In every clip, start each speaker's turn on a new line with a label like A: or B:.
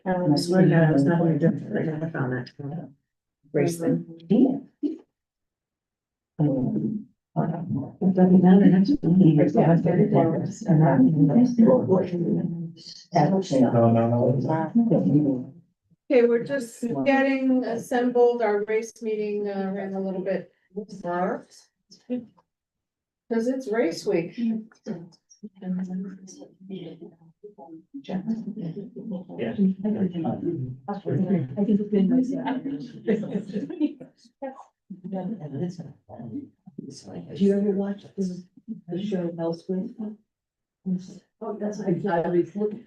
A: I swear to God, I was not gonna do it, I never found that race thing. It doesn't matter, next week. Okay, we're just getting assembled, our race meeting ran a little bit far. Cause it's race week.
B: Do you ever watch the show Elsewhere? Oh, that's, I was looking.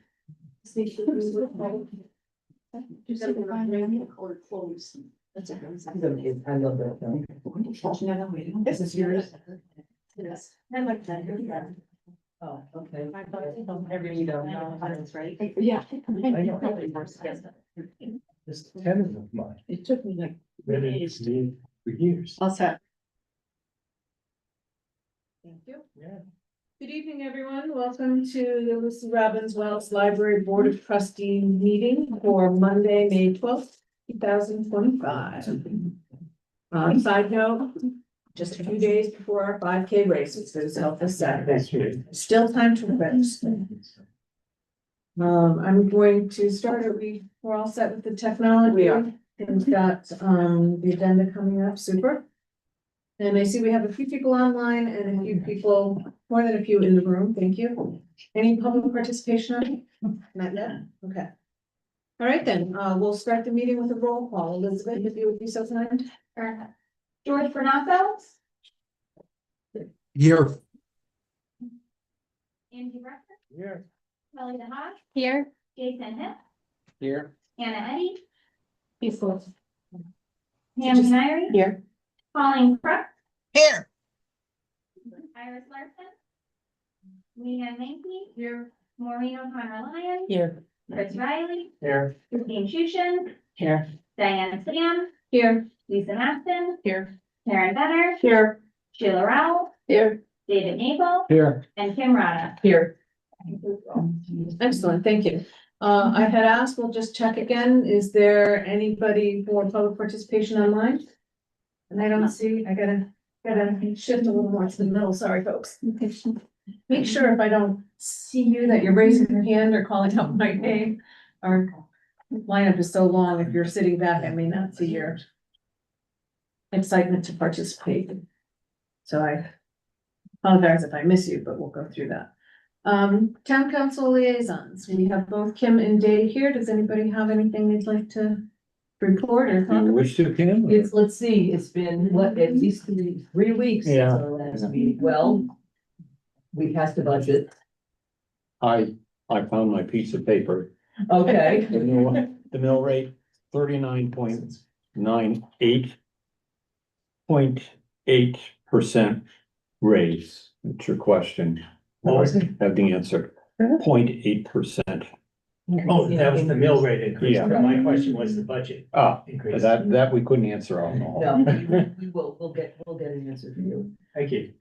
B: Just like a colored clothes. That's a. I love that film. This is yours. Yes. I like that. Oh, okay. Every, you know, right? Yeah.
C: This tenant of mine.
B: It took me like.
C: For years.
A: All set. Thank you.
C: Yeah.
A: Good evening, everyone. Welcome to the Lucy Robbins Wells Library Board of Trustee meeting for Monday, May 12th, 2025. Side note, just a few days before our 5K race, it's going to help this Saturday. Still time to register. I'm going to start. We're all set with the technology.
B: We are.
A: We've got the agenda coming up. Super. And I see we have a few people online and a few people, more than a few in the room. Thank you. Any public participation on it? Not yet. Okay. All right, then, we'll start the meeting with a roll call. Elizabeth, if you would be so kind.
D: George Bernatho.
C: Here.
D: Andy Breckford.
C: Here.
D: Kelly DeHaan.
E: Here.
D: Jason Hip.
C: Here.
D: Anna Eddy.
A: Before.
D: Pam Canary.
A: Here.
D: Colleen Crook.
E: Here.
D: Iris Larson. Leanne Mankey. Here. Maureen O'Connor Lyon.
A: Here.
D: Chris Riley.
C: Here.
D: Christine Shushin.
A: Here.
D: Diane Sam.
A: Here.
D: Lisa Maston.
A: Here.
D: Karen Benner.
A: Here.
D: Sheila Rowell.
A: Here.
D: David Nagel.
C: Here.
D: And Kim Rada.
A: Here. Excellent, thank you. I had asked, we'll just check again. Is there anybody for public participation online? And I don't see, I gotta shift a little more to the middle, sorry, folks. Make sure if I don't see you that you're raising your hand or calling out my name. Our lineup is so long, if you're sitting back, I may not see your excitement to participate. So I apologize if I miss you, but we'll go through that. Town council liaisons, we have both Kim and Dave here. Does anybody have anything they'd like to report or talk about?
C: Wish to, Kim?
B: Let's see, it's been what, at least 3 weeks since
C: Yeah.
B: our last meeting. Well, we passed the budget.
F: I found my piece of paper.
B: Okay.
F: The mill rate, 39.98% raise. That's your question.
C: What was it?
F: Have the answer. 0.8%.
C: Oh, that was the mill rate increase.
F: Yeah.
C: My question was the budget increase.
F: That we couldn't answer on all.
B: No, we will, we'll get an answer for you.
C: Thank you.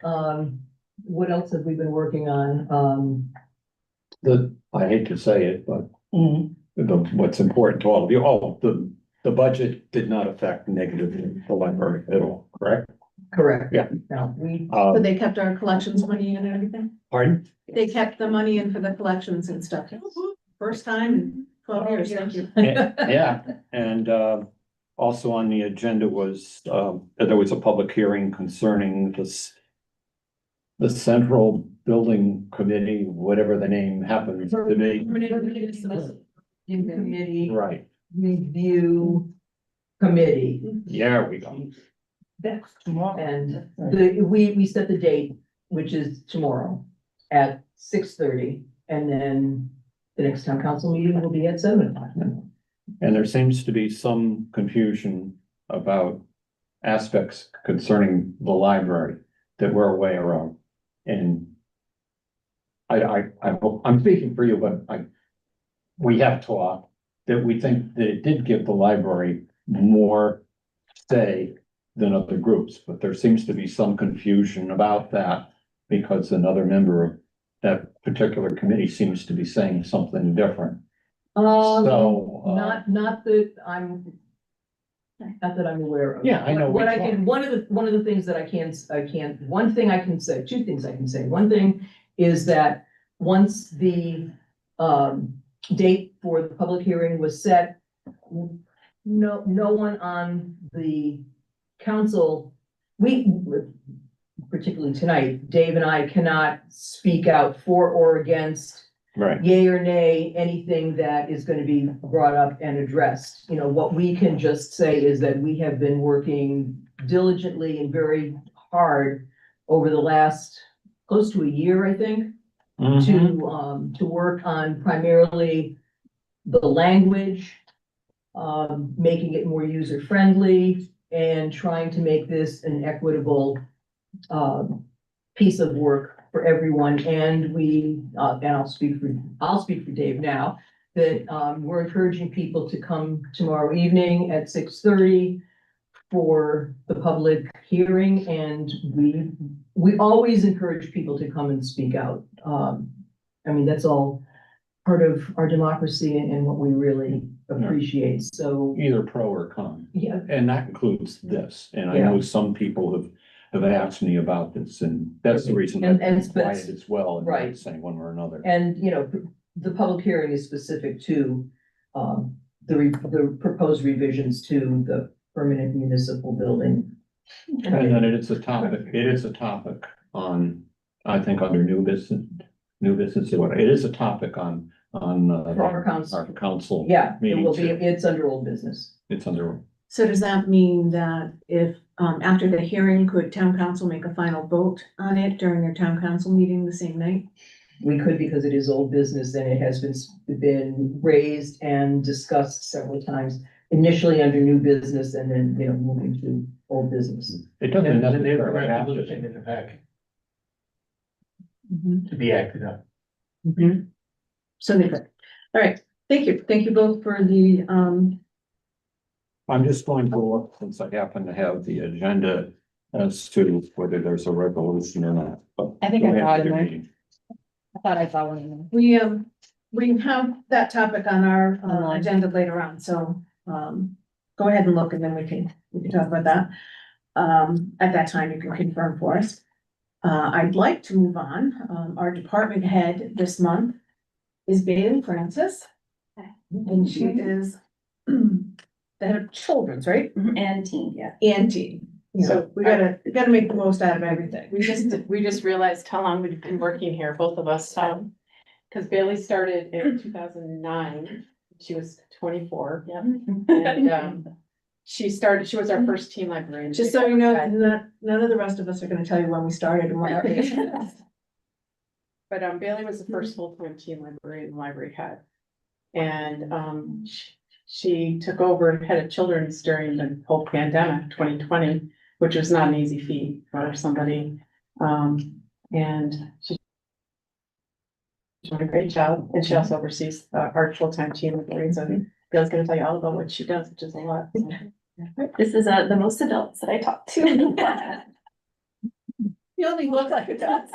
B: What else have we been working on?
F: I hate to say it, but what's important to all of you, the budget did not affect negatively the library at all, correct?
B: Correct.
F: Yeah.
B: No, we,
A: So they kept our collections money in and everything?
F: Pardon?
A: They kept the money in for the collections and stuff. First time in 12 years, thank you.
F: Yeah, and also on the agenda was, there was a public hearing concerning the Central Building Committee, whatever the name happens to be.
B: in committee
F: Right,
B: review committee.
F: there we go.
B: And we set the date, which is tomorrow at 6:30, and then the next town council meeting will be at 7 o'clock.
F: And there seems to be some confusion about aspects concerning the library that we're aware of. And I'm speaking for you, but we have talked that we think that it did give the library more say than other groups, but there seems to be some confusion about that because another member of that particular committee seems to be saying something different. So,
B: Not that I'm aware of.
F: Yeah, I know
B: What
F: which
B: I can, one of the things that one thing I can say, two things I can say. One thing is that once the, date for the public hearing was set, no one on the council, particularly tonight, Dave and I cannot speak out for or against,
F: right,
B: yay or nay, anything that is gonna be brought up and addressed. You know, what we can just say is that we have been working diligently and very hard over the last close to a year, I think, to work on primarily the language, making it more user-friendly, and trying to make this an equitable piece of work for everyone. And I'll speak for Dave now, that, we're encouraging people to come tomorrow evening at 6:30 for the public hearing, and we always encourage people to come and speak out. I mean, that's all part of our democracy and what we really appreciate, so.
F: either pro or con.
B: Yeah,
F: And that includes this, and I know some people have asked me about this, and that's the reason
B: And-
F: I'm
B: and
F: quiet as well, and
B: right.
F: not saying one or another.
B: and, you know, the public hearing is specific to, the proposed revisions to the permanent municipal building.
F: And then it is a topic on, I think, under new business, it is a topic on,
B: For our council.
F: our council.
B: Yeah, it
F: meeting
B: will be,
F: too.
B: it's under old business.
F: It's under,
A: So does that mean that if, after the hearing, could town council make a final vote on it during their town council meeting the same night?
B: We could, because it is old business and it has been raised and discussed several times, initially under new business and then, you know, moving to old business.
F: it doesn't
C: And they have a
F: necessarily have to.
C: resolution in the packet
A: Mm-hmm.
C: to be acted on.
A: So they could. All right, thank you both for the,
F: I'm just going to look, since I happen to have the agenda, as to whether there's a resolution or not. But
E: I think
F: go
E: I
F: ahead
E: saw it
F: with
E: in
F: your
E: there.
F: meeting.
E: I thought I saw one in there.
A: we have that topic on our
E: Online.
A: agenda later on, so, go ahead and look and then we can talk about that. At that time, you can confirm for us. I'd like to move on. Our department head this month is Bailey Francis. And she is the head of children's, right?
E: And teen, yeah.
A: And teen. So we gotta make the most out of everything.
G: We just realized how long we've been working here, both of us, cause Bailey started in 2009, she was 24.
E: Yep.
G: And, she was our first teen librarian.
A: Just so you know, none of the rest of us are gonna tell you when we started and what our age is.
G: But, Bailey was the first full-time teen librarian the library had. And, she took over head of children's during the whole pandemic, 2020, which was not an easy feat for somebody. And she's doing a great job, and she also oversees our full-time teen librarians, and Bill's gonna tell you all about what she does, which is a lot.
E: This is the most adults that I talked to.
A: You only look like it does.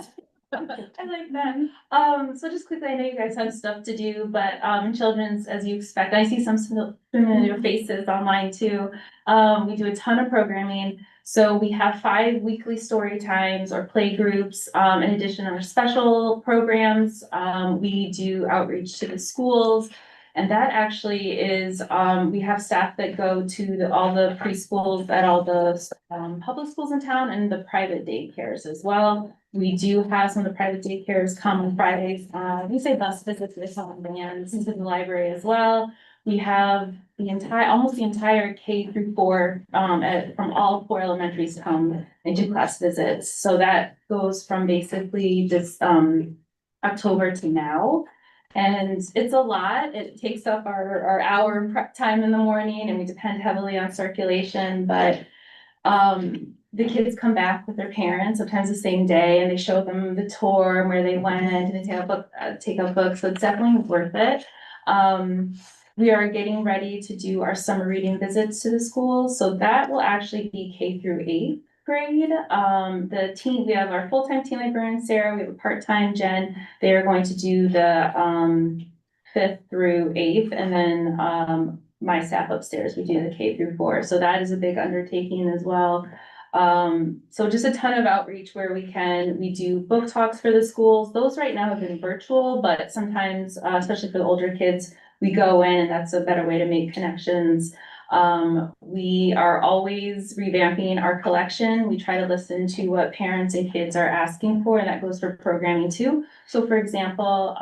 E: I like that. So just quickly, I know you guys have stuff to do, but children's, as you expect, I see some familiar faces online too. We do a ton of programming. So we have 5 weekly story times or play groups. In addition to our special programs, we do outreach to the schools. And that actually is, we have staff that go to all the preschools at all the public schools in town and the private daycares as well. We do have some of the private daycares come on Fridays. We say bus visits with some vans to the library as well. We have almost the entire K through 4, from all 4 elementaries come and do class visits. So that goes from basically this, October to now. And it's a lot. It takes up our hour prep time in the morning, and we depend heavily on circulation, but the kids come back with their parents, sometimes the same day, and they show them the tour and where they went, and they take out books, so it's definitely worth it. We are getting ready to do our summer reading visits to the schools, so that will actually be K through 8th grade. We have our full-time teen librarian, Sarah, we have a part-time Jen. They are going to do the fifth through eighth, and then, my staff upstairs, we do the K through 4, so that is a big undertaking as well. So just a ton of outreach where we can, we do book talks for the schools, those right now have been virtual, but sometimes, especially for the older kids, we go in, and that's a better way to make connections. We are always revamping our collection. We try to listen to what parents and kids are asking for, and that goes for programming too. So for example,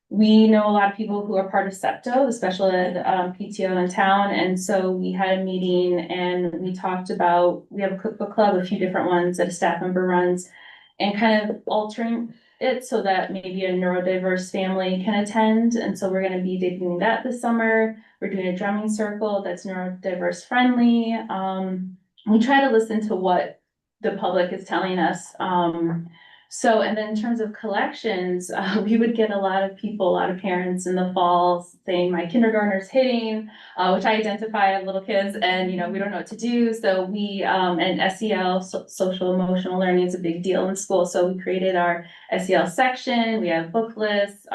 E: we know a lot of people who are part of SEPTO, the special ed PTO in town, and so we had a meeting and we talked about, we have a cookbook club, a few different ones that a staff member runs, and kind of altering it so that maybe a neurodiverse family can attend, and so we're gonna be debuting that this summer. We're doing a drumming circle that's neurodiverse friendly. We try to listen to what the public is telling us. So, and then in terms of collections, we would get a lot of people, a lot of parents in the fall saying, my kindergartner's hitting, which I identify as little kids, and, you know, we don't know what to do. So we, and SEL, social emotional learning, is a big deal in school. So we created our SEL section, we have book lists,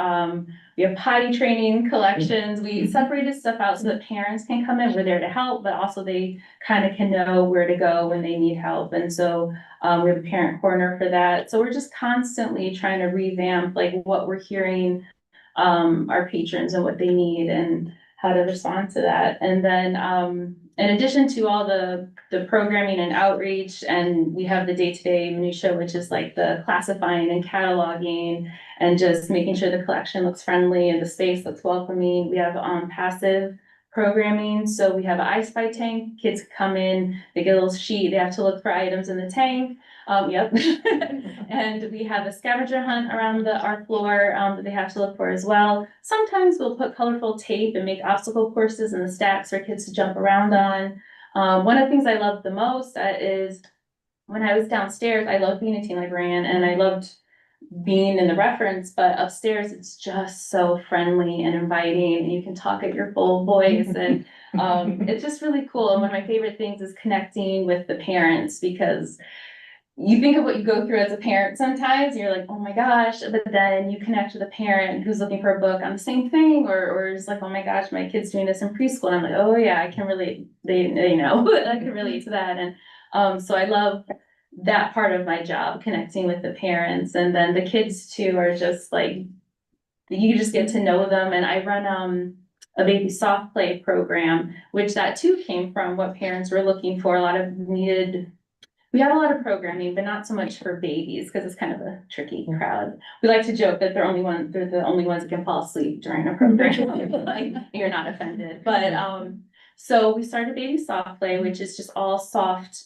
E: we have potty training collections. We separated stuff out so that parents can come in, we're there to help, but also they kind of can know where to go when they need help. And so we have a parent corner for that. So we're just constantly trying to revamp like what we're hearing our patrons and what they need and how to respond to that. And then in addition to all the programming and outreach, and we have the day-to-day minutia, which is like the classifying and cataloging and just making sure the collection looks friendly and the space looks welcoming. We have passive programming. So we have an I Spy tank. Kids come in, they get a little sheet, they have to look for items in the tank. Yep. And we have a scavenger hunt around our floor that they have to look for as well. Sometimes we'll put colorful tape and make obstacle courses in the stacks for kids to jump around on. One of the things I love the most is when I was downstairs, I loved being a teen librarian and I loved being in the reference, but upstairs it's just so friendly and inviting, and you can talk at your full voice, and it's just really cool. And one of my favorite things is connecting with the parents, because you think of what you go through as a parent sometimes, you're like, oh my gosh, but then you connect with a parent who's looking for a book on the same thing, or is like, oh my gosh, my kid's doing this in preschool, and I'm like, oh yeah, I can relate, they know, I can relate to that. And so I love that part of my job, connecting with the parents, and then the kids too are just like, you just get to know them. And I run a baby soft play program, which that too came from what parents were looking for. A lot of needed, we have a lot of programming, but not so much for babies because it's kind of a tricky crowd. We like to joke that they're the only ones that can fall asleep during a program. Like, you're not offended, but so we started baby soft play, which is just all soft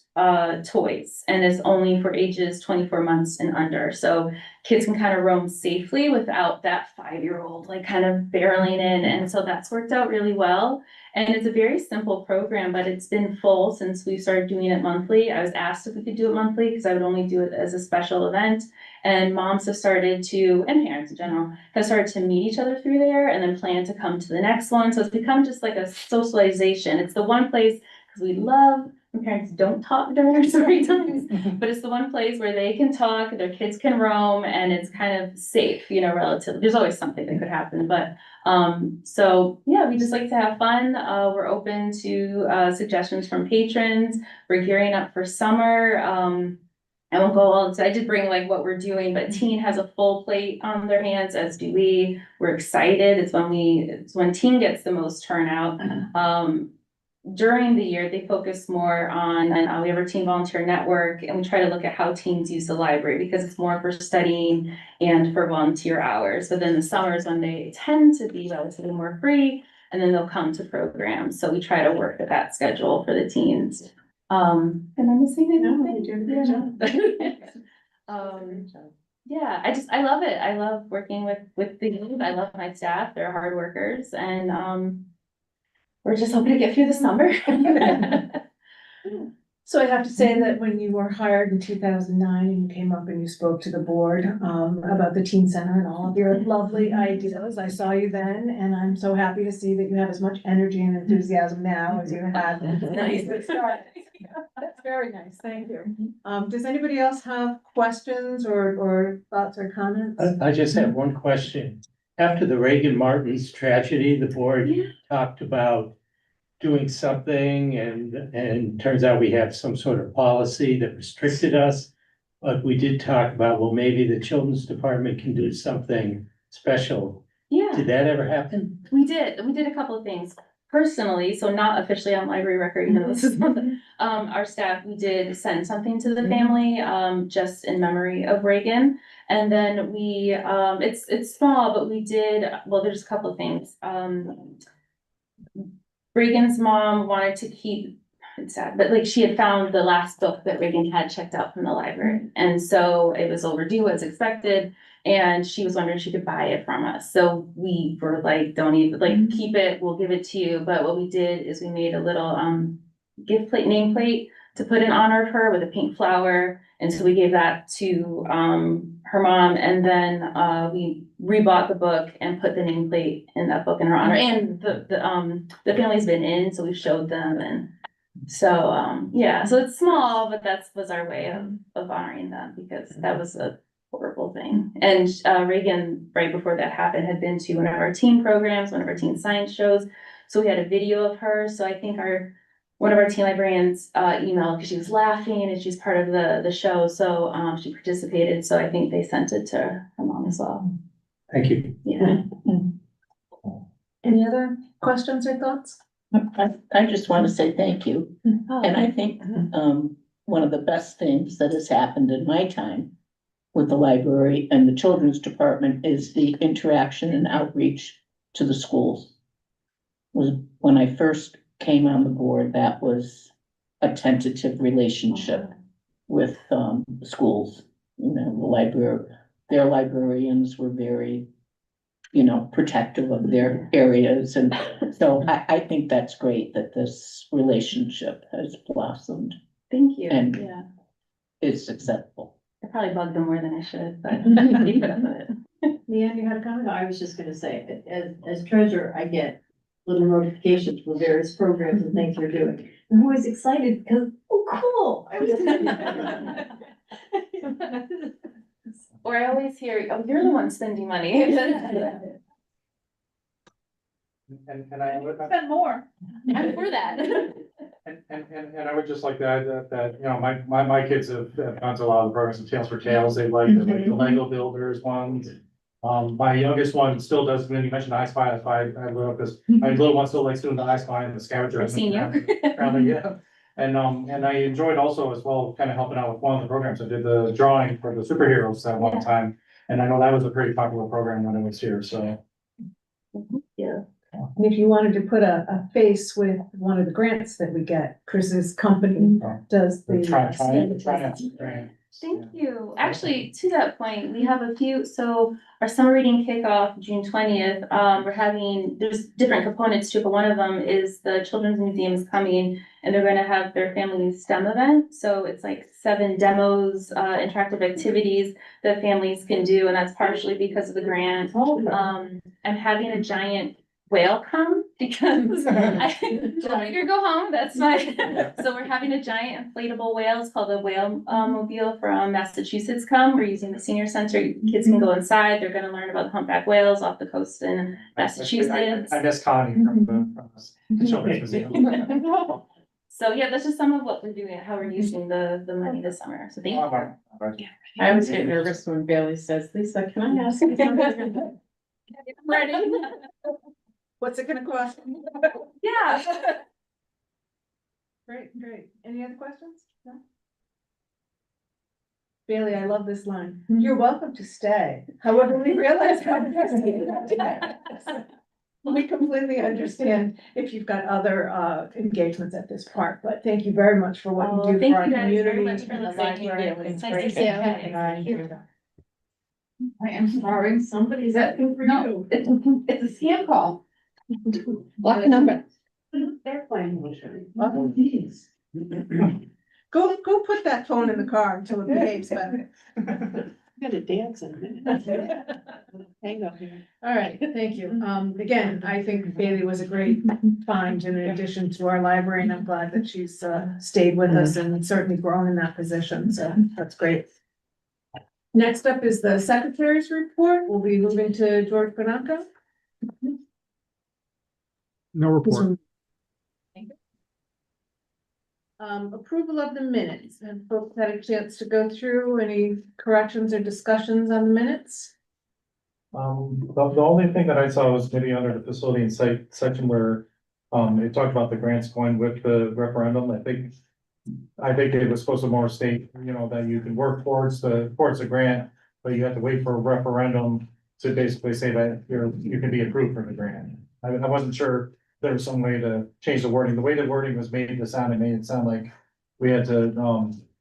E: toys, and is only for ages 24 months and under. So kids can kind of roam safely without that 5-year-old like kind of barreling in. And so that's worked out really well. And it's a very simple program, but it's been full since we started doing it monthly. I was asked if we could do it monthly because I would only do it as a special event. And moms have started to, and parents in general, have started to meet each other through there and then plan to come to the next one. So it's become just like a socialization. It's the one place, because we love when parents don't talk during our story times, but it's the one place where they can talk, their kids can roam, and it's kind of safe, relatively. There's always something that could happen, but so yeah, we just like to have fun. We're open to suggestions from patrons. We're gearing up for summer. I won't go all into, I did bring like what we're doing, but teen has a full plate on their hands, as do we. We're excited. It's when teen gets the most turnout. During the year, they focus more on, and we have our teen volunteer network, and we try to look at how teens use the library because it's more for studying and for volunteer hours. But then the summers when they tend to be relatively more free, and then they'll come to programs. So we try to work at that schedule for the teens. And I'm missing anything. Yeah, I love it. I love working with the youth. I love my staff. They're hard workers, and we're just hoping to get through the summer.
A: So I have to say that when you were hired in 2009 and you came up and you spoke to the board about the teen center and all of your lovely ideas, I saw you then, and I'm so happy to see that you have as much energy and enthusiasm now as you had. Nice. That's very nice. Thank you. Does anybody else have questions or thoughts or comments?
C: I just have one question. after the Reagan Martin's tragedy, the board talked about doing something and turns out we have some sort of policy that restricted us. But we did talk about, well, maybe the children's department can do something special.
E: Yeah,
C: Did that ever happen?
E: we did a couple of things. Personally, so not officially on library record, even though this is not our staff, we did send something to the family, just in memory of Reagan. And then we, it's small, but we did, well, there's a couple of things. Reagan's mom wanted to keep, it's sad, but like she had found the last book that Reagan had checked out from the library. And so it was overdue as expected. And she was wondering if she could buy it from us. So we were like, don't even, like, keep it, we'll give it to you. But what we did is we made a little gift plate, nameplate to put in honor of her with a pink flower. And so we gave that to her mom. And then we rebought the book and put the nameplate in that book in her honor. And the family's been in, so we showed them. And so yeah, so it's small, but that was our way of honoring them, because that was a horrible thing. And Reagan, right before that happened, had been to one of our teen programs, one of our teen science shows. So we had a video of her. So I think one of our teen librarians emailed, because she was laughing and she's part of the show. So she participated. So I think they sent it to her mom as well.
C: Thank you.
E: Yeah.
A: Any other questions or thoughts?
B: I just want to say thank you. And I think, one of the best things that has happened in my time with the library and the children's department is the interaction and outreach to the schools. Was when I first came on the board, that was a tentative relationship with, the schools. You know, the library, their librarians were very, protective of their areas. And so I think that's great that this relationship has blossomed
E: Thank you.
B: And-
E: Yeah.
B: is successful.
E: I probably bugged them more than I should, but you put up with it.
A: Leanne, you had a comment?
H: No, I was just gonna say, as treasurer, I get little notifications for various programs and things they're doing. I'm always excited because, oh, cool. I was.
E: Or I always hear, oh, you're the one spending money.
I: And I would,
E: Spend more. I'm for that.
I: and I would just like to add that, my kids have gone to a lot of the programs of Tales for Tales. They like the Lego Builders ones. My youngest one still does, when you mentioned I Spy, I love this. My little one still likes doing the I Spy and the scavenger.
E: I've seen you.
I: Probably, yeah. And I enjoyed also as well, kind of helping out with one of the programs. I did the drawing for the superheroes at one time. And I know that was a pretty popular program when I was here, so.
E: Yeah.
A: And if you wanted to put a face with one of the grants that we get, Chris's company does the.
E: Thank you. Actually, to that point, we have a few, so our summer reading kickoff, June 20th, there's different components to it, but one of them is the Children's Museum is coming and they're gonna have their family STEM event. So it's like 7 demos, interactive activities that families can do, and that's partially because of the grant. I'm having a giant whale come because I told me to go home, that's fine. So we're having a giant inflatable whale, it's called the Whale Mobile from Massachusetts come. We're using the senior center, kids can go inside, they're gonna learn about humpback whales off the coast in Massachusetts.
I: I miss Connie from the Children's Museum.
E: So yeah, that's just some of what we're doing, how we're using the money this summer, so thank you.
G: I always get nervous when Bailey says, Lisa, can I ask you something?
E: Ready?
A: What's it gonna cost?
E: Yeah.
A: Great. Any other questions? No? Bailey, I love this line. You're welcome to stay. However, we realize how we completely understand if you've got other engagements at this park, but thank you very much for what you do
E: Thank
A: for our
E: you guys very
A: community.
E: much for
A: and the
E: listening.
A: library.
E: It's nice to see you.
H: I am sorry, somebody's asking for you.
E: It's a scam call.
H: Block the number.
A: They're playing. Go put that phone in the car until it behaves better.
H: Gonna dance in a minute. Hang up here.
A: All right, thank you. Again, I think Bailey was a great find in addition to our library, and I'm glad that she's stayed with us and certainly grown in that position, so that's great. Next up is the secretary's report. We'll be moving to George Panaka.
J: No report.
A: Approval of the minutes. Have folks had a chance to go through any corrections or discussions on the minutes?
I: The only thing that I saw was maybe under the facility and site section where, it talked about the grants going with the referendum. I think it was supposed to more state, you know, that you can work towards a grant, but you have to wait for a referendum to basically say that you can be approved for the grant. I wasn't sure if there was some way to change the wording. The way the wording was made to sound, it made it sound like we had to,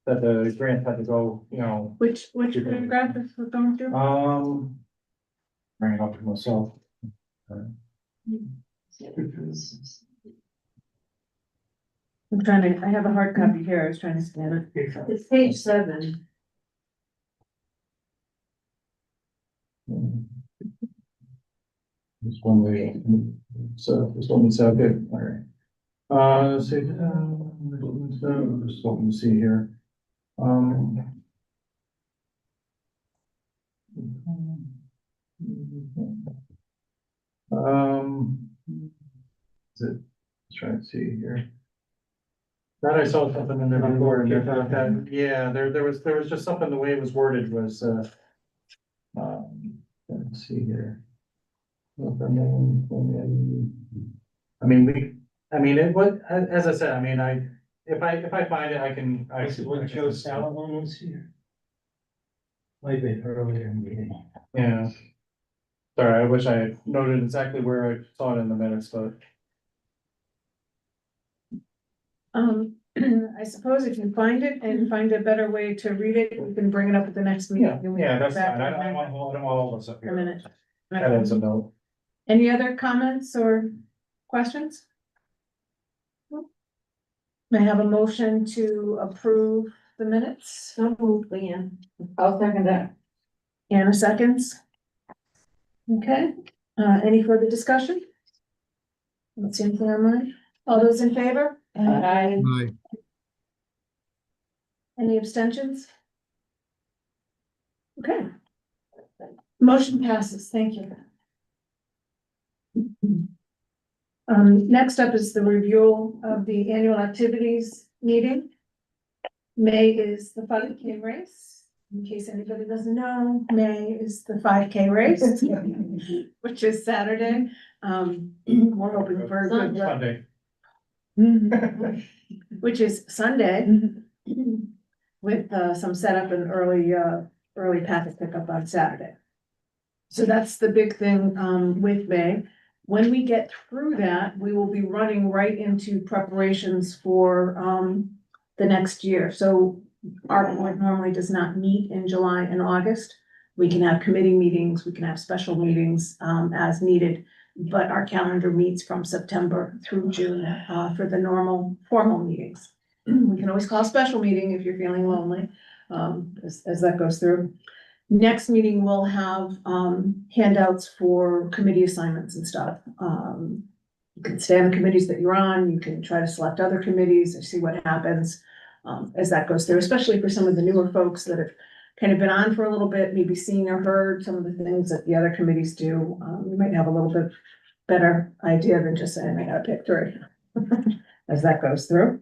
I: that the grant had to go, you know,
A: Which paragraph is we're going through?
I: bring it up to myself.
A: I'm trying to, I have a hard copy here. I was trying to scan it.
H: It's page 7.
I: This one way, so this one is good, all right. Let's see, just looking to see here. Is it, let's try and see here. Thought I saw something in there before, and yeah, there was just something, the way it was worded was, let's see here. I mean, it was, as I said, I mean, if I find it, I can.
C: When Joe Salomon was here. Might have been earlier in the meeting.
I: Yeah. Sorry, I wish I had noted exactly where I saw it in the minutes, but.
A: I suppose if you find it and find a better way to read it, we can bring it up at the next meeting.
I: Yeah, that's
A: Back
I: fine. I
A: in
I: don't want, all of us up
A: A
I: here.
A: minute.
I: That is a note.
A: Any other comments or questions? May I have a motion to approve the minutes?
H: So moved, Leanne. I'll second that.
A: Anna seconds. Okay, any further discussion? Let's see anything online. All those in favor?
H: Aye.
J: Aye.
A: Any abstentions? Okay. Motion passes, thank you. Next up is the review of the annual activities meeting. May is the 5K race. In case anybody doesn't know, May is the 5K race, which is Saturday. We're hoping for a good weather.
I: Sunday.
A: Which is Sunday, with some setup and early packet pickup on Saturday. So that's the big thing with May. When we get through that, we will be running right into preparations for the next year. So our board normally does not meet in July and August. We can have committee meetings, we can have special meetings as needed. But our calendar meets from September through June for the normal formal meetings. We can always call a special meeting if you're feeling lonely, as that goes through. Next meeting, we'll have handouts for committee assignments and stuff. You can stay on the committees that you're on, you can try to select other committees and see what happens as that goes through, especially for some of the newer folks that have kind of been on for a little bit, maybe seen or heard some of the things that the other committees do. You might have a little bit better idea than just saying, I gotta pick 3 as that goes through.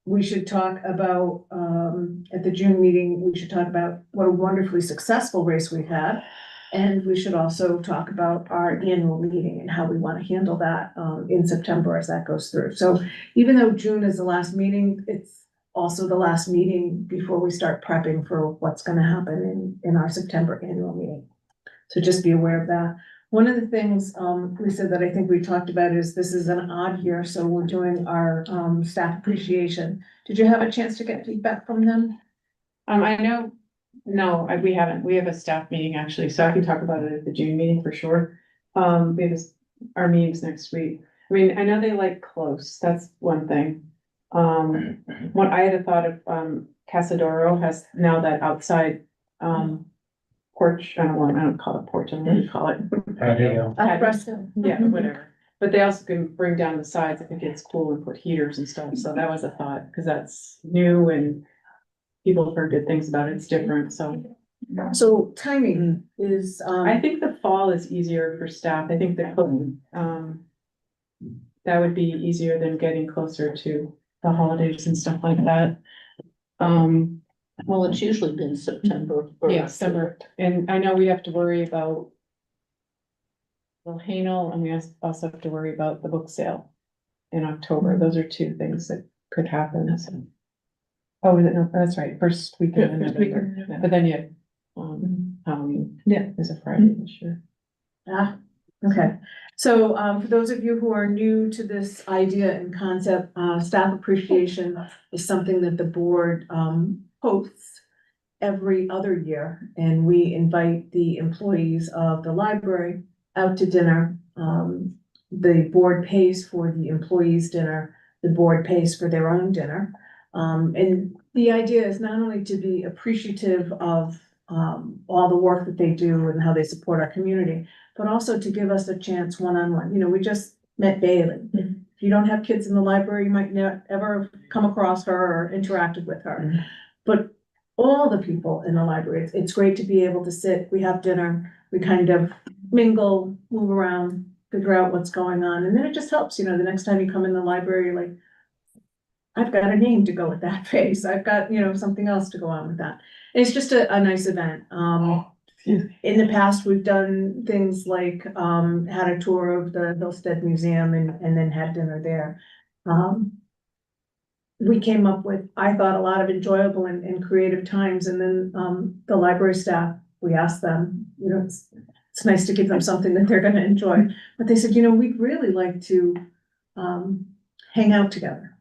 A: We should talk about, at the June meeting, we should talk about what a wonderfully successful race we've had. And we should also talk about our annual meeting and how we want to handle that in September as that goes through. So even though June is the last meeting, it's also the last meeting before we start prepping for what's going to happen in our September annual meeting. So just be aware of that. One of the things, Lisa, that I think we talked about is this is an odd year, so we're doing our staff appreciation. Did you have a chance to get feedback from them?
G: I know, no, we haven't. We have a staff meeting actually, so I can talk about it at the June meeting for sure. We have our meetings next week. I mean, I know they like close, that's one thing. What I had a thought of, Casadoro has now that outside, porch, I don't call it porch, I don't know what you call it.
I: Patio.
A: Fresco.
G: Yeah, whatever. But they also can bring down the sides if it gets cool and put heaters and stuff. So that was a thought, because that's new and people have heard good things about it. It's different, so.
A: So timing is,
G: I think the fall is easier for staff. I think that would be easier than getting closer to the holidays and stuff like that.
B: Well, it's usually been September. or
G: Yeah, summer, and I know we have to worry about Hanel, and we also have to worry about the book sale in October. Those are two things that could happen. So. Oh, no, that's right, first weekend in
A: first weekend in
G: November.
A: November.
G: But then you have, Halloween. Yeah. Is a Friday this year.
A: okay. So, for those of you who are new to this idea and concept, staff appreciation is something that the board, hosts every other year. And we invite the employees of the library out to dinner. The board pays for the employees' dinner, the board pays for their own dinner. And the idea is not only to be appreciative of all the work that they do and how they support our community, but also to give us a chance one-on-one. You know, we just met Bailey. If you don't have kids in the library, you might not ever come across her or interacted with her. But all the people in the library, it's great to be able to sit, we have dinner, we kind of mingle, move around, figure out what's going on. And then it just helps, you know, the next time you come in the library, you're like, I've got a name to go with that face. I've got, you know, something else to go on with that. It's just a nice event. In the past, we've done things like, had a tour of the Hillstead Museum and then had dinner there. We came up with, I thought, a lot of enjoyable and creative times. And then, the library staff, we asked them, you know, it's nice to give them something that they're gonna enjoy. But they said, you know, we'd really like to, hang out together.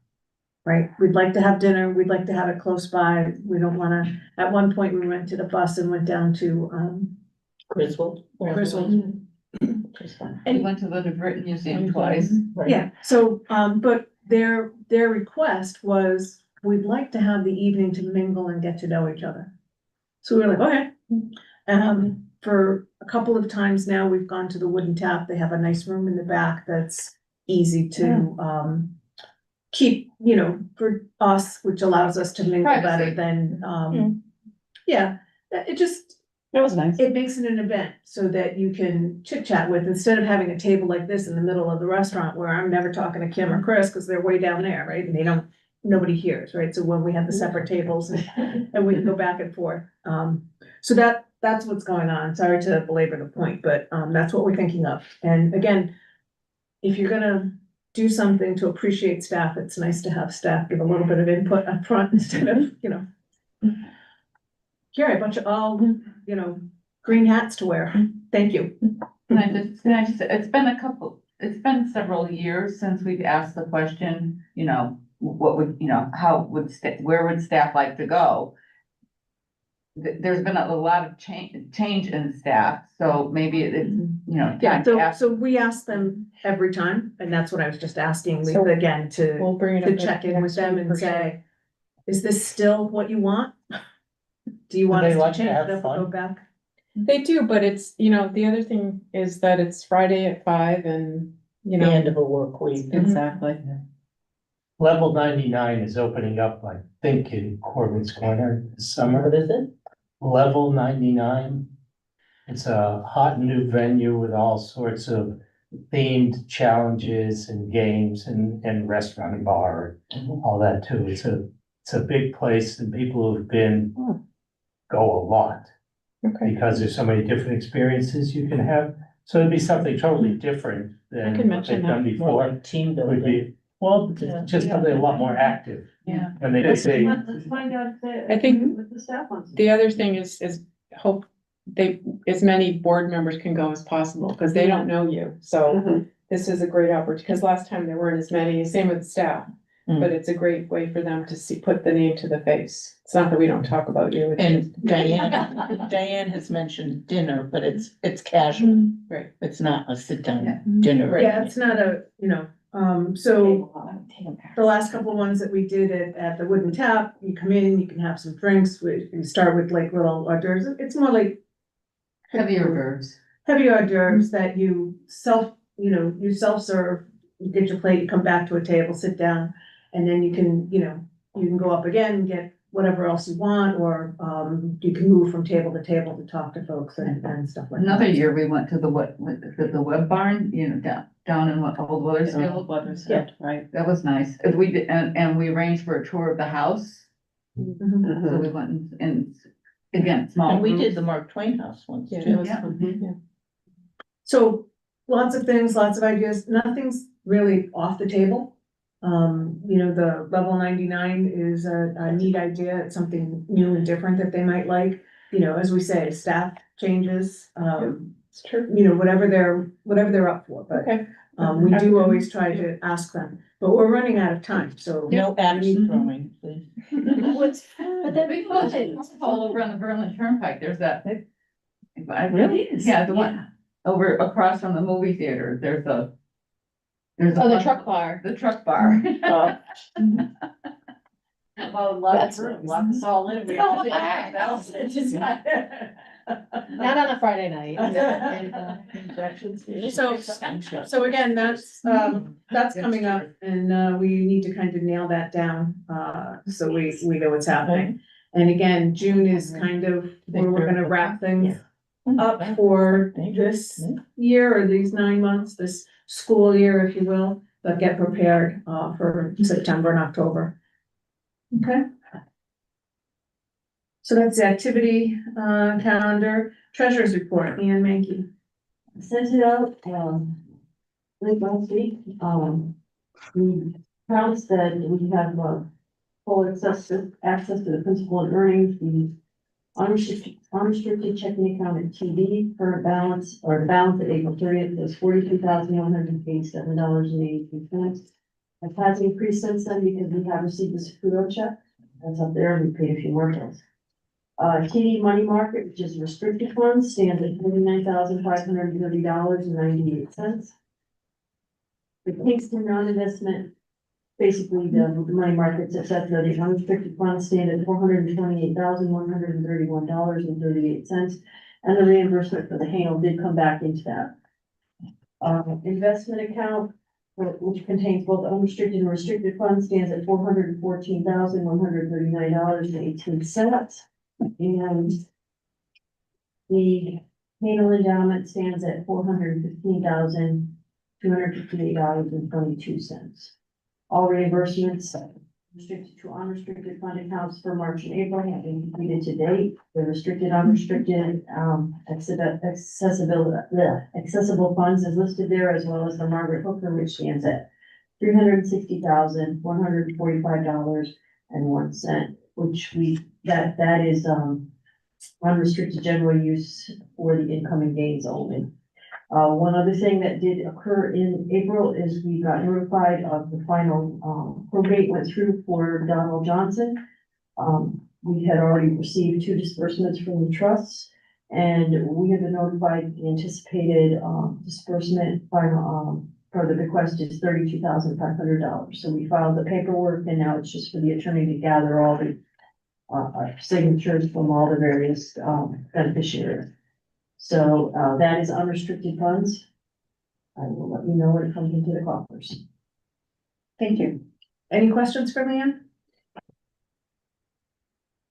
A: Right, we'd like to have dinner, we'd like to have it close by, we don't wanna, at one point, we rented a bus and went down to,
B: Griswold.
A: Griswold.
B: We went to the Britain Museum twice.
A: Yeah, so, but their request was, we'd like to have the evening to mingle and get to know each other. So we were like, okay. For a couple of times now, we've gone to the Wooden Tap, they have a nice room in the back that's easy to, keep, you know, for us, which allows us to mingle better than, yeah, it just.
B: That was nice.
A: It makes it an event so that you can chit chat with, instead of having a table like this in the middle of the restaurant where I'm never talking to Kim or Chris, because they're way down there, right? And nobody hears, right? So when we have the separate tables and we can go back and forth. So that's what's going on. Sorry to belabor the point, but, that's what we're thinking of. And again, if you're gonna do something to appreciate staff, it's nice to have staff give a little bit of input up front instead of, you know, here, a bunch of all, you know, green hats to wear. Thank you.
J: Can I just, it's been several years since we've asked the question, you know, what would, you know, where would staff like to go? There's been a lot of change in staff, so maybe it's, you know.
A: Yeah, so we ask them every time, and that's what I was just asking Lisa
G: So
A: again
G: We'll bring it up
A: to check in with
G: next
A: them
G: week
A: and
G: for sure.
A: say, is this still what you want? Do you want
C: they
A: us
C: like
A: to
C: to
A: change
C: have
A: it up or go
C: fun?
A: back?
G: They do, but it's, you know, the other thing is that it's Friday at 5 and, you
B: The
G: know.
B: end of a work week.
G: Exactly.
C: Level 99 is opening up, I think, in Corbin's Corner this summer.
B: What is it?
C: Level 99. It's a hot new venue with all sorts of themed challenges and games and restaurant and bar, all that too. It's a big place and people who've been go a lot
G: Okay.
C: because there's so many different experiences you can have. So it'd be something totally different
G: I
C: than
G: can
C: what
G: mention
C: they've done
G: that.
C: before.
B: Team
C: Would
B: building.
C: be, well,
B: Yeah.
C: just something a lot more active.
J: Yeah.
C: And they say,
H: Let's find out if
G: I think
H: what the staff wants.
G: The other thing is hope as many board members can go as possible, because they don't know you, so this is a great opportunity, because last time there weren't as many, same with staff. But it's a great way for them to put the name to the face. It's not that we don't talk about you. it's
B: And
G: just-
B: Diane has mentioned dinner, but it's casual.
G: Right.
B: It's not a sit down dinner.
A: Yeah, it's not a, you know, so the last couple of ones that we did at the Wooden Tap, you come in, you can have some drinks, we start with like little hors d'oeuvres, it's more like
J: Heavier verbs.
A: heavy hors d'oeuvres that you self-serve, you get your plate, you come back to a table, sit down, and then you can go up again, get whatever else you want, or, you can move from table to table to talk to folks and stuff like that.
J: Another year, we went to the web barn, you know, down in Old Weathersfield.
G: Weathersfield, right?
J: That was nice. And we did, and we arranged for a tour of the house.
A: Mhm.
J: So we went and again, small
B: And we did
J: groups.
B: the Mark Twain house once
G: Yeah,
B: too.
G: it was
J: Yeah.
G: fun, yeah.
A: So lots of things, lots of ideas, nothing's really off the table. You know, the level 99 is a neat idea. It's something new and different that they might like. You know, as we say, staff changes,
G: It's true.
A: you know, whatever they're up for, but,
G: Okay.
A: we do always try to ask them, but we're running out of time, so.
B: No axe throwing, please.
J: But that big all over on the Berlin Turnpike, there's that.
B: Really?
J: Yeah, the one over across from the movie theater, there's a.
H: Oh, the truck bar.
J: The truck bar.
H: Well,
B: That's-
H: lock us all in. Not on a Friday night.
A: So again, that's coming up, and, we need to kind of nail that down, so we know what's happening. And again, June is kind of where we're gonna wrap things up for this year, or these 9 months, this school year, if you will, but get prepared, for September and October. Okay? So that's the activity, calendar, treasurer's report, Ian Mankey.
H: Sent it out, late last week, we promised that we have, full access to the principal and earnings, the unrestricted checking account at TD, current balance, or the balance at April 30th is $42,187.83. It has increased since then because we have received the Secudo check, that's up there, and we paid a few more bills. TD money market, which is restricted funds, stands at $49,530.98. The Kingston non-investment, basically the money markets, et cetera, the unrestricted funds stand at $428,131.38. And the reimbursement for the Hale did come back into that. Investment account, which contains both unrestricted and restricted funds, stands at $414,139.18. And the Hale endowment stands at $415,258.22. All reimbursements restricted to unrestricted fund accounts for March and April have been completed to date. The restricted, unrestricted, accessible funds is listed there, as well as the Margaret Hooker, which stands at $360,145.01, which that is, unrestricted general use for the incoming gains only. One other thing that did occur in April is we got notified of the final, probate went through for Donald Johnson. We had already received 2 disbursements from the trusts, and we have been notified the anticipated, disbursement final, for the bequest is $32,500. So we filed the paperwork, and now it's just for the attorney to gather all the, signatures from all the various, beneficiaries. So, that is unrestricted funds. I will let you know when it comes into the coffers.
A: Thank you. Any questions for Leanne?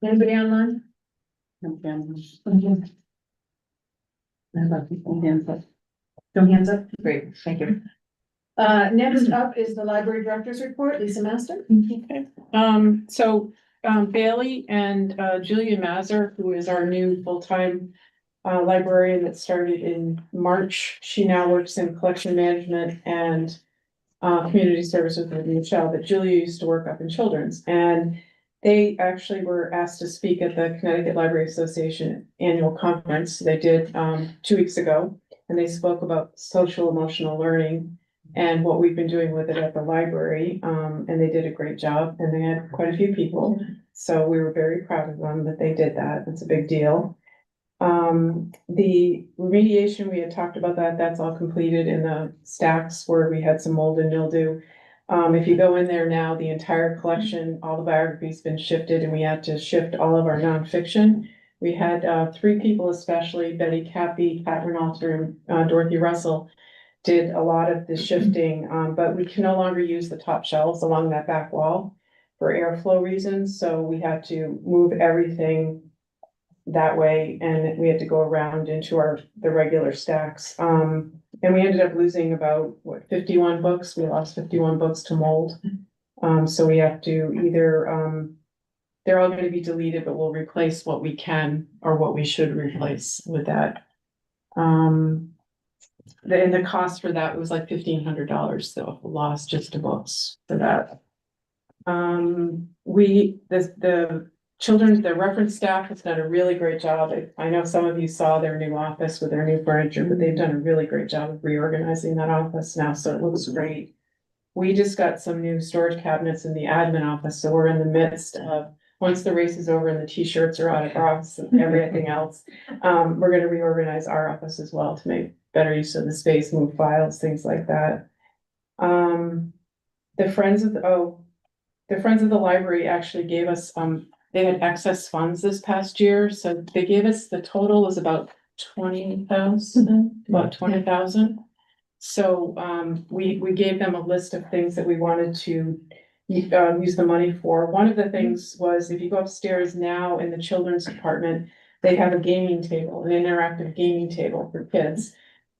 A: Anybody online? No hands up. No hands up? Great, thank you. Next up is the library director's report, Lisa Master.
G: Okay, Bailey and Julia Mazur, who is our new full-time librarian that started in March. She now works in collection management and community services with Michelle, but Julia used to work up in children's. And they actually were asked to speak at the Connecticut Library Association annual conference. They did 2 weeks ago, and they spoke about social emotional learning and what we've been doing with it at the library. And they did a great job, and they had quite a few people. So we were very proud of them that they did that. It's a big deal. The remediation, we had talked about that. That's all completed in the stacks where we had some mold and mildew. If you go in there now, the entire collection, all the biography's been shifted, and we had to shift all of our nonfiction. We had 3 people, especially Betty Cappy, Pat Renalter, and Dorothy Russell, did a lot of the shifting, but we can no longer use the top shelves along that back wall. for airflow reasons, so we had to move everything that way, and we had to go around into the regular stacks. And we ended up losing about, 51 books, we lost 51 books to mold. So we have to either, they're all gonna be deleted, but we'll replace what we can, or what we should replace with that. And the cost for that was like $1,500, so lost just to books for that. The reference staff has done a really great job. I know some of you saw their new office with their new furniture, but they've done a really great job of reorganizing that office now, so it looks great. We just got some new storage cabinets in the admin office, so we're in the midst of, once the race is over and the t-shirts are out of our office and everything else, we're gonna reorganize our office as well to make better use of the space, move files, things like that. The Friends of the Library actually gave us, they had excess funds this past year, so they gave us, the total was about 20,000. So, we gave them a list of things that we wanted to use the money for. One of the things was, if you go upstairs now in the children's department, they have a gaming table, an interactive gaming table for kids.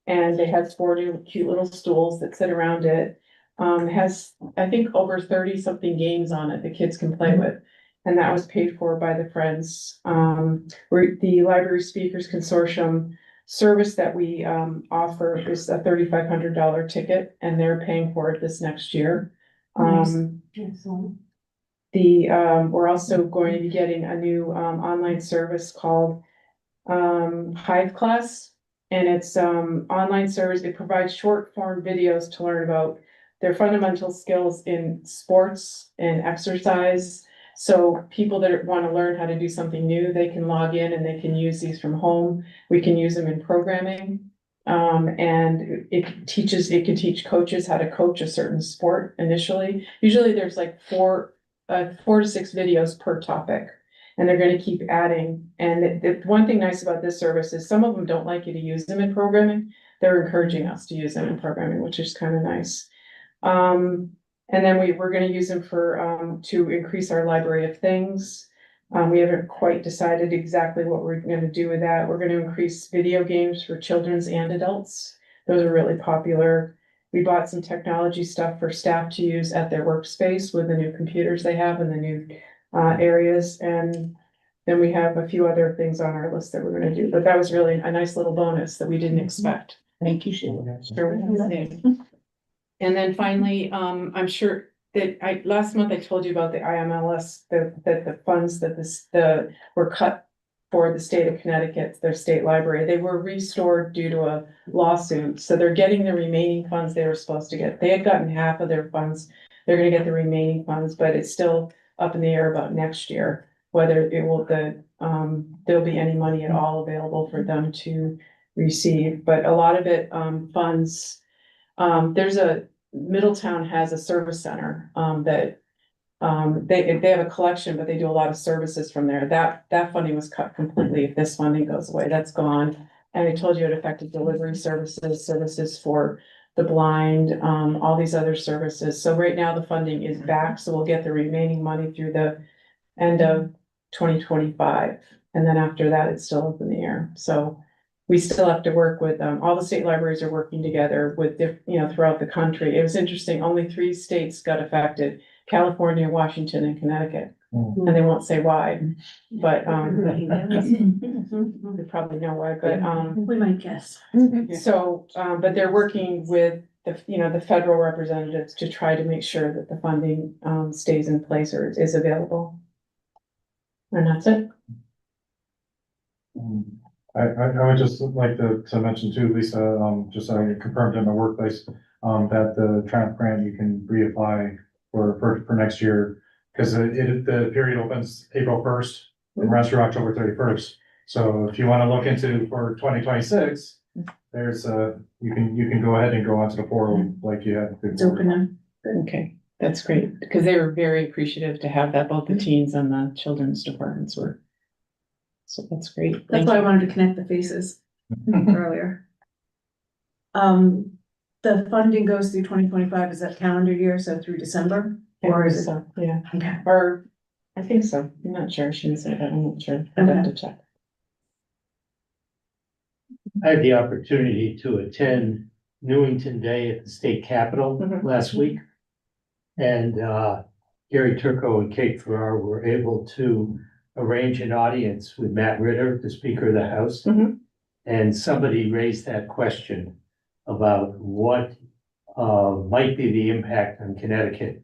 G: And they had 4 new cute little stools that sit around it. Has, I think, over 30 something games on it that kids can play with. And that was paid for by the Friends. The Library Speakers Consortium service that we offer is a $3,500 ticket, and they're paying for it this next year.
H: Excellent.
G: We're also going to be getting a new online service called Hive Class. And it's online service. It provides short form videos to learn about their fundamental skills in sports and exercise. So people that want to learn how to do something new, they can log in and they can use these from home. We can use them in programming. And it can teach coaches how to coach a certain sport initially. Usually there's like 4 to 6 videos per topic. And they're gonna keep adding. And the one thing nice about this service is some of them don't like you to use them in programming. They're encouraging us to use them in programming, which is kind of nice. And then we're gonna use them for, to increase our library of things. We haven't quite decided exactly what we're gonna do with that. We're gonna increase video games for children's and adults. Those are really popular. We bought some technology stuff for staff to use at their workspace with the new computers they have and the new areas, and then we have a few other things on our list that we're gonna do, but that was really a nice little bonus that we didn't expect.
H: Thank you, Sheila.
G: And then finally, I'm sure that last month I told you about the IMLS, that the funds that were cut for the state of Connecticut, their state library, they were restored due to a lawsuit, so they're getting the remaining funds they were supposed to get. They had gotten half of their funds, they're gonna get the remaining funds, but it's still up in the air about next year, whether there'll be any money at all available for them to receive, but a lot of it, funds. Middletown has a service center, that, they have a collection, but they do a lot of services from there. That funding was cut completely. If this funding goes away, that's gone. And I told you it affected delivery services for the blind, all these other services. So right now the funding is back, so we'll get the remaining money through the end of 2025. And then after that, it's still up in the air. So we still have to work with, all the state libraries are working together with, throughout the country. It was interesting, only 3 states got affected: California, Washington, and Connecticut. And they won't say why, but, they probably know why, but,
H: We might guess.
G: so, but they're working with the federal representatives to try to make sure that the funding, stays in place or is available. And that's it.
I: I would just like to mention too, Lisa, just so I confirmed in my workplace, that the TRAMP grant, you can reapply for next year. Cause the period opens April 1st and runs through October 31st. So if you wanna look into for 2026, there's you can go ahead and go onto the portal like you had before.
G: It's open now. Okay, that's great, because they were very appreciative to have that, both the teens and the children's departments were. So that's great.
A: That's why I wanted to connect the faces earlier. The funding goes through 2025, is that calendar year, so through December? Or is it-
G: So, yeah,
A: Okay.
G: or I think so. I'm not sure. She didn't say that. I'm not sure. I'd have to check.
C: I had the opportunity to attend Newington Day at the state capitol
G: Mhm.
C: last week. And Gary Turco and Kate Farrar were able to arrange an audience with Matt Ritter, the Speaker of the House.
G: Mhm.
C: And somebody raised that question about what might be the impact on Connecticut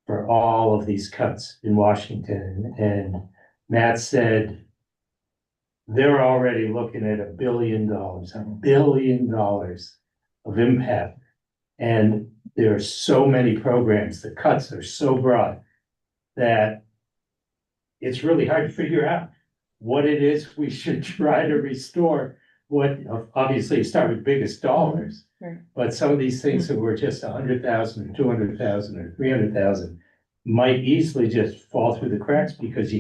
C: for all of these cuts in Washington. And Matt said, they're already looking at $1 billion of impact. And there are so many programs, the cuts are so broad that it's really hard to figure out what it is we should try to restore. What, obviously, start with biggest dollars.
G: Right.
C: But some of these things that were just 100,000 or 200,000 or 300,000 might easily just fall through the cracks because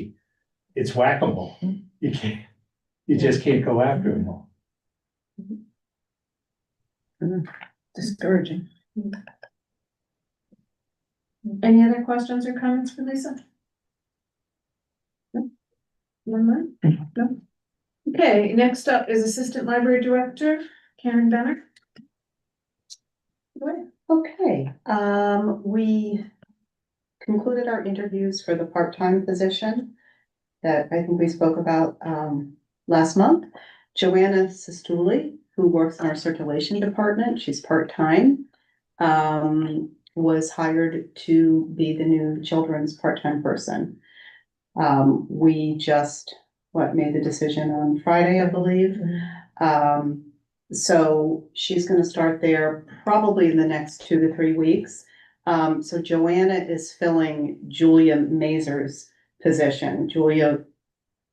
C: it's whack-a-mole. You just can't go after them all.
A: Discouraging. Any other questions or comments for Lisa? No? None? No? Okay, next up is Assistant Library Director, Karen Benner. Go ahead.
K: Okay, we concluded our interviews for the part-time position that I think we spoke about, last month. Joanna Sestuli, who works in our circulation department, she's part-time, was hired to be the new children's part-time person. We just, made the decision on Friday, I believe. So she's gonna start there probably in the next 2 to 3 weeks. So Joanna is filling Julia Mazur's position. Julia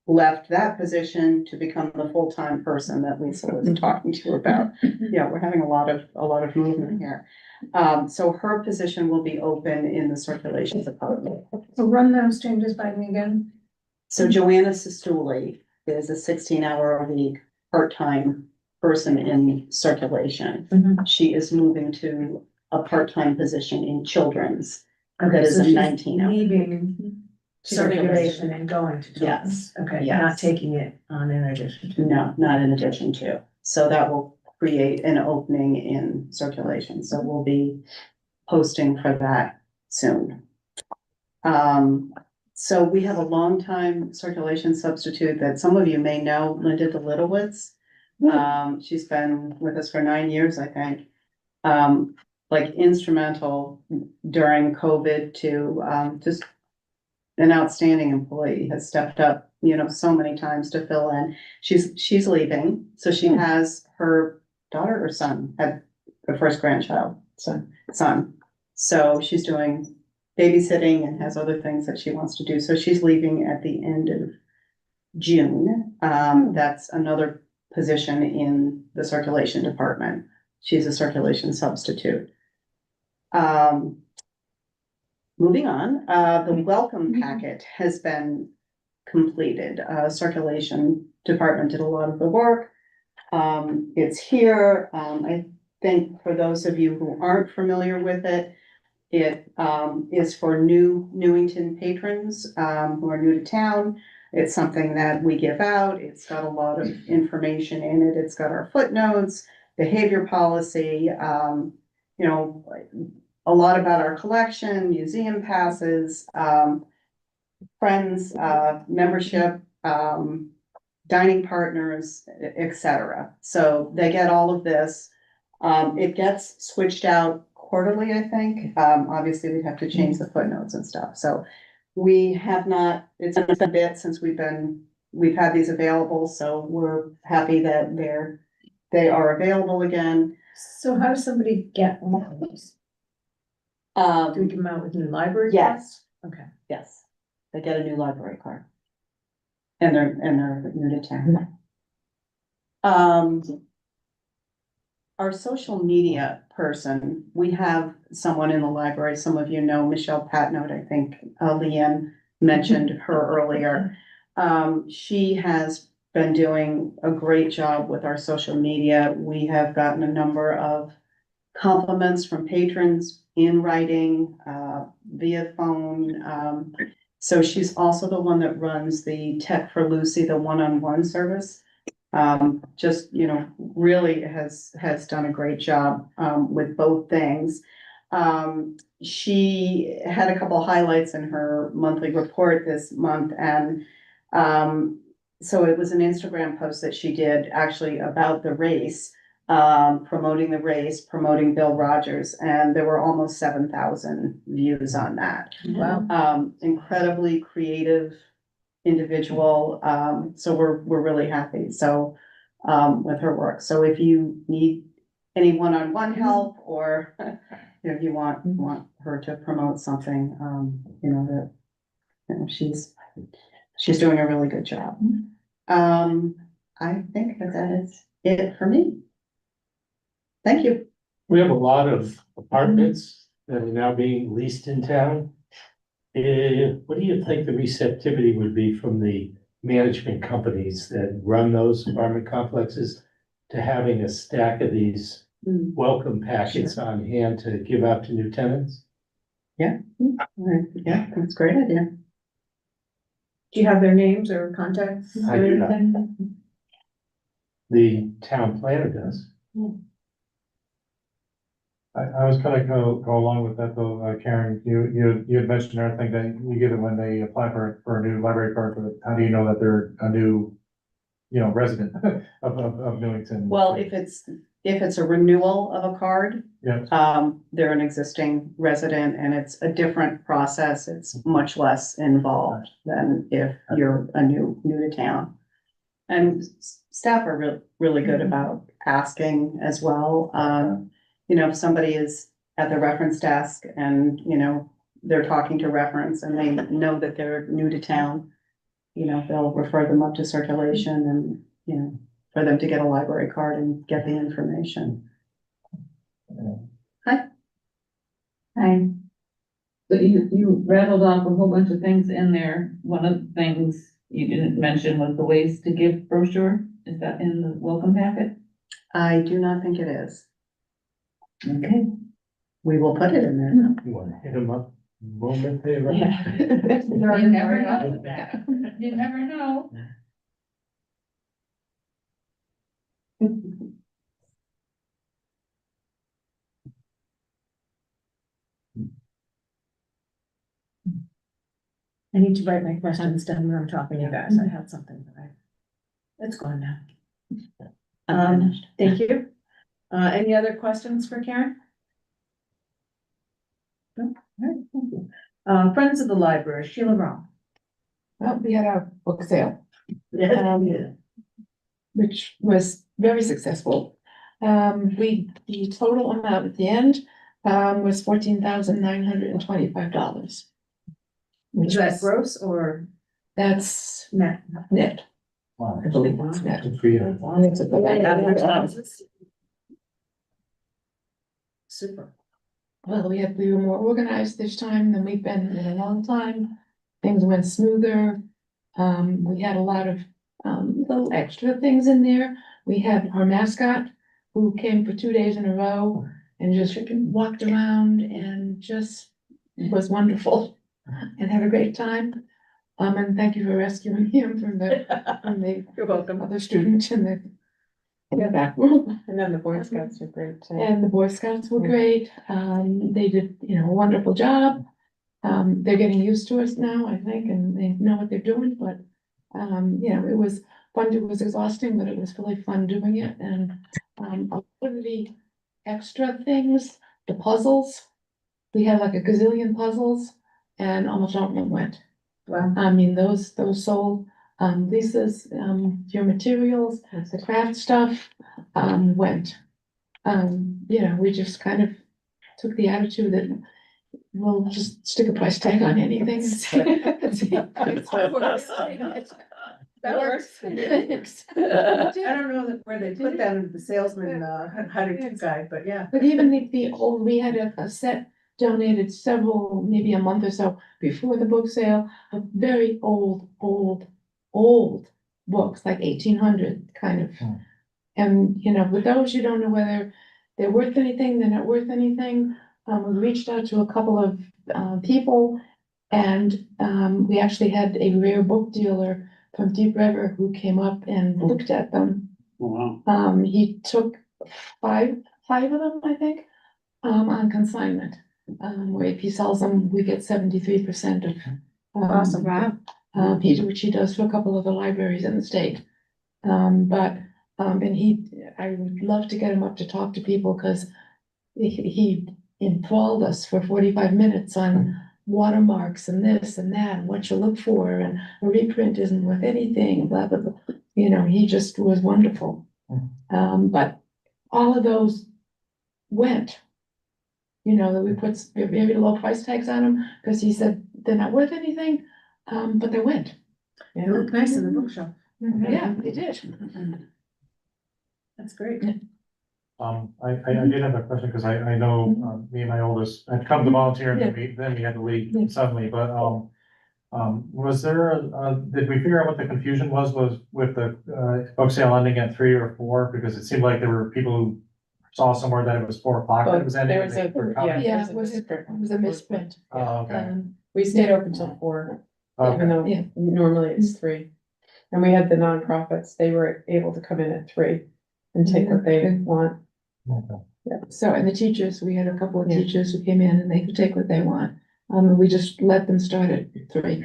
K: left that position to become the full-time person that Lisa was talking to about. Yeah, we're having a lot of movement here. So her position will be open in the circulation department.
A: So run those changes by me again.
K: So Joanna Sestuli is a 16-hour-a-week part-time person in circulation.
A: Mhm.
K: She is moving to a part-time position in children's.
A: Okay,
K: That is
A: so
K: a
A: she's
K: 19-hour.
A: leaving circulation and going to children's.
K: Yes,
A: Okay, not
K: yes.
A: taking it on in addition to.
K: No, not in addition to. So that will create an opening in circulation. So we'll be posting for that soon. So we have a longtime circulation substitute that some of you may know, Linda DeLitowitz. She's been with us for 9 years, I think. Like instrumental during COVID to, just an outstanding employee, has stepped up, so many times to fill in. She's leaving, so she has her daughter or son had her first grandchild, son. So she's doing babysitting and has other things that she wants to do. So she's leaving at the end of June. That's another position in the circulation department. She's a circulation substitute. Moving on, the welcome packet has been completed. Circulation department did a lot of the work. It's here. I think for those of you who aren't familiar with it, it is for new Newington patrons who are new to town. It's something that we give out. It's got a lot of information in it. It's got our footnotes, behavior policy, a lot about our collection, museum passes, friends, membership, dining partners, etc. So they get all of this. It gets switched out quarterly, I think. Obviously, we'd have to change the footnotes and stuff. So we have not, it's been a bit since we've had these available, so we're happy that they are available again.
A: So how does somebody get one of these? Do we give them out with new library?
K: Yes.
A: cards? Okay.
K: Yes, they get a new library card. And they're new to town. Our social media person, we have someone in the library, some of you know Michelle Patnote, I think, Leanne mentioned her earlier. She has been doing a great job with our social media. We have gotten a number of compliments from patrons in writing, via phone. So she's also the one that runs the Tech for Lucy, the one-on-one service. Just, you know, really has done a great job, with both things. She had a couple highlights in her monthly report this month, and so it was an Instagram post that she did actually about the race, promoting the race, promoting Bill Rogers, and there were almost 7,000 views on that.
A: Wow.
K: Incredibly creative individual, so we're really happy, so, with her work. So if you need any one-on-one help, or if you want her to promote something, you know, that, you know, she's doing a really good job. I think that is it for me. Thank you.
C: We have a lot of apartments that are now being leased in town. What do you think the receptivity would be from the management companies that run those apartment complexes to having a stack of these welcome packets on hand to give out to new tenants?
K: Yeah, that's a great idea.
A: Do you have their names or contacts
C: I
A: or
C: do not.
A: anything?
C: The town planner does.
I: I was gonna go along with that though, Karen, you had mentioned everything that you give them when they apply for a new library card, but how do you know that they're a new, you know, resident of Newington?
K: Well, if it's a renewal of a card,
I: Yeah.
K: they're an existing resident, and it's a different process. It's much less involved than if you're a new to town. And staff are really good about asking as well. You know, if somebody is at the reference desk and, you know, they're talking to reference and they know that they're new to town, you know, they'll refer them up to circulation and, you know, for them to get a library card and get the information. Hi.
J: So you rattled off a whole bunch of things in there. One of the things you didn't mention was the ways to give brochure. Is that in the welcome packet?
K: I do not think it is.
J: Okay.
K: We will put it in there.
C: You wanna hit them up moment they arrive?
J: Yeah. You never know. You never know.
A: I need to write my questions down when I'm talking to you guys. I had something that it's gone now. Thank you. Any other questions for Karen? No? All right, thank you. Friends of the Library, Sheila Brown.
L: Well, we had our book sale,
A: Yeah.
L: which was very successful. The total amount at the end, was $14,925.
A: Is that gross or
L: That's
A: net?
L: net, I believe it's net.
C: Good for you.
L: It's a-
A: Super.
L: Well, we were more organized this time than we've been in a long time. Things went smoother. We had a lot of, little extra things in there. We had our mascot who came for 2 days in a row and just walked around and just was wonderful and had a great time. And thank you for rescuing him from the
A: You're welcome.
L: other student in the back room.
G: And then the Boy Scouts were great too.
L: And the Boy Scouts were great. They did, you know, a wonderful job. They're getting used to us now, I think, and they know what they're doing, but, you know, it was fun. It was exhausting, but it was really fun doing it. And, a lot of the extra things, the puzzles, we had like a gazillion puzzles and almost all of them went.
A: Wow.
L: I mean, those sold, Lisa's, your materials, the craft stuff, went. You know, we just kind of took the attitude that we'll just stick a price tag on anything. And see if it works.
A: That works.
L: Thanks.
A: I don't know where they put that in the salesman, how to do guide, but yeah.
L: But even the old, we had a set donated several, maybe a month or so before the book sale, of very old books, like 1800 kind of. And, you know, with those, you don't know whether they're worth anything, they're not worth anything. We reached out to a couple of, people. And, we actually had a rare book dealer from Deep River who came up and looked at them.
F: Wow.
L: He took five of them, I think, on consignment. Where if he sells them, we get 73% of.
A: Awesome. Wow.
L: Which he does for a couple of the libraries in the state. I would love to get him up to talk to people, because he enthralled us for 45 minutes on watermarks and this and that, and what you look for, and a reprint isn't worth anything, blah, blah, blah. You know, he just was wonderful. But all of those went. You know, that we put very low price tags on them, because he said they're not worth anything, but they went.
A: They look nice in the bookshelf.
L: Yeah, they did.
A: That's great.
I: I did have a question, because I know, me and my oldest had come to volunteer, and then we had to leave suddenly, but, was there did we figure out what the confusion was with the, book sale ending at 3 or 4? Because it seemed like there were people who saw somewhere that it was 4 o'clock that it was ending.
G: There was
L: Yeah, it was a misprint.
I: Oh, okay.
G: We stayed open till 4,
I: Okay.
G: even though
L: Yeah.
G: normally it's 3. And we had the nonprofits, they were able to come in at 3 and take what they want.
I: Okay.
L: So, and the teachers, we had a couple of
G: Yeah.
L: teachers who came in and they could take what they want. And we just let them start at 3.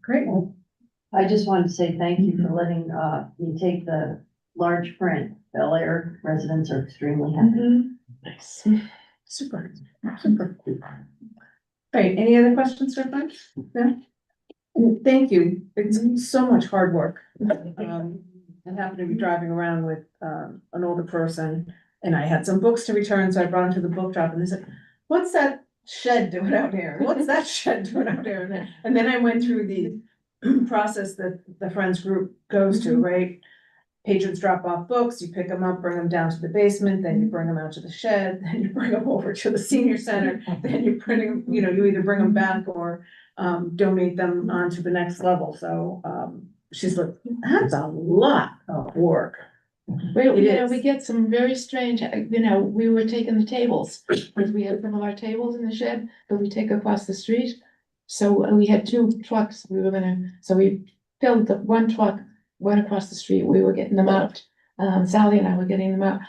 A: Great.
H: I just wanted to say thank you for letting, me take the large print. Bel Air residents are extremely happy.
A: Nice. Super. Right, any other questions for Frank? No? Thank you. It's so much hard work. I happened to be driving around with, an older person, and I had some books to return, so I brought them to the book shop, and they said, what's that shed doing out here? What's that shed doing out here? And then I went through the process that the Friends group goes to, right? Patrons drop off books, you pick them up, bring them down to the basement, then you bring them out to the shed, then you bring them over to the senior center, then you bring them, you know, you either bring them back or donate them on to the next level. So she's like, that's a lot of work.
L: We get some very strange, we were taking the tables, because we had some of our tables in the shed, but we take across the street. So we had 2 trucks, so we filled the one truck, went across the street, we were getting them out. Sally and I were getting them out.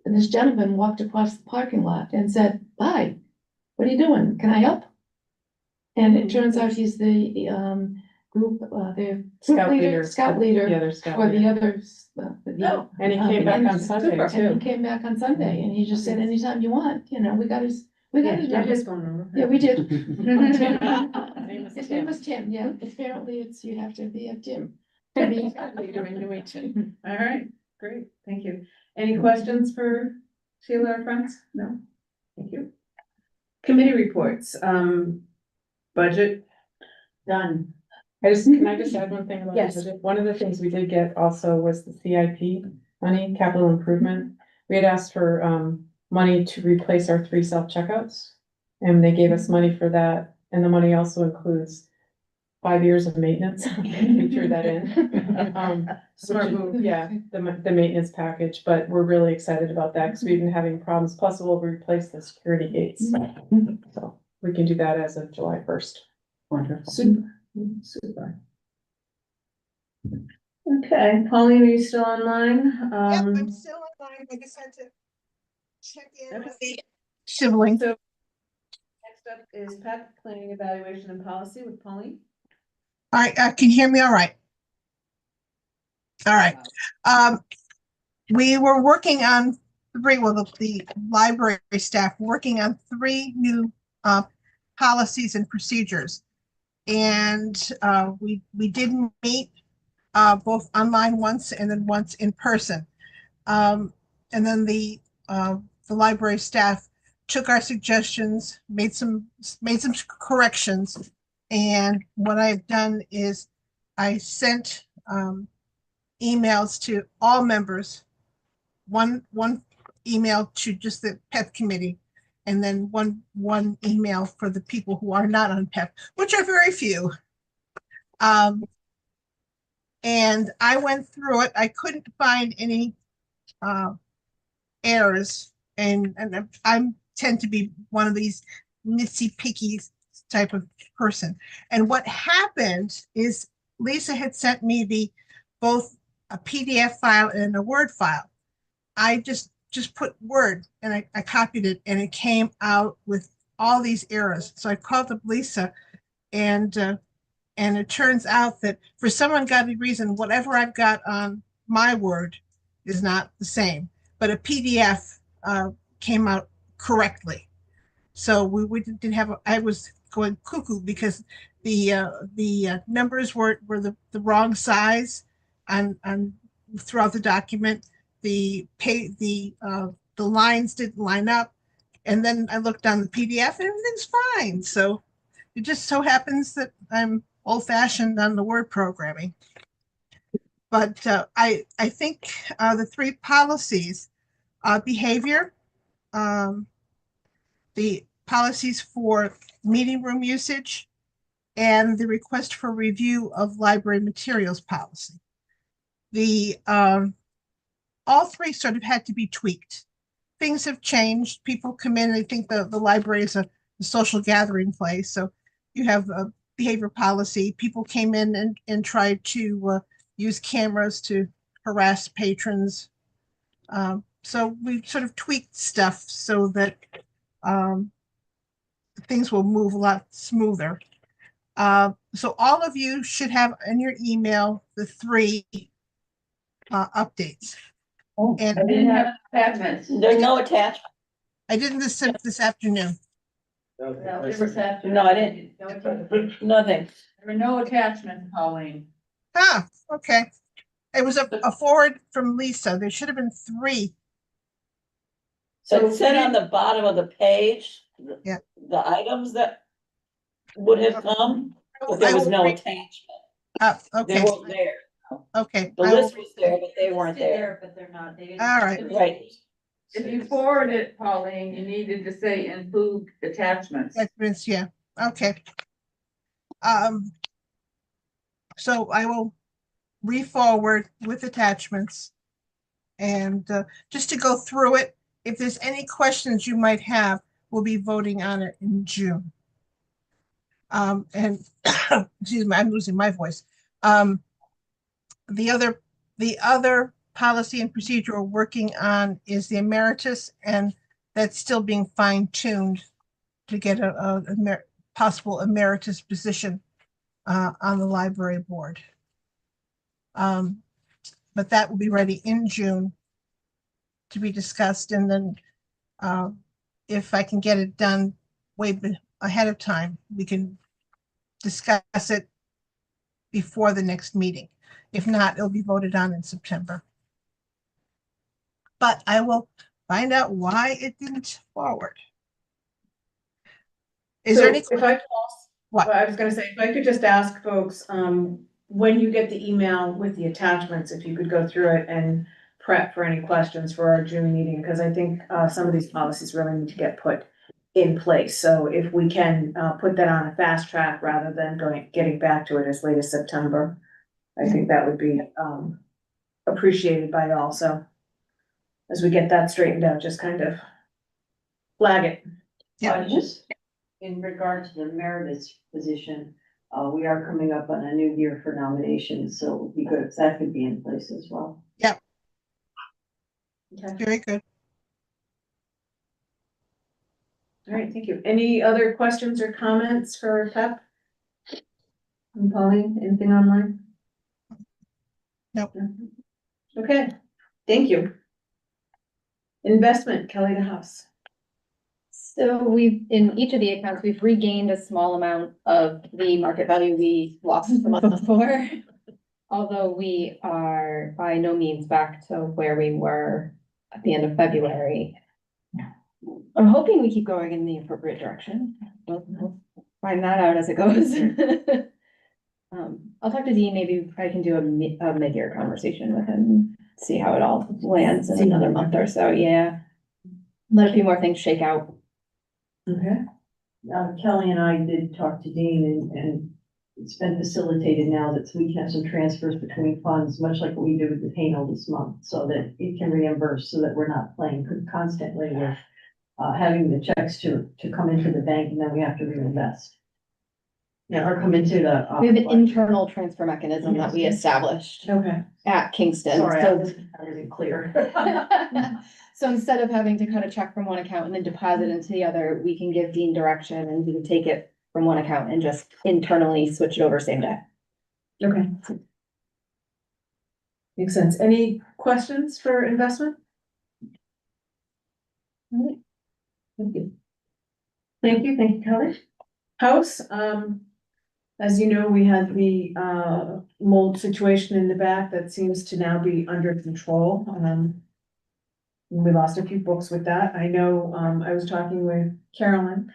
L: And this gentleman walked across the parking lot and said, "Hi, what are you doing? Can I help?" And it turns out he's the group, the
G: Scout leader.
L: scout leader
G: The other scout.
L: for the
G: leader.
L: others.
G: And he came back on Sunday
L: And
G: too.
L: he came back on Sunday, and he just said, anytime you want, we got his
A: Get
L: number.
A: his phone number.
L: Yeah, we did.
G: name was
L: His
G: Tim.
L: name was Tim, yeah. Apparently you have to be a Tim to be a scout leader in Newington.
A: All right, great, thank you. Any questions for Sheila or Friends? No? Thank you. Committee reports, budget.
H: Done.
G: Can I just add one thing about
A: Yes.
G: the budget? One of the things we did get also was the CIP money, capital improvement. We had asked for money to replace our 3 self-checkouts. And they gave us money for that, and the money also includes 5 years of maintenance. We threw that in.
A: Smart move.
G: Yeah, the maintenance package, but we're really excited about that because we've been having problems. Plus, we'll replace the security gates. So we can do that as of July 1st.
A: Wonderful. Super. Okay, Pauline, are you still online?
M: Yep, I'm still online. I just had to check in with the
A: Sibling. So next up is PEP, Planning, Evaluation and Policy with Pauline.
M: All right, can you hear me all right? All right. We were working on 3, well, the library staff working on 3 new policies and procedures. And we did meet both online once and then once in person. And then the library staff took our suggestions, made some corrections. And what I've done is I sent emails to all members, one email to just the PEP committee, and then one email for the people who are not on PEP, which are very few. And I went through it. I couldn't find any errors, and I'm tend to be one of these nitsy picky type of person. And what happened is Lisa had sent me both a PDF file and a Word file. I just put Word and I copied it, and it came out with all these errors. So I called up Lisa, and it turns out that for some ungodly reason, whatever I've got on my Word is not the same, but a PDF came out correctly. So we didn't have, I was going cuckoo because the numbers were the wrong size on throughout the document. The lines didn't line up. And then I looked on the PDF and everything's fine. So it just so happens that I'm old fashioned on the word programming. But I think the three policies, behavior, the policies for meeting room usage, and the request for review of library materials policy. The all three sort of had to be tweaked. Things have changed. People come in and they think the library is a social gathering place. So you have a behavior policy. People came in and tried to use cameras to harass patrons. So we sort of tweaked stuff so that things will move a lot smoother. So all of you should have in your email the three updates. And
J: I didn't have attachments.
B: There's no attachment.
M: I did this afternoon.
J: No, this afternoon.
B: No, I didn't. Nothing.
J: There were no attachments, Pauline.
M: Ah, okay. It was a forward from Lisa. There should have been three.
B: So it said on the bottom of the page,
M: Yeah.
B: the items that would have come, but there was no attachment. They
M: Okay,
B: weren't there.
M: okay.
B: The list was there, but they weren't there.
H: But they're not, they didn't.
M: All right.
B: Right.
J: If you forward it, Pauline, you needed to say include attachments.
M: Attachments, yeah, okay. So I will re-forward with attachments. And just to go through it, if there's any questions you might have, we'll be voting on it in June. And excuse me, I'm losing my voice. The other policy and procedure we're working on is the emeritus, and that's still being fine-tuned to get a possible emeritus position on the library board. But that will be ready in June to be discussed, and then if I can get it done way ahead of time, we can discuss it before the next meeting. If not, it'll be voted on in September. But I will find out why it didn't forward. Is there any?
A: If I,
M: What?
A: I was gonna say, if I could just ask folks, when you get the email with the attachments, if you could go through it and prep for any questions for our June meeting, because I think some of these policies really need to get put in place. So if we can put that on a fast track rather than getting back to it as late as September, I think that would be appreciated by all. So as we get that straightened out, just kind of flag it.
M: Yeah.
H: Just in regard to the emeritus position, we are coming up on a new year for nominations, so it would be good if that could be in place as well.
M: Yep.
A: Okay.
M: Very good.
A: All right, thank you. Any other questions or comments for Pep? And Pauline, anything online?
M: Nope.
A: Okay, thank you. Investment, Kelly DeHaas.
N: So in each of the accounts, we've regained a small amount of the market value we lost the month before. Although we are by no means back to where we were at the end of February. I'm hoping we keep going in the appropriate direction. We'll find that out as it goes. I'll talk to Dean, maybe I can do a mid-year conversation with him, see how it all lands in another month or so, yeah. Let a few more things shake out.
A: Okay.
H: Kelly and I did talk to Dean, and it's been facilitated now that we can have some transfers between funds, much like what we did with the Hano this month, so that it can reimburse, so that we're not playing constantly with having the checks to come into the bank and then we have to reinvest. Yeah, or come into the.
N: We have an internal transfer mechanism that we established
A: Okay.
N: at Kingston.
H: Sorry, I
N: So
H: wasn't really clear.
N: so instead of having to cut a check from one account and then deposit into the other, we can give Dean direction and he can take it from one account and just internally switch it over same day.
A: Okay. Makes sense. Any questions for investment? All right. Thank you. Thank you, Kelly. House, as you know, we had the mold situation in the back that seems to now be under control. We lost a few books with that. I know, I was talking with Carolyn,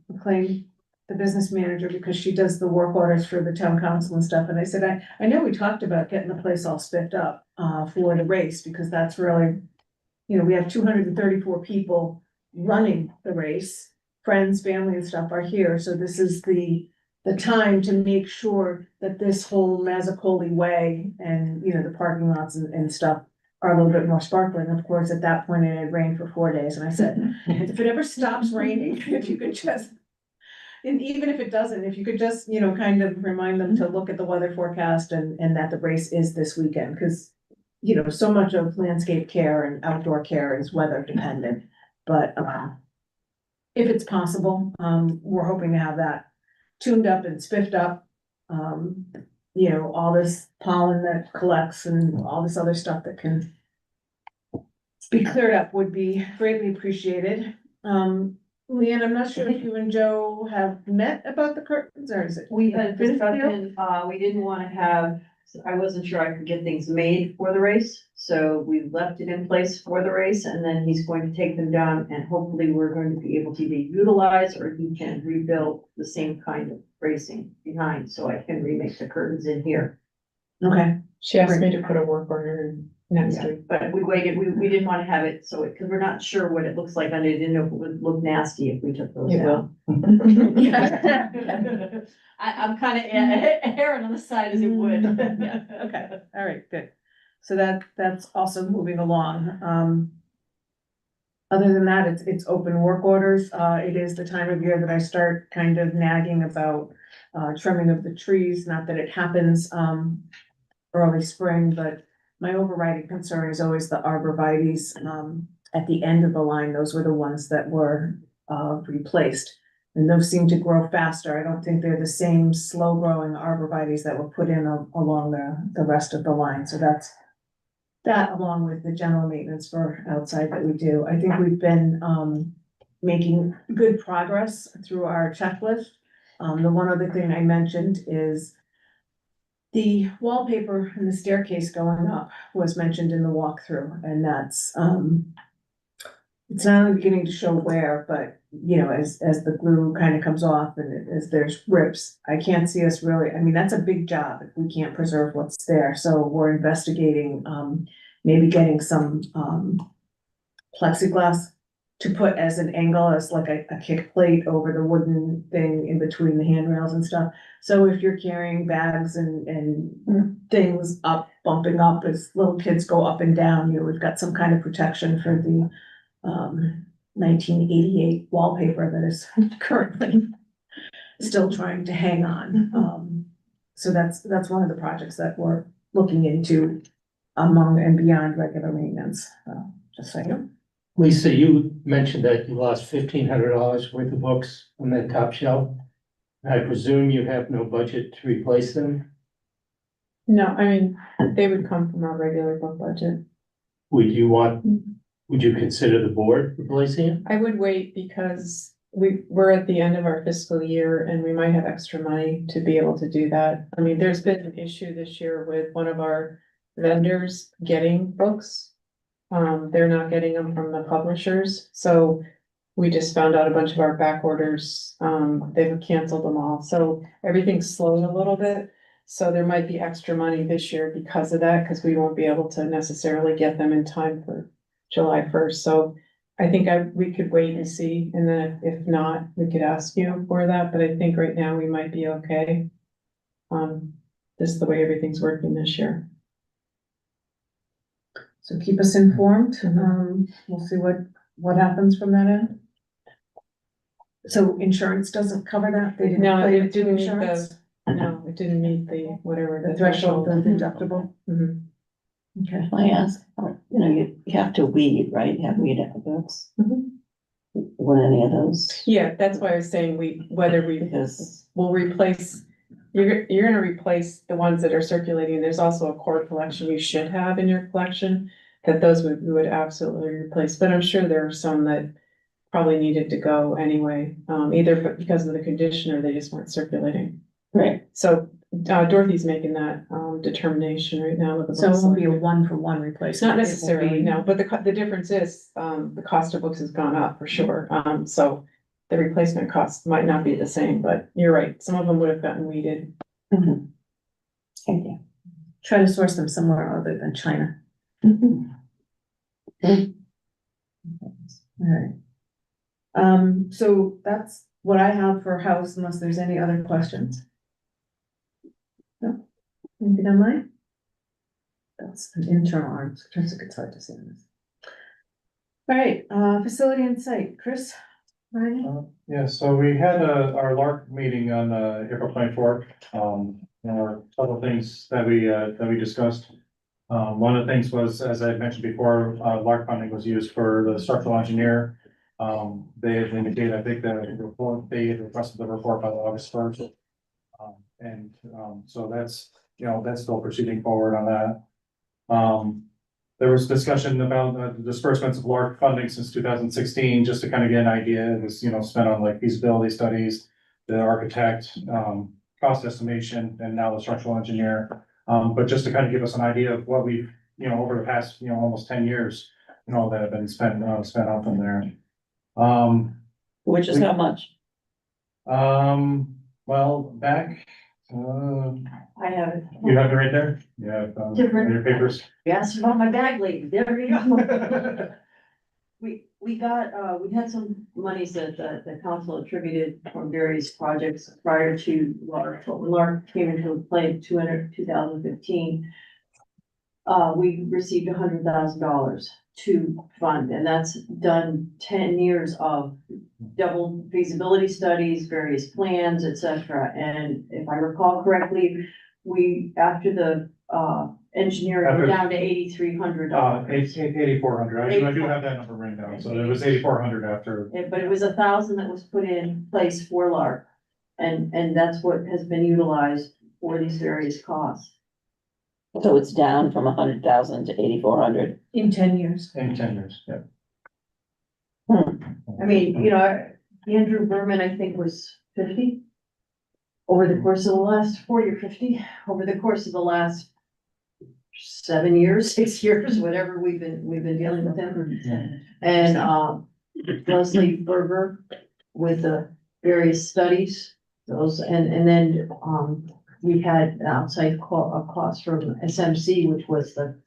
A: McLean, the business manager, because she does the work orders for the town council and stuff. And I said, I know we talked about getting the place all spiffed up, for the race, because that's really, you know, we have 234 people running the race. Friends, family and stuff are here. So this is the time to make sure that this whole Mazzicoli way and, you know, the parking lots and stuff are a little bit more sparkling. Of course, at that point it had rained for 4 days. And I said, if it ever stops raining, if you could just, and even if it doesn't, if you could just, you know, kind of remind them to look at the weather forecast and that the race is this weekend, because, you know, so much of landscape care and outdoor care is weather dependent. But if it's possible, we're hoping to have that tuned up and spiffed up. You know, all this pollen that collects and all this other stuff that can be cleared up would be greatly appreciated. Leanne, I'm not sure if you and Joe have met about the curtains, or is it?
H: We had a discussion, we didn't wanna have, I wasn't sure I could get things made for the race, so we left it in place for the race, and then he's going to take them down, and hopefully we're going to be able to either utilize, or he can rebuild the same kind of racing behind, so I can remake the curtains in here.
A: Okay.
G: She asked me to put a work order in next
H: Yeah,
G: week.
H: but we waited, we didn't wanna have it, so it, cause we're not sure what it looks like, and I didn't know if it would look nasty if we took those
G: It
H: out.
G: will.
H: I'm kinda erring on the side as it would.
A: Yeah, okay, all right, good. So that's also moving along. Other than that, it's open work orders. It is the time of year that I start kind of nagging about trimming of the trees, not that it happens early spring, but my overriding concern is always the arborvitaes at the end of the line. Those were the ones that were replaced. And those seem to grow faster. I don't think they're the same slow growing arborvitaes that were put in along the rest of the line. So that's that, along with the general maintenance for outside that we do. I think we've been making good progress through our checklist. The one other thing I mentioned is the wallpaper and the staircase going up was mentioned in the walkthrough, and that's it's not only beginning to show wear, but you know, as the glue kind of comes off and as there's rips, I can't see us really, I mean, that's a big job if we can't preserve what's there. So we're investigating, maybe getting some, plexiglass to put as an angle, as like a kick plate over the wooden thing in between the handrails and stuff. So if you're carrying bags and things up, bumping up as little kids go up and down, you know, we've got some kind of protection for the 1988 wallpaper that is currently still trying to hang on. So that's one of the projects that we're looking into among and beyond regular maintenance, just so you know.
C: Lisa, you mentioned that you lost $1,500 worth of books on that top shelf. I presume you have no budget to replace them?
G: No, I mean, they would come from our regular book budget.
C: Would you consider the board replacing it?
G: I would wait because we're at the end of our fiscal year and we might have extra money to be able to do that. I mean, there's been an issue this year with one of our vendors getting books. They're not getting them from the publishers, so we just found out a bunch of our back orders, they've canceled them all, so everything's slowed a little bit. So there might be extra money this year because of that, because we won't be able to necessarily get them in time for July 1st, so I think we could wait and see, and then if not, we could ask you for that, but I think right now we might be okay. This is the way everything's working this year.
A: So keep us informed. We'll see what what happens from that end? So insurance doesn't cover that? They didn't
G: No,
A: pay
G: it didn't meet
A: insurance?
G: no, it didn't meet the, whatever.
A: The threshold, the deductible?
G: Mhm.
A: Okay.
B: I ask, you have to weed, right? You have weed efforts.
A: Mhm.
B: Would any of those,
G: Yeah, that's why I was saying whether we
B: because
G: will replace, you're gonna replace the ones that are circulating. There's also a core collection you should have in your collection. That those we would absolutely replace, but I'm sure there are some that probably needed to go anyway, either because of the condition or they just weren't circulating.
B: right,
G: So Dorothy's making that determination right now with the.
A: So it won't be a
G: books.
A: one-for-one replacement?
G: Not necessarily, no, but the difference is, the cost of books has gone up for sure, so the replacement cost might not be the same, but you're right, some of them would have gotten weeded.
B: mhm. Thank you.
A: Try to source them somewhere other than China.
B: Mhm.
A: Alright. So that's what I have for house unless there's any other questions. No, anything on mine? That's an internal arm, so it gets hard to see on this. Alright, facility and site, Chris? Ryan?
I: Yeah, so we had our LARC meeting on April 24th. There were several things that we discussed. One of the things was, as I mentioned before, LARC funding was used for the structural engineer. They had indicated, I think, that the report, they had requested the report by August 1st. So that's, that's still proceeding forward on that. There was discussion about the disbursements of LARC funding since 2016, just to kind of get an idea. It was, spent on like feasibility studies, the architect, cost estimation, and now the structural engineer. But just to kind of give us an idea of what we've, over the past, almost 10 years, that have been spent on from there.
B: Which is how much?
I: Well, back,
H: I have it.
I: you have it right there? Yeah,
H: Different.
I: your papers.
H: You asked about my bag lady, there we go. We got, we had some monies that the council attributed from various projects prior to LARC. But when LARC came into play in 2015. We received $100,000 to fund, and that's done 10 years of double feasibility studies, various plans, et cetera. And if I recall correctly, we, after the, engineering, we're down to $8,300.
I: 8,400. I do have that number written down. So it was 8,400 after.
H: But it was 1,000 that was put in place for LARC. And that's what has been utilized for these various costs.
B: So it's down from 100,000 to 8,400.
A: In 10 years.
I: In 10 years, yeah.
H: I mean, Andrew Berman, I think, was 50. Over the course of the last 40 or 50, over the course of the last 7 years, 6 years, whatever we've been dealing with him. And Leslie Berger with the various studies, those, and then we had an outside cost from SMC, which was the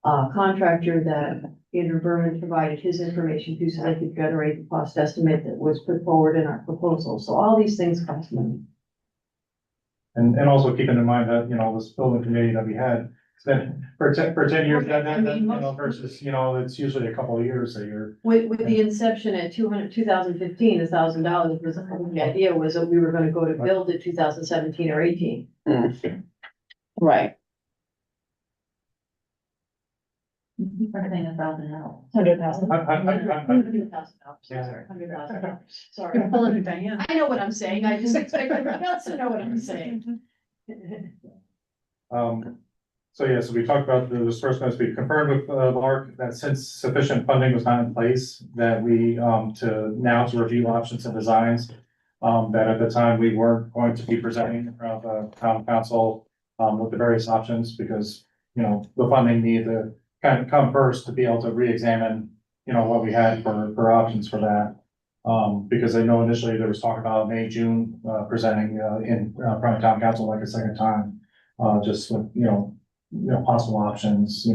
H: contractor that Andrew Berman provided his information to, so they could generate the cost estimate that was put forward in our proposal. So all these things cost money.
I: And also keeping in mind that, this building committee that we had, it's been for 10 years, versus, it's usually a couple of years that you're.
H: With the inception at 2015, $1,000 was, the idea was that we were gonna go to build it 2017 or 18.
B: Right.
N: Everything $1,000.
H: $100,000.
I: $100,000.
H: Sorry, $100,000. Sorry. I know what I'm saying. I just expect everyone else to know what I'm saying.
I: So we talked about the disbursements. We confirmed with LARC that since sufficient funding was not in place, that we to review options and designs. That at the time we weren't going to be presenting in front of the town council with the various options because, the funding needed to kind of come first to be able to re-examine, what we had for options for that. Because I know initially there was talk about May, June, presenting in front of town council like a second time. Just with, possible options,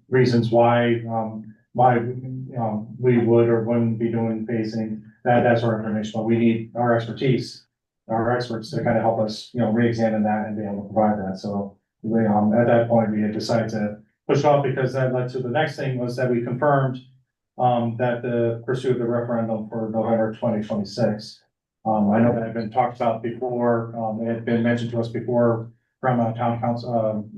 I: reasons why we would or wouldn't be doing phasing, that sort of information, but we need our expertise, our experts to kind of help us, re-examine that and be able to provide that. So at that point, we had decided to push off because that led to the next thing was that we confirmed that pursue the referendum for November 2026. I know that had been talked about before, it had been mentioned to us before from a town council,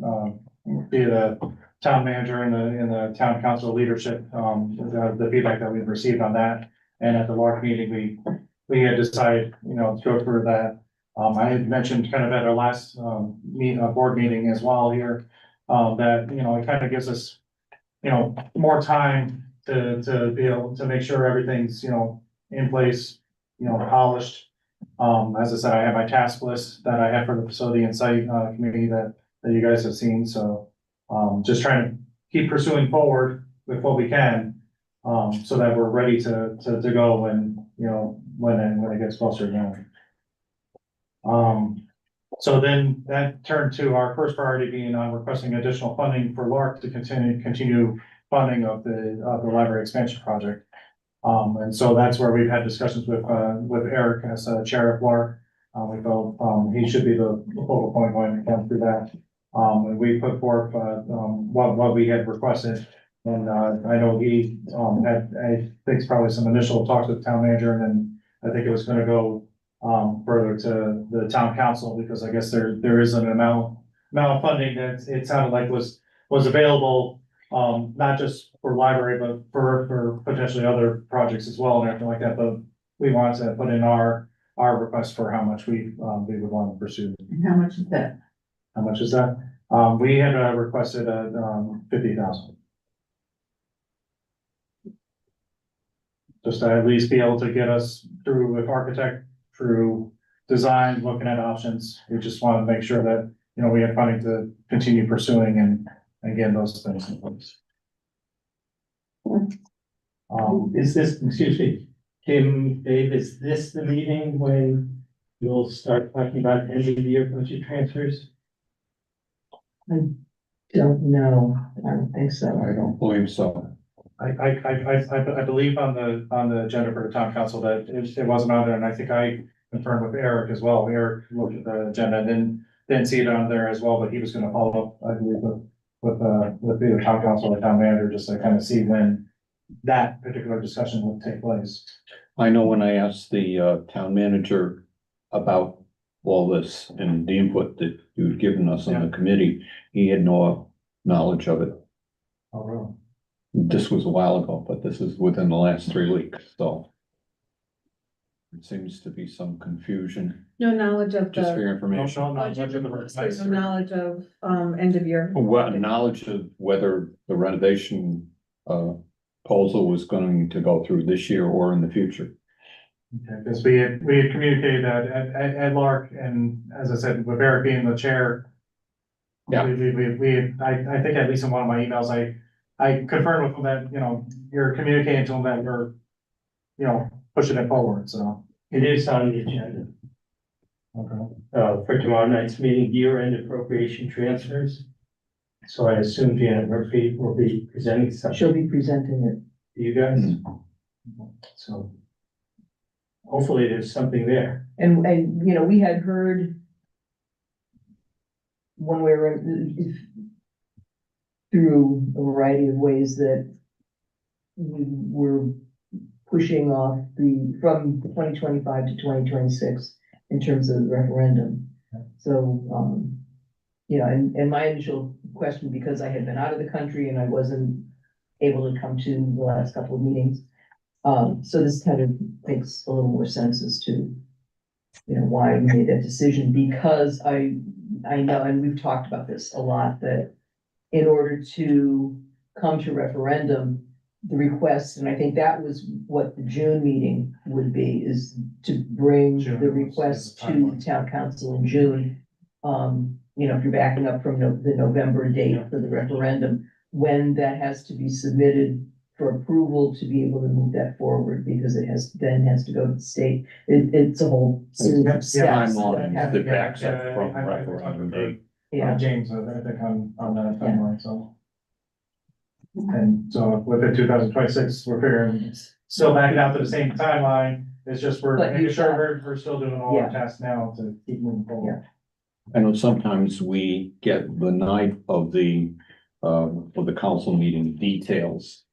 I: via the town manager and the town council leadership, the feedback that we've received on that. And at the LARC meeting, we had decided, to go through that. I had mentioned kind of at our last, board meeting as well here, that, it kind of gives us, more time to be able to make sure everything's, in place, polished. As I said, I have my task list that I have for the facility and site, committee that you guys have seen, so. Just trying to keep pursuing forward with what we can, so that we're ready to go when, when it gets closer again. So then that turned to our first priority being on requesting additional funding for LARC to continue funding of the library expansion project. And so that's where we've had discussions with Eric as chair of LARC. We felt, he should be the focal point going to come through that. And we put forth, what we had requested. And, I know he, I think probably some initial talks with the town manager, and then I think it was gonna go, further to the town council, because I guess there is an amount of funding that it sounded like was available, not just for library, but for potentially other projects as well and everything like that, but we wanted to put in our request for how much we would want to pursue.
J: And how much is that?
I: How much is that? We had requested, 50,000. Just to at least be able to get us through with architect, through design, looking at options. We just wanted to make sure that, we had funding to continue pursuing and getting those things in place.
C: Is this, excuse me, Kim, Dave, is this the meeting when you'll start talking about end of the year budget transfers?
H: Don't know, I don't think so.
F: I don't believe so.
I: I believe on the agenda for the town council that it wasn't on there, and I think I confirmed with Eric as well. Eric looked at the agenda and didn't see it on there as well, but he was gonna follow up, I believe, with the town council or town manager, just to kind of see when that particular discussion would take place.
F: I know when I asked the town manager about all this and the input that you'd given us on the committee, he had no knowledge of it.
I: Oh, really?
F: This was a while ago, but this is within the last 3 weeks, so. It seems to be some confusion,
A: No knowledge of
F: just for
A: the
F: your information.
A: no knowledge of, end of year.
F: What knowledge of whether the renovation proposal was going to go through this year or in the future.
I: Okay, because we had communicated that at LARC, and as I said, with Eric being the chair.
F: Yeah.
I: I think at least in one of my emails, I confirmed with him that, you're communicating to him that we're, pushing it forward, so.
C: It is on the agenda,
I: Okay.
C: for tomorrow night's meeting, year-end appropriation transfers. So I assume Janet Murphy will be presenting something
H: She'll be presenting it.
C: to you guys. So hopefully there's something there.
H: And, we had heard one way or through a variety of ways that we were pushing off from 2025 to 2026 in terms of the referendum. So, and my initial question, because I had been out of the country and I wasn't able to come to the last couple of meetings. So this kind of makes a little more sense as to, why we made that decision, because I know, and we've talked about this a lot, that in order to come to referendum, the request, and I think that was what the June meeting would be, is to bring the request to the town council in June. If you're backing up from the November date for the referendum, when that has to be submitted for approval to be able to move that forward, because it has to go to the state. It's a whole series of steps.
F: Timeline that backs up from
I: I
F: referendum date.
H: Yeah.
I: James, I think on that timeline, so. And so within 2026, we're figuring, still backing out to the same timeline, it's just we're
H: But
I: making
H: you've
I: sure
H: got-
I: we're still doing all our
H: Yeah.
I: tasks now to keep moving forward.
F: I know sometimes we get the night of the council meeting details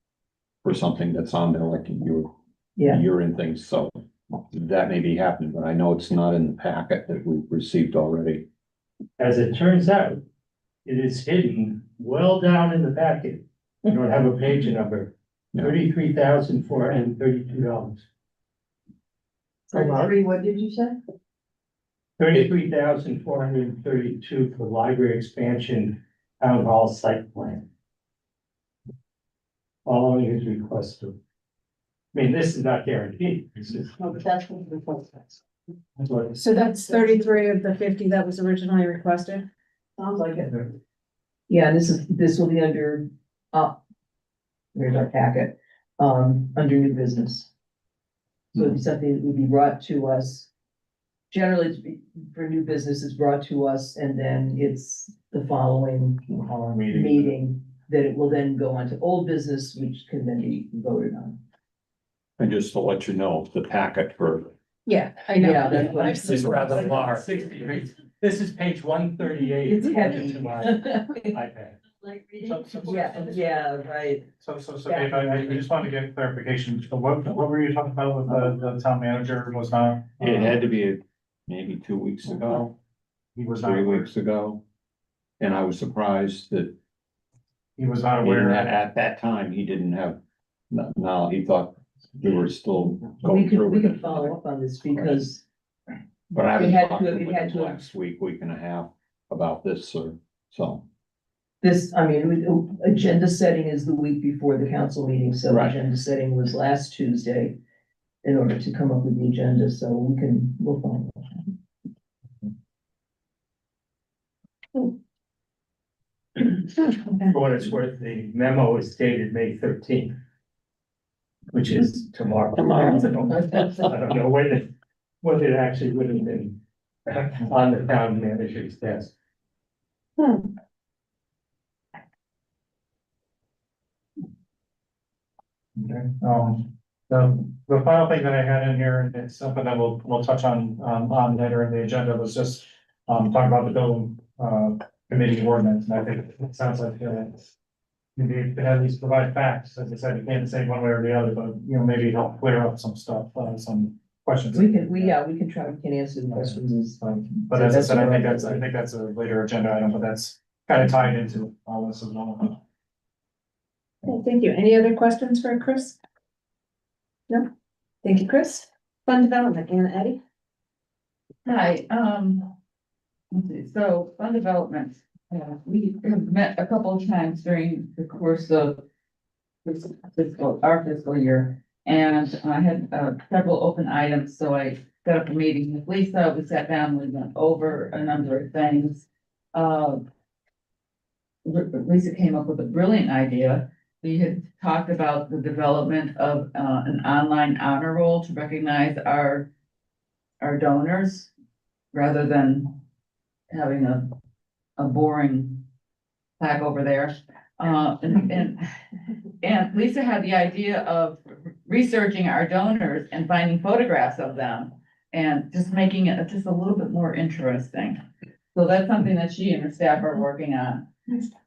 F: for something that's on there, like
H: Yeah.
F: urine things, so that may be happening, but I know it's not in the packet that we've received already.
C: As it turns out, it is hidden well down in the packet. You don't have a page number,
F: Yeah.
C: $33,432.
H: Three, what did you say?
C: $33,432 for library expansion town hall site plan. Following his request of. I mean, this is not guaranteed. This is.
H: No, but that's what the request is.
C: That's what
A: So that's 33 of the 50 that was originally requested?
H: Sounds like it. Yeah, this will be under, there's our packet, under new business. So it'd be something that would be brought to us. Generally, for new business, it's brought to us and then it's the following meeting that it will then go on to old business, which can then be voted on.
F: And just to let you know, the packet for,
A: Yeah, I know.
H: Yeah, that's what
C: This is rather large. 60 pages. This is page 138.
H: It's heavy.
C: To my iPad.
H: Yeah, right.
I: So Dave, I just wanted to get clarification. So what were you talking about with the town manager was not?
F: it had to be maybe 2 weeks ago,
I: He was not
F: 3
I: aware.
F: weeks ago. And I was surprised that
I: He was not
F: he didn't
I: aware.
F: have- at that time, he didn't have, no, he thought we were still
H: We
F: going through
H: could, we
F: with
H: could
F: it.
H: follow up on this because
F: But I haven't
H: It had
F: talked
H: to-
F: to him
H: it had
F: within
H: to-
F: the last week and a half about this, so.
H: this, I mean, agenda setting is the week before the council meeting, so
F: Right.
H: agenda setting was last Tuesday in order to come up with the agenda, so we'll follow up.
C: For what it's worth, the memo is dated May 13th. Which is tomorrow.
H: Tomorrow.
C: I don't know when it actually would have been on the town manager's desk.
I: Okay, the final thing that I had in here, and it's something that we'll touch on later in the agenda, was just, talking about the building, committee ordinance, and I think it sounds like, maybe to at least provide facts, as I said, you can't say one way or the other, but, maybe help clear up some stuff, some questions.
H: We can try, we can answer the questions.
I: But as I said, I think that's a later agenda item, but that's kind of tied into all this as well.
A: Okay, thank you. Any other questions for Chris? No? Thank you, Chris. Fund development, Anna Eddie?
J: Hi, let's see, so fund development, we have met a couple of times during the course of our fiscal year. And I had several open items, so I set up a meeting with Lisa, we sat down, we went over a number of things. Lisa came up with a brilliant idea. We had talked about the development of an online honor roll to recognize our donors, rather than having a boring plaque over there. And Lisa had the idea of researching our donors and finding photographs of them and just making it just a little bit more interesting. So that's something that she and her staff are working on.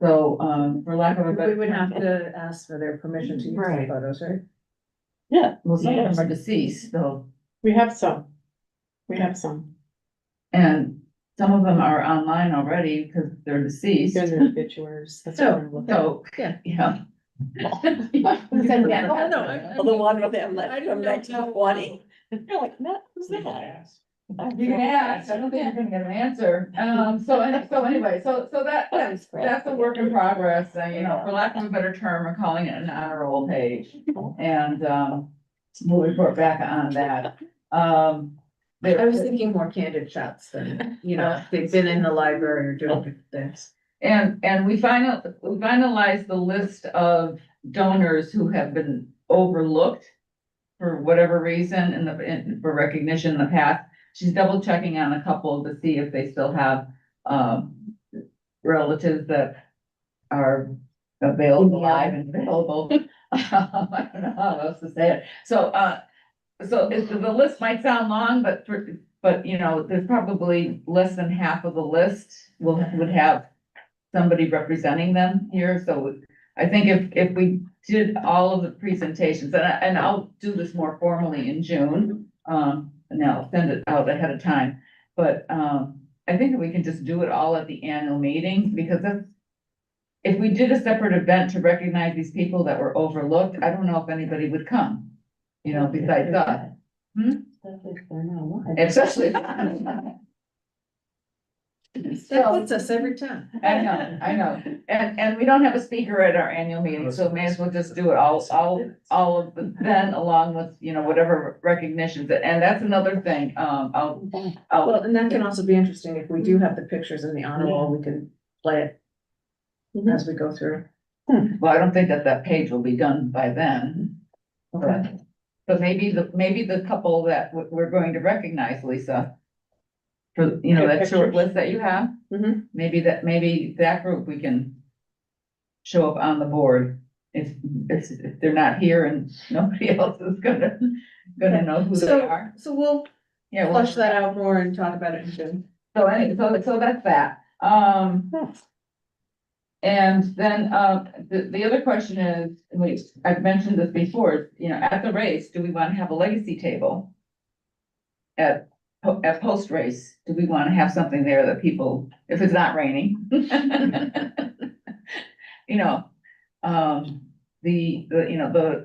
J: So, for lack of a better.
A: We would have to ask for their permission to use the
J: Right.
A: photos, right?
J: Yeah, well, some of them are deceased, so,
G: We have some.
J: and some of them are online already because they're deceased.
G: Those are obituaries. That's what I'm looking at.
J: So,
A: Yeah.
J: yeah.
B: Well, the one with them, like, from 1920. You're like, Matt, who's that?
J: You can ask, I don't think you're gonna get an answer. So anyway, so that's a work in progress, for lack of a better term, we're calling it an honor roll page. And, we'll report back on that.
A: I was thinking more candid shots than, they've been in the library or doing different things.
J: And we finalized the list of donors who have been overlooked for whatever reason for recognition in the past. She's double checking on a couple to see if they still have, relatives that are available, alive and available. I don't know how else to say it. So the list might sound long, but there's probably less than half of the list would have somebody representing them here. So I think if we did all of the presentations, and I'll do this more formally in June. And I'll send it out ahead of time, but, I think that we can just do it all at the annual meeting, because that's. If we did a separate event to recognize these people that were overlooked, I don't know if anybody would come, you know, besides us. Especially.
A: That puts us every time.
J: I know, and we don't have a speaker at our annual meeting, so may as well just do it all of the then along with, you know, whatever recognitions, and that's another thing, I'll.
A: Well, and that can also be interesting, if we do have the pictures in the honor roll, we can play it as we go through.
J: Well, I don't think that page will be done by then.
A: Okay.
J: But maybe the couple that we're going to recognize, Lisa. For, you know, that short list that you have,
A: Mhm.
J: maybe that group we can show up on the board. If they're not here and nobody else is gonna know who they are.
A: So we'll
J: Yeah, well,
A: flush that out more and talk about it in June.
J: so anyway, so that's that. And then, the other question is, I've mentioned this before, you know, at the race, do we want to have a legacy table? At post race, do we want to have something there that people, if it's not raining? You know, the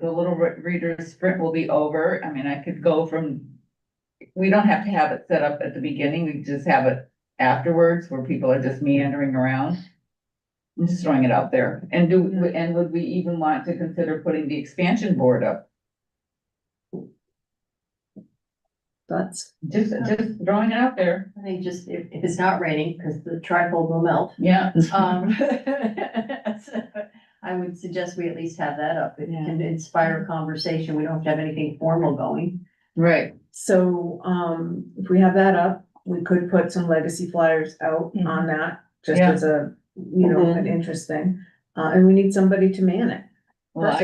J: little reader's sprint will be over. I mean, I could go from, we don't have to have it set up at the beginning, we just have it afterwards where people are just meandering around. I'm just throwing it out there. And would we even want to consider putting the expansion board up?
A: That's.
J: Just throwing it out there.
H: I think just if it's not raining, because the trifold will melt.
J: Yeah.
H: I would suggest we at least have that up. It can inspire conversation. We don't have to have anything formal going.
J: Right.
A: So, if we have that up, we could put some legacy flyers out on that, just
J: Yeah.
A: as a, you know, an interest thing. And we need somebody to man it.
J: Well, I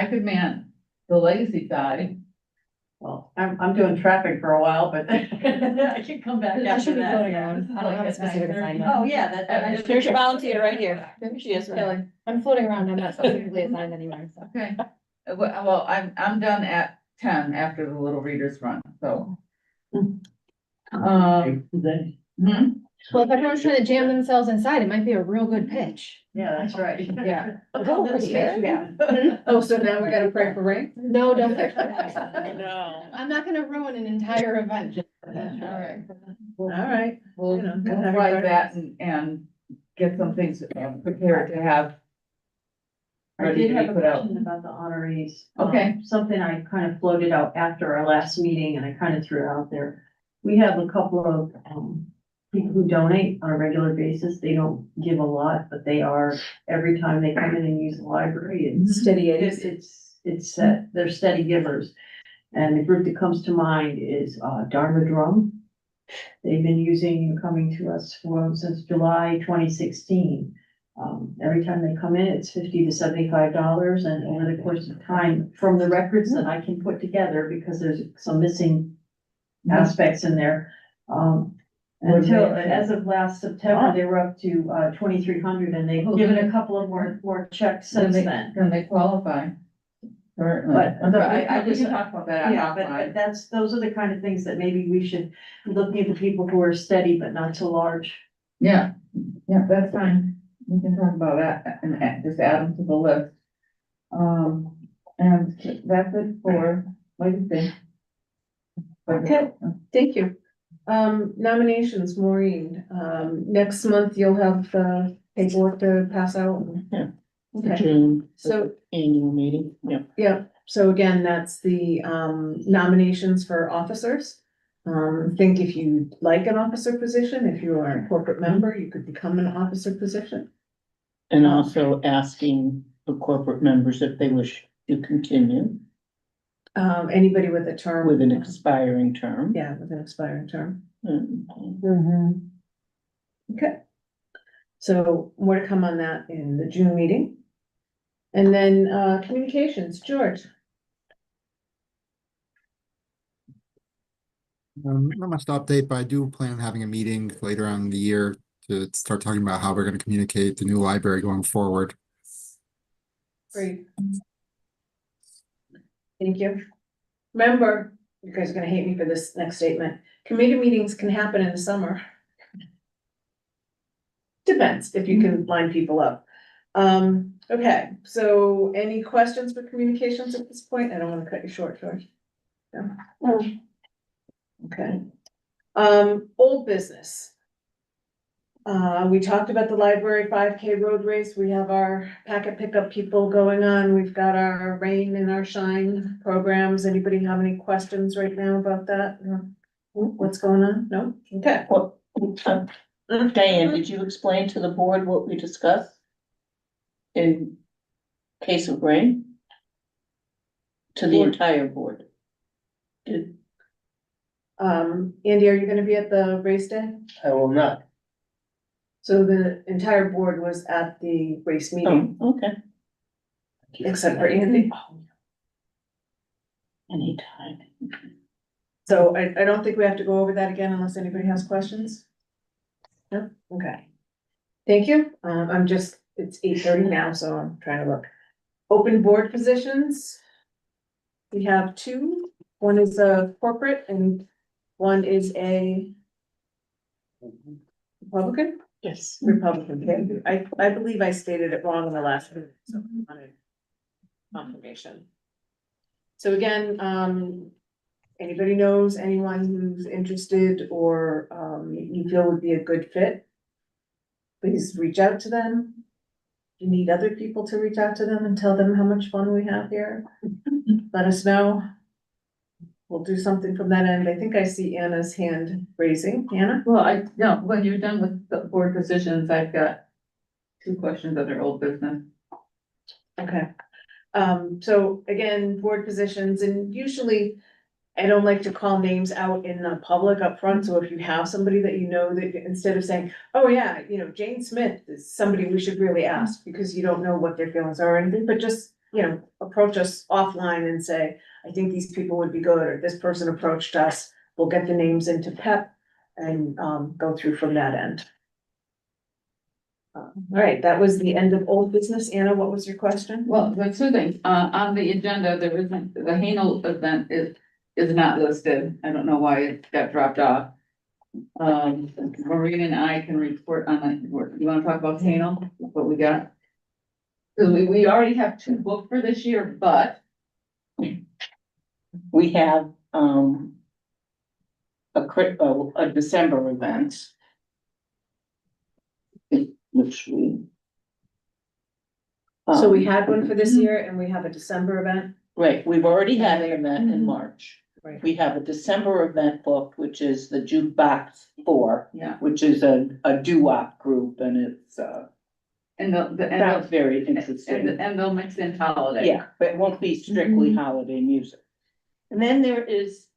J: could man the legacy side.
H: Well, I'm doing traffic for a while, but I should come back
N: I
H: after
N: should be
H: that.
N: floating around. I don't have a specific assignment.
H: Oh, yeah, that.
N: There's your volunteer right here. There she is, Kelly. I'm floating around, I'm not specifically assigned anymore, so.
J: Okay. Well, I'm done at 10 after the little readers run, so. Hmm?
N: Well, if everyone's trying to jam themselves inside, it might be a real good pitch.
H: Yeah, that's right.
N: Yeah.
H: Over
N: here.
H: Yeah.
A: Oh, so now we gotta pray for rain?
N: No, don't.
A: No.
N: I'm not gonna ruin an entire event.
J: All right.
A: All right.
J: We'll
A: You know, gotta have
J: try
A: your
J: that and get some things prepared to have.
H: I
J: ready
H: did
J: to
H: have
J: be
H: a
J: put out.
H: question about the honorees.
J: Okay.
H: Something I kind of floated out after our last meeting and I kind of threw it out there. We have a couple of, people who donate on a regular basis. They don't give a lot, but they are, every time they come in and use the library, it's
A: Steady
H: it's set, they're steady givers. And the group that comes to mind is, Dharma Drum. They've been coming to us since July 2016. Every time they come in, it's $50 to $75, and over the course of time, from the records that I can put together, because there's some missing aspects in there. Until, as of last September, they were up to 2,300, and they've given a couple of more checks since then.
J: Can they qualify?
H: But
J: I
H: just
J: can talk about that.
H: Yeah, but those are the kind of things that maybe we should look into, people who are steady but not so large.
J: Yeah, that's fine. We can talk about that and just add them to the list. And that's it for legacy.
A: Okay, thank you. Nominations, Maureen, next month you'll have paperwork to pass out.
B: Yeah.
A: Okay,
B: June.
A: so,
B: Annual meeting, yeah.
A: yeah, so again, that's the nominations for officers. Think if you like an officer position, if you are a corporate member, you could become an officer position.
B: And also asking the corporate members if they wish to continue
A: Anybody with a term.
B: with an expiring term.
A: Yeah, with an expiring term.
B: Mm,
A: Okay. So more to come on that in the June meeting. And then communications, George.
O: Not much to update, but I do plan on having a meeting later on in the year to start talking about how we're going to communicate the new library going forward.
A: Great. Thank you. Remember, you guys are gonna hate me for this next statement. Committee meetings can happen in the summer. Depends if you can line people up. Okay, so any questions for communications at this point? I don't wanna cut you short, George. No. Okay. Old business. We talked about the library 5K road race. We have our packet pickup people going on. We've got our rain and our shine programs. Anybody have any questions right now about that? What's going on? No? Okay.
B: Diane, did you explain to the board what we discussed? In case of rain? To the entire board? Did,
A: Andy, are you gonna be at the race day?
C: I will not.
A: So the entire board was at the race meeting,
B: okay,
A: except for Andy.
B: anytime.
A: So I don't think we have to go over that again unless anybody has questions. No, okay. Thank you. It's 8:30 now, so I'm trying to look. Open board positions. We have two. One is a corporate and one is a Republican?
B: Yes.
A: Republican. I believe I stated it wrong in the last meeting, so I wanted confirmation. So again, anybody knows anyone who's interested or you feel would be a good fit, please reach out to them. You need other people to reach out to them and tell them how much fun we have here. Let us know. We'll do something from that end. I think I see Anna's hand raising. Anna?
J: Well, no, when you're done with the board positions, I've got 2 questions under old business.
A: Okay. So again, board positions, and usually I don't like to call names out in the public up front. So if you have somebody that you know, that instead of saying, oh yeah, Jane Smith is somebody we should really ask, because you don't know what their feelings are or anything, but just, approach us offline and say, I think these people would be good, or this person approached us. We'll get the names into PEP and go through from that end. All right, that was the end of old business. Anna, what was your question?
J: Well, there's 2 things. On the agenda, there isn't, the Hanel event is not listed. I don't know why it got dropped off. Maureen and I can report on it. You wanna talk about Hanel, what we got? Cause we already have 2 booked for this year, but
B: We have, a December event. Which we.
A: So we had one for this year and we have a December event.
B: Right, we've already had an event in March.
A: Right.
B: We have a December event booked, which is the Jukebox 4.
J: Yeah.
B: Which is a doo-wop group, and it's,
J: and
B: sounds very interesting.
J: and they'll mix in holiday.
B: Yeah, but it won't be strictly holiday music. And then there is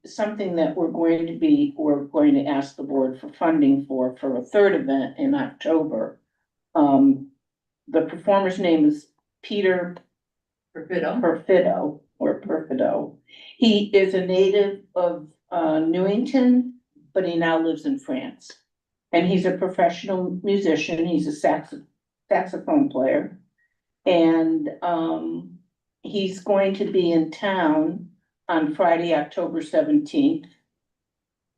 B: something that we're going to ask the board for funding for a 3rd event in October. The performer's name is Peter Perfido. He is a native of Newington, but he now lives in France. And he's a professional musician. He's a saxophone player. And he's going to be in town on Friday, October 17th.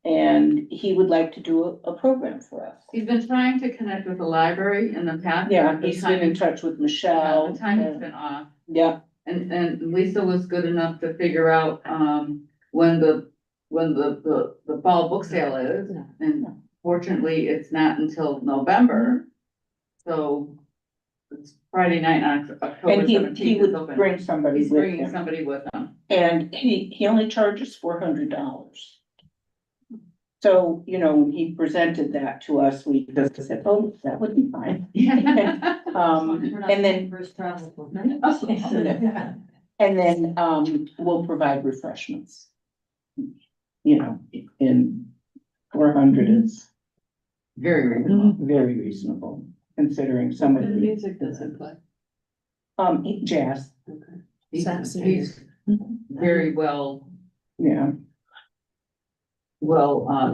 B: And he would like to do a program for us.
J: He's been trying to connect with the library in the past.
B: Yeah, he's been in touch with Michelle.
J: The time has been off.
B: Yeah.
J: And Lisa was good enough to figure out, when the fall book sale is, and fortunately, it's not until November. So it's Friday night on October
B: And
J: 17th.
B: he would bring somebody
J: He's
B: with
J: bringing
B: him.
J: somebody with him.
B: And he only charges $400. So, when he presented that to us, we just said, oh, that would be fine. And then. And then, we'll provide refreshments. In 400 is very reasonable, considering some of the
L: music does it play?
B: jazz.
J: He's very well.
B: Yeah.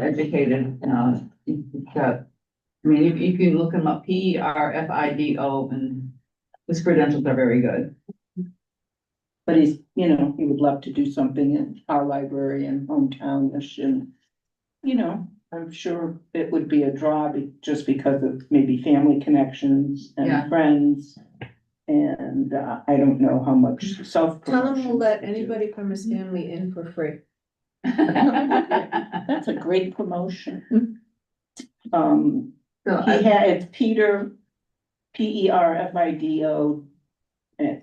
J: Educated, he's got, you can look him up, Perfido, and his credentials are very good.
B: But he's, you know, he would love to do something in our library and hometown-ish and, you know, I'm sure it would be a draw just because of maybe family connections
J: Yeah.
B: and friends. And, I don't know how much
A: Tell him
B: self-promotion.
A: we'll let anybody from his family in for free.
B: That's a great promotion.
J: So
B: It's Peter, PERFIDO.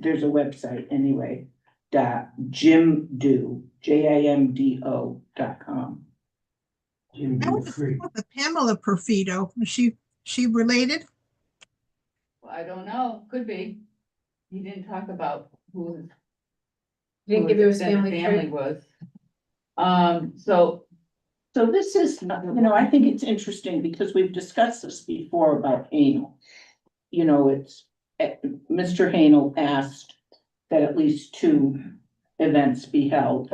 B: There's a website anyway, JIMDO.com.
C: Jim,
M: I
C: be
M: was
C: free.
M: with the Pamela Perfido, was she related?
J: I don't know, could be. He didn't talk about who.
A: Didn't give you his family
J: Family
A: tree?
J: was.
B: So this is, you know, I think it's interesting because we've discussed this before about anal. You know, Mr. Hanel asked that at least 2 events be held.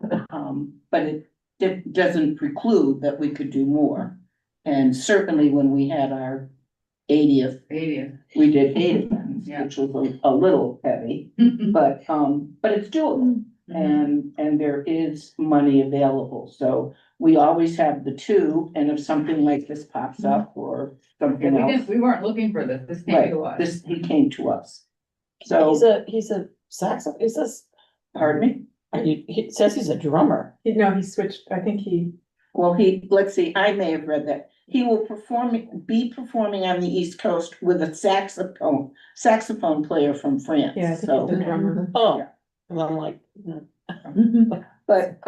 B: But it doesn't preclude that we could do more. And certainly when we had our 80th, we did 8 events,
J: Yeah.
B: which was a little heavy, but it's doable. And there is money available, so we always have the 2, and if something like this pops up or something else.
J: We weren't looking for this came to
B: Right,
J: us.
B: he came to us. So,
K: He's a saxophonist.
B: pardon me?
K: He says he's a drummer.
G: No, he switched, I think he,
B: Well, let's see, I may have read that. He will be performing on the East Coast with a saxophone player from France.
G: yeah, I think
B: So,
G: he's the drummer.
K: Oh, and I'm like,
B: but,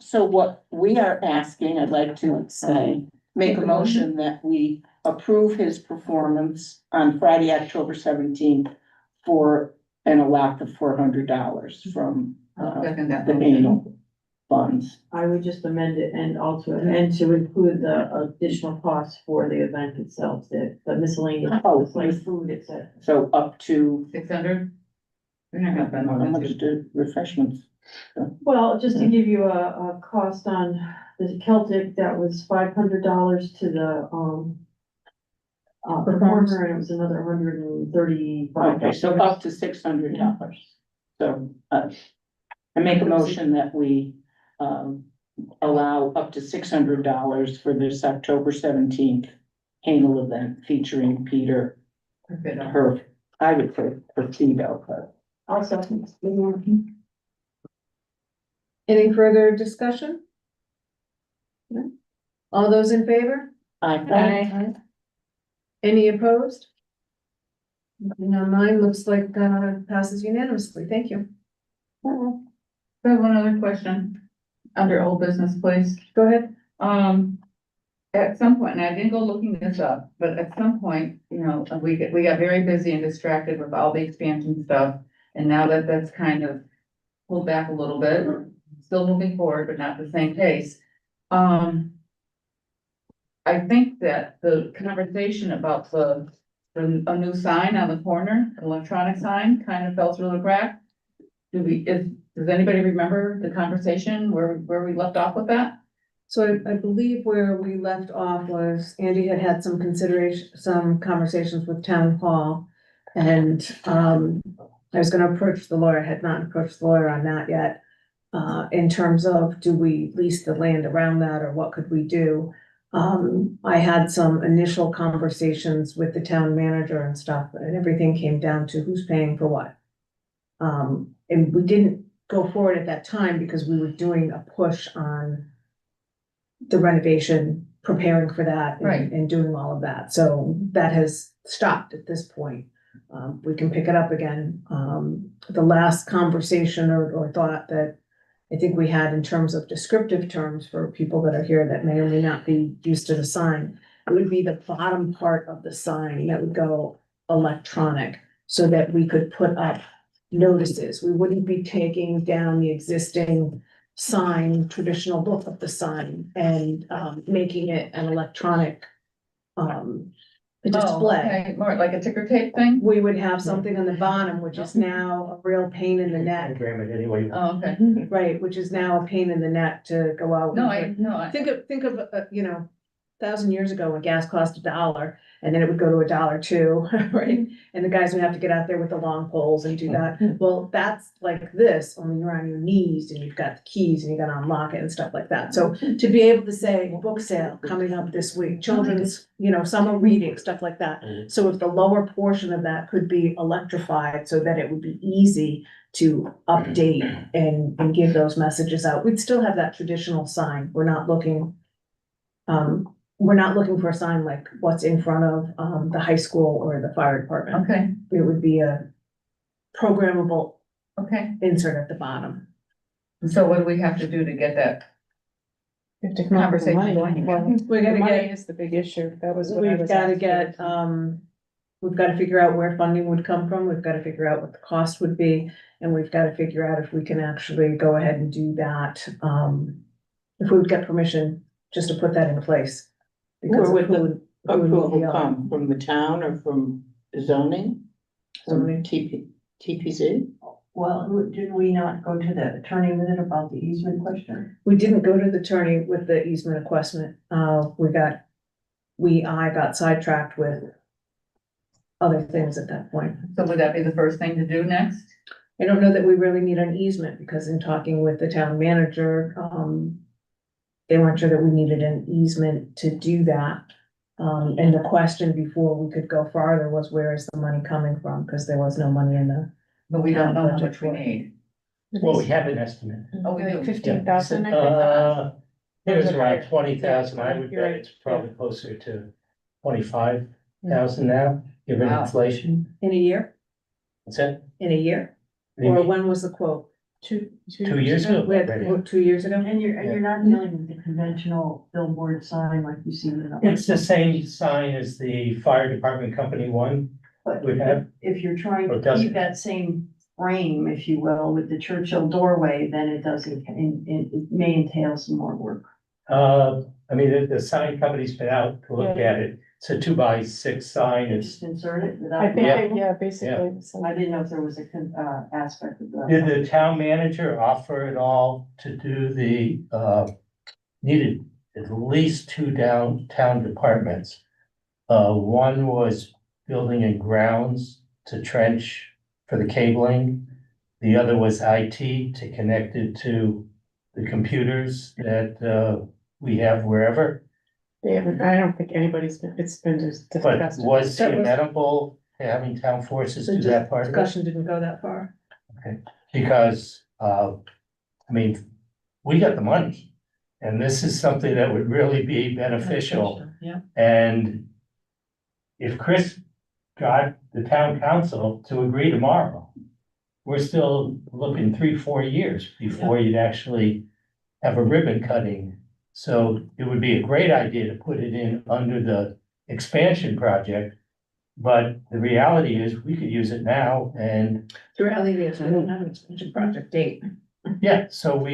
B: so what we are asking, I'd like to say, make a motion that we approve his performance on Friday, October 17th for an allot of $400 from,
J: Second that
B: the
J: motion.
B: annual funds.
H: I would just amend it and to include the additional costs for the event itself, the miscellaneous,
B: Oh,
H: like food, etc.
B: So up to,
J: 600? We're not gonna spend
B: how
J: more
B: much
J: than 2.
B: did refreshments?
H: Well, just to give you a cost on the Celtic, that was $500 to the, performer, and it was another $135.
B: Okay, so up to $600. So, I make a motion that we, allow up to $600 for this October 17th annual event featuring Peter, I would say Perfido, but.
H: Also.
A: Any further discussion? No? All those in favor? Any opposed? Nothing on mine, looks like, passes unanimously, thank you.
J: I have one other question. Under old business, please.
A: Go ahead.
J: At some point, and I didn't go looking this up, but at some point, you know, we got very busy and distracted with all the expansion stuff. And now that that's kind of pulled back a little bit, still moving forward, but not the same pace. I think that the conversation about a new sign on the corner, an electronic sign, kind of fell through the crack. Does anybody remember the conversation where we left off with that?
A: So I believe where we left off was Andy had some conversations with town hall. And, I was gonna approach the lawyer, had not approached the lawyer on that yet. In terms of, do we lease the land around that or what could we do? I had some initial conversations with the town manager and stuff, and everything came down to who's paying for what. And we didn't go forward at that time because we were doing a push on the renovation, preparing for that
J: Right.
A: and doing all of that. So that has stopped at this point. We can pick it up again. The last conversation or thought that I think we had in terms of descriptive terms for people that are here that may or may not be used to the sign, it would be the bottom part of the sign that would go electronic so that we could put up notices. We wouldn't be taking down the existing sign, traditional look of the sign and making it an electronic display.
J: Okay, more like a ticker tape thing?
A: We would have something on the bottom, which is now a real pain in the neck.
C: Program it anyway.
J: Oh, okay.
A: Right, which is now a pain in the neck to go out.
J: No, I.
A: Think of, 1,000 years ago when gas cost $1 and then it would go to $1.02, right? And the guys would have to get out there with the long poles and do that. Well, that's like this, only you're on your knees and you've got the keys and you gotta unlock it and stuff like that. So to be able to say book sale coming up this week, children's, summer reading, stuff like that. So if the lower portion of that could be electrified so that it would be easy to update and give those messages out, we'd still have that traditional sign. We're not looking for a sign like what's in front of the high school or the fire department.
J: Okay,
A: It would be a programmable
J: okay.
A: insert at the bottom.
J: So what do we have to do to get that
G: You have to come up with the
J: conversation
G: money.
J: going?
G: Well,
A: We
G: the
A: gotta
G: money
A: get,
G: is the big issue. That was what I
A: we've
G: was
A: gotta
G: asking.
A: get, we've gotta figure out where funding would come from. We've gotta figure out what the cost would be. And we've gotta figure out if we can actually go ahead and do that. If we would get permission just to put that in place. Because
B: Where would
A: who
B: the
A: would- who would
B: approval
A: be,
B: come, from the town or from zoning?
A: Zoning.
B: TPZ?
H: Well, didn't we not go to the attorney with it about the easement question?
A: We didn't go to the attorney with the easement requestment. I got sidetracked with other things at that point.
J: So would that be the first thing to do next?
A: I don't know that we really need an easement because in talking with the town manager, they weren't sure that we needed an easement to do that. And the question before we could go farther was where is the money coming from? Because there was no money in the.
J: But we don't know how
A: budget
J: much we
A: for it.
J: need.
C: Well, we have an estimate.
J: Oh, we do.
G: 15,000, I think.
C: It was
G: Those are
C: around
G: higher.
C: 20,000. I would
G: You're
C: bet
G: right,
C: it's probably closer to 25,000 now, given
J: Wow.
C: inflation.
A: In a year?
C: What's that?
A: In a year?
C: Maybe
A: Or when was the quote?
C: 2 years ago.
A: We had the
C: already.
A: quote 2 years ago?
H: And you're not dealing with the conventional billboard sign like you see in.
C: It's the same sign as the fire department company one.
H: But
C: we have.
H: if you're trying
C: Or
H: to
C: does
H: keep
C: it?
H: that same frame, if you will, with the Churchill doorway, then it doesn't, it may entail some more work.
C: I mean, the sign company's been out to look at it. It's a 2x6 sign. It's,
H: Just insert it
G: I
H: without.
G: think,
C: Yeah.
G: yeah, basically.
H: I didn't know if there was a aspect of that.
C: did the town manager offer at all to do needed at least 2 downtown departments? One was building and grounds to trench for the cabling. The other was IT to connect it to the computers that we have wherever.
G: They haven't, I don't think it's been just
C: But
G: discussed.
C: was he
A: That was-
C: amenable to having town forces do that part of it?
A: Discussion didn't go that far.
C: Because, I mean, we got the money. And this is something that would really be beneficial.
H: Yeah.
C: And if Chris got the town council to agree tomorrow, we're still looking 3-4 years before you'd actually have a ribbon cutting. So it would be a great idea to put it in under the expansion project. But the reality is we could use it now and,
A: The reality is we don't have an expansion project date.
C: yeah, so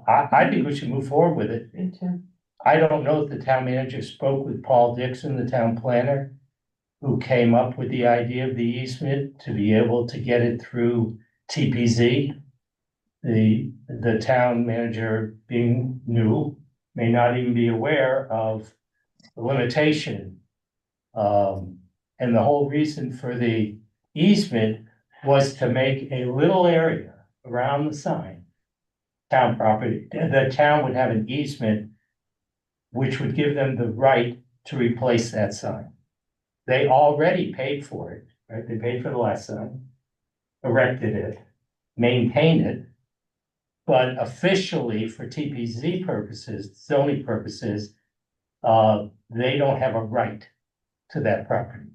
C: I think we should move forward with it.
A: Me too.
C: I don't know if the town manager spoke with Paul Dixon, the town planner, who came up with the idea of the easement to be able to get it through TPZ. The town manager, being new, may not even be aware of the limitation. And the whole reason for the easement was to make a little area around the sign, town property. The town would have an easement which would give them the right to replace that sign. They already paid for it, right? They paid for the last sign, erected it, maintained it. But officially for TPZ purposes, zoning purposes, they don't have a right to that property.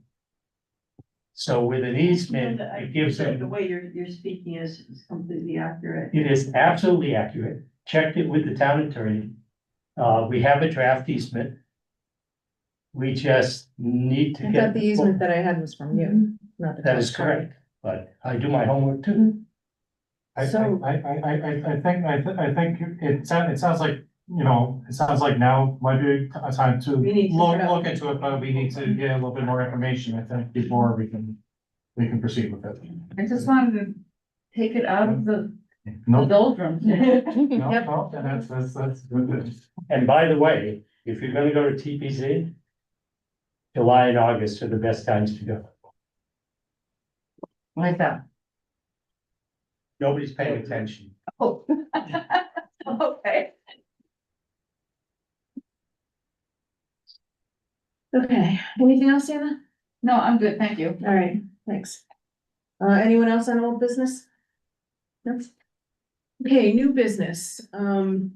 C: So with an easement, it gives
H: The
C: them,
H: way you're speaking is completely accurate.
C: it is absolutely accurate. Checked it with the town attorney. We have a draft easement. We just need to
A: I
C: get.
A: thought the easement that I had was from you, not the.
C: That is
A: town attorney.
C: correct, but I do my homework too.
I: I
A: So-
I: think it sounds like, it sounds like now might be a time to
A: We need to figure out-
I: look into it, but we need to get a little bit more information, I think, before we can proceed with it.
J: I just wanted to take it out of the
I: No,
J: doldrums.
I: no, and that's good.
C: And by the way, if you're gonna go to TPZ, July and August are the best times to go.
J: Like that.
C: Nobody's paying attention.
J: Oh. Okay.
A: Okay, anything else, Anna?
J: No, I'm good, thank you.
A: All right, thanks. Anyone else on old business? No? Okay, new business, Permanent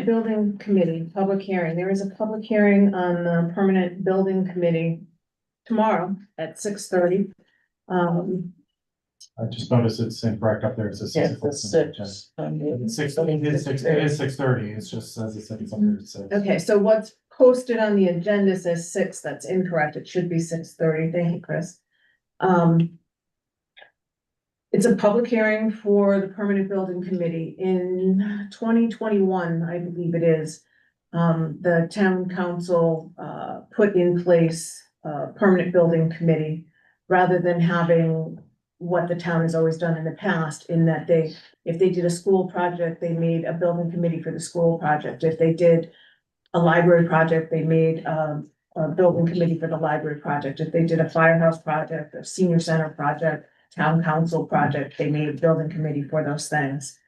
A: Building Committee, public hearing. There is a public hearing on the Permanent Building Committee tomorrow at 6:30.
I: I just noticed it's incorrect up there. It says.
B: Yeah,
I: 6
B: the
I: o'clock.
B: six.
I: It's six, it is 6:30. It's just says it's up there. It says.
A: Okay, so what's posted on the agenda says 6, that's incorrect, it should be 6:30, thank you, Chris. It's a public hearing for the Permanent Building Committee in 2021, I believe it is. The town council, put in place a permanent building committee rather than having what the town has always done in the past, in that if they did a school project, they made a building committee for the school project. If they did a library project, they made a building committee for the library project. If they did a firehouse project, a senior center project, town council project, they made a building committee for those things.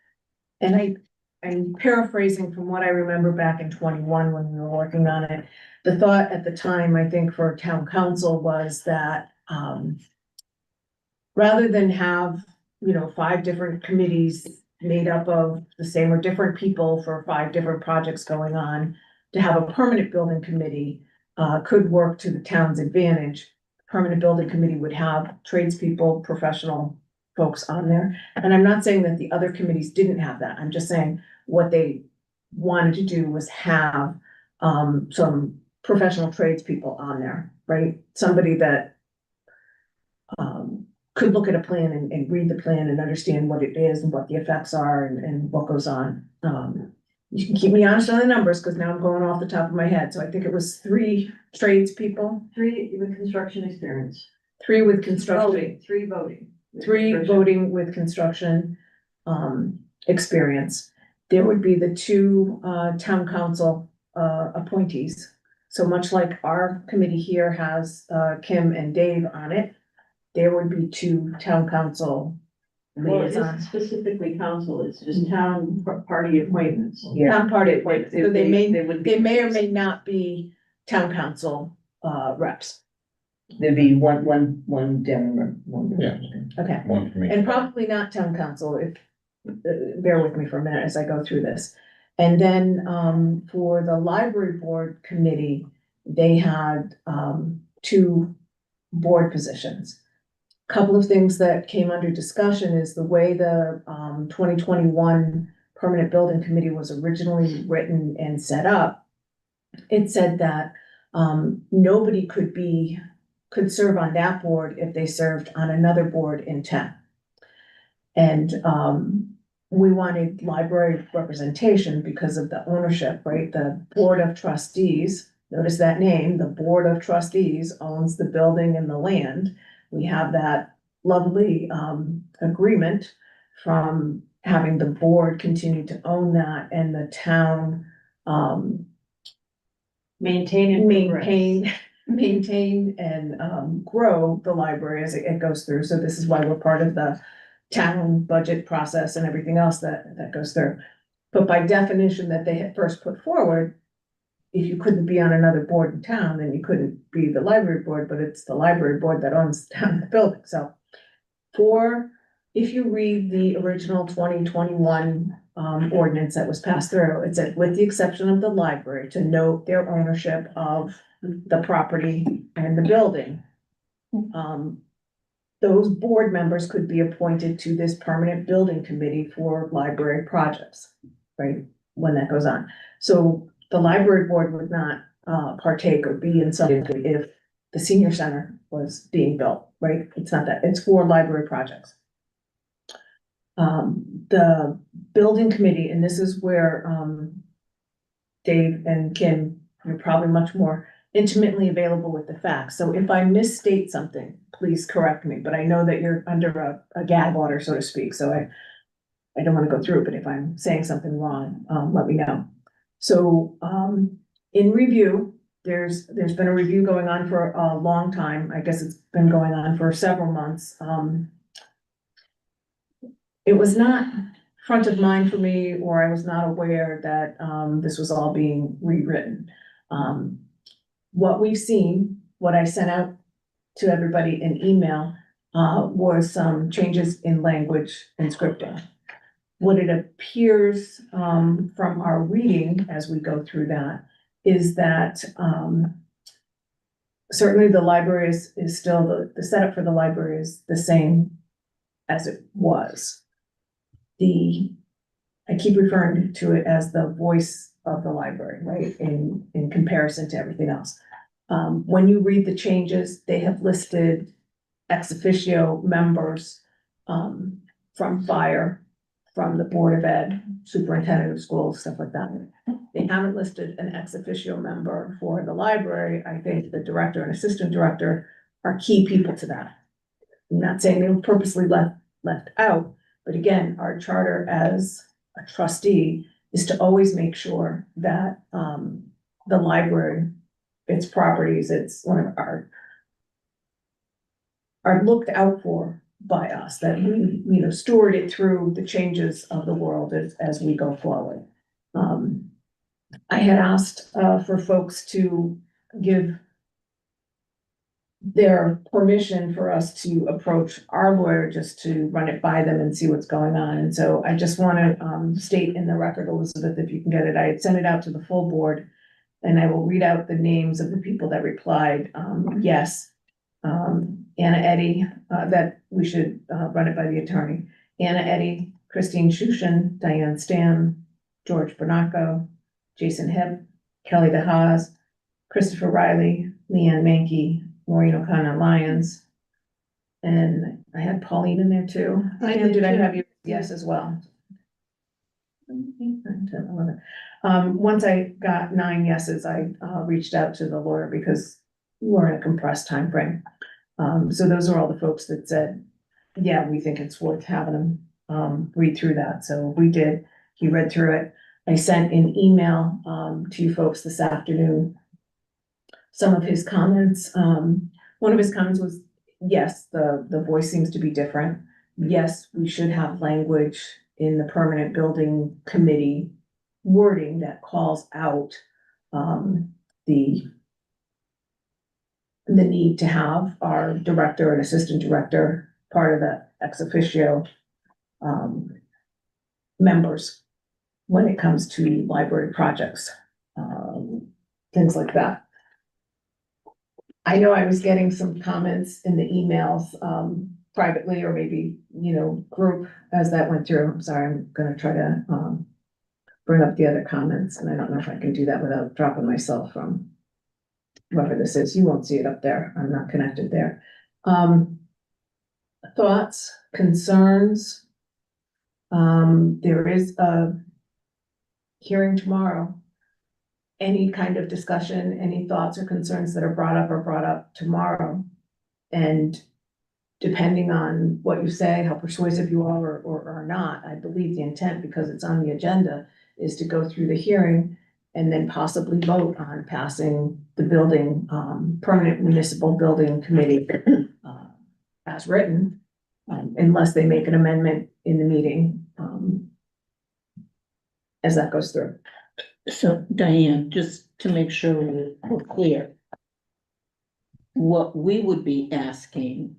A: And I'm paraphrasing from what I remember back in 21 when we were working on it. The thought at the time, I think, for town council was that, rather than have, 5 different committees made up of the same or different people for 5 different projects going on, to have a permanent building committee, could work to the town's advantage. Permanent building committee would have tradespeople, professional folks on there. And I'm not saying that the other committees didn't have that. I'm just saying what they wanted to do was have, some professional tradespeople on there, right? Somebody that, could look at a plan and read the plan and understand what it is and what the effects are and what goes on. You can keep me honest on the numbers, because now I'm going off the top of my head. So I think it was 3 tradespeople,
H: 3 with construction experience.
A: 3 with construction,
H: 3 voting.
A: 3 voting with construction, experience. There would be the 2, town council, appointees. So much like our committee here has, Kim and Dave on it, there would be 2 town council
H: Well, it's
A: liaisons.
H: specifically council, it's just town party appointments.
A: Town party appointments, so they
H: would
A: may or may not be town council, reps.
B: There'd be one Democrat, one.
F: Yeah.
A: Okay.
F: One for me.
A: And probably not town council, if, bear with me for a minute as I go through this. And then, for the library board committee, they had, 2 board positions. Couple of things that came under discussion is the way the, 2021 Permanent Building Committee was originally written and set up. It said that, nobody could serve on that board if they served on another board in town. And, we wanted library representation because of the ownership, right? The Board of Trustees, notice that name, the Board of Trustees owns the building and the land. We have that lovely, agreement from having the board continue to own that and the town, maintain and grow the library as it goes through. So this is why we're part of the town budget process and everything else that goes through. But by definition that they had first put forward, if you couldn't be on another board in town, then you couldn't be the library board, but it's the library board that owns the building. So if you read the original 2021 ordinance that was passed through, it said, with the exception of the library, to note their ownership of the property and the building. Those board members could be appointed to this permanent building committee for library projects, right? When that goes on. So the library board would not partake or be in something if the senior center was being built, right? It's not that, it's for library projects. The building committee, and this is where Dave and Kim, you're probably much more intimately available with the facts. So if I misstate something, please correct me, but I know that you're under a gag order, so to speak, so I don't want to go through it, but if I'm saying something wrong, let me know. So, in review, there's been a review going on for a long time. I guess it's been going on for several months. It was not front of mind for me, or I was not aware that, this was all being rewritten. What we've seen, what I sent out to everybody in email, was some changes in language and scripting. What it appears, from our reading as we go through that, is that, certainly the library is still, the setup for the library is the same as it was. I keep referring to it as the voice of the library, right, in comparison to everything else. When you read the changes, they have listed ex officio members, from fire, from the Board of Ed, superintendent of schools, stuff like that. They haven't listed an ex officio member for the library. I think the director and assistant director are key people to that. I'm not saying they were purposely left out, but again, our charter as a trustee is to always make sure that, the library, its properties, it's one of our, are looked out for by us, that we, steward it through the changes of the world as we go forward. I had asked, for folks to give their permission for us to approach our lawyer, just to run it by them and see what's going on. And so I just want to, state in the record, Elizabeth, if you can get it, I had sent it out to the full board, and I will read out the names of the people that replied, yes. Anna Eddy, that we should, run it by the attorney. Anna Eddy, Christine Shushin, Diane Stam, George Bernacco, Jason Hebb, Kelly DeHaas, Christopher Riley, Leanne Mankey, Maureen O'Connor Lyons. And I had Pauline in there too. Did I have you? Yes, as well. Once I got 9 yeses, I reached out to the lawyer because we're in a compressed time frame. So those are all the folks that said, yeah, we think it's worth having them read through that. So we did. He read through it. I sent an email to you folks this afternoon. Some of his comments, one of his comments was, yes, the voice seems to be different. Yes, we should have language in the permanent building committee wording that calls out the need to have our director and assistant director part of the ex officio members when it comes to library projects, things like that. I know I was getting some comments in the emails, privately, or maybe, group as that went through. I'm sorry, I'm gonna try to, bring up the other comments, and I don't know if I can do that without dropping myself from whoever this is. You won't see it up there. I'm not connected there. Thoughts, concerns? There is a hearing tomorrow. Any kind of discussion, any thoughts or concerns that are brought up tomorrow. And depending on what you say, how persuasive you are or not, I believe the intent, because it's on the agenda, is to go through the hearing and then possibly vote on passing the building, permanent municipal building committee as written, unless they make an amendment in the meeting, as that goes through.
B: So Diane, just to make sure we're clear, what we would be asking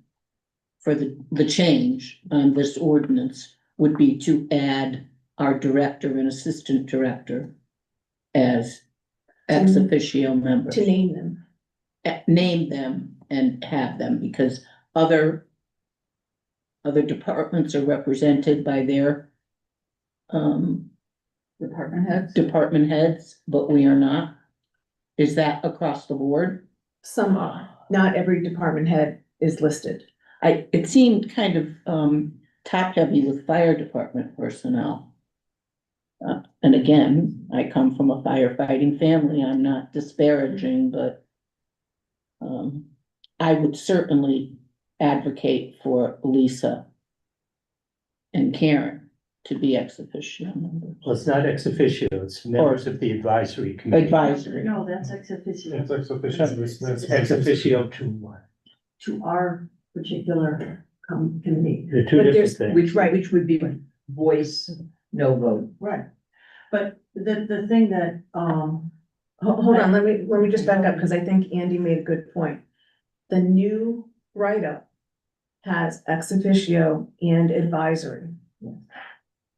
B: for the change on this ordinance would be to add our director and assistant director as ex officio members.
A: To name them.
B: Name them and have them, because other departments are represented by their department heads, but we are not. Is that across the board?
A: Some are. Not every department head is listed.
B: It seemed kind of top heavy with fire department personnel. And again, I come from a firefighting family. I'm not disparaging, but I would certainly advocate for Lisa and Karen
J: to be ex officio members.
C: Well, it's not ex officio, it's members of the advisory committee.
J: Advisory.
H: No, that's ex officio.
I: It's like sufficient, that's.
C: Ex officio to what?
H: To our particular committee.
C: They're two
A: But
C: different
A: there's-
C: things.
B: Which would be voice, no vote.
H: Right. But the thing that,
A: Hold on, let me just back up, because I think Andy made a good point. The new write-up has ex officio and advisory.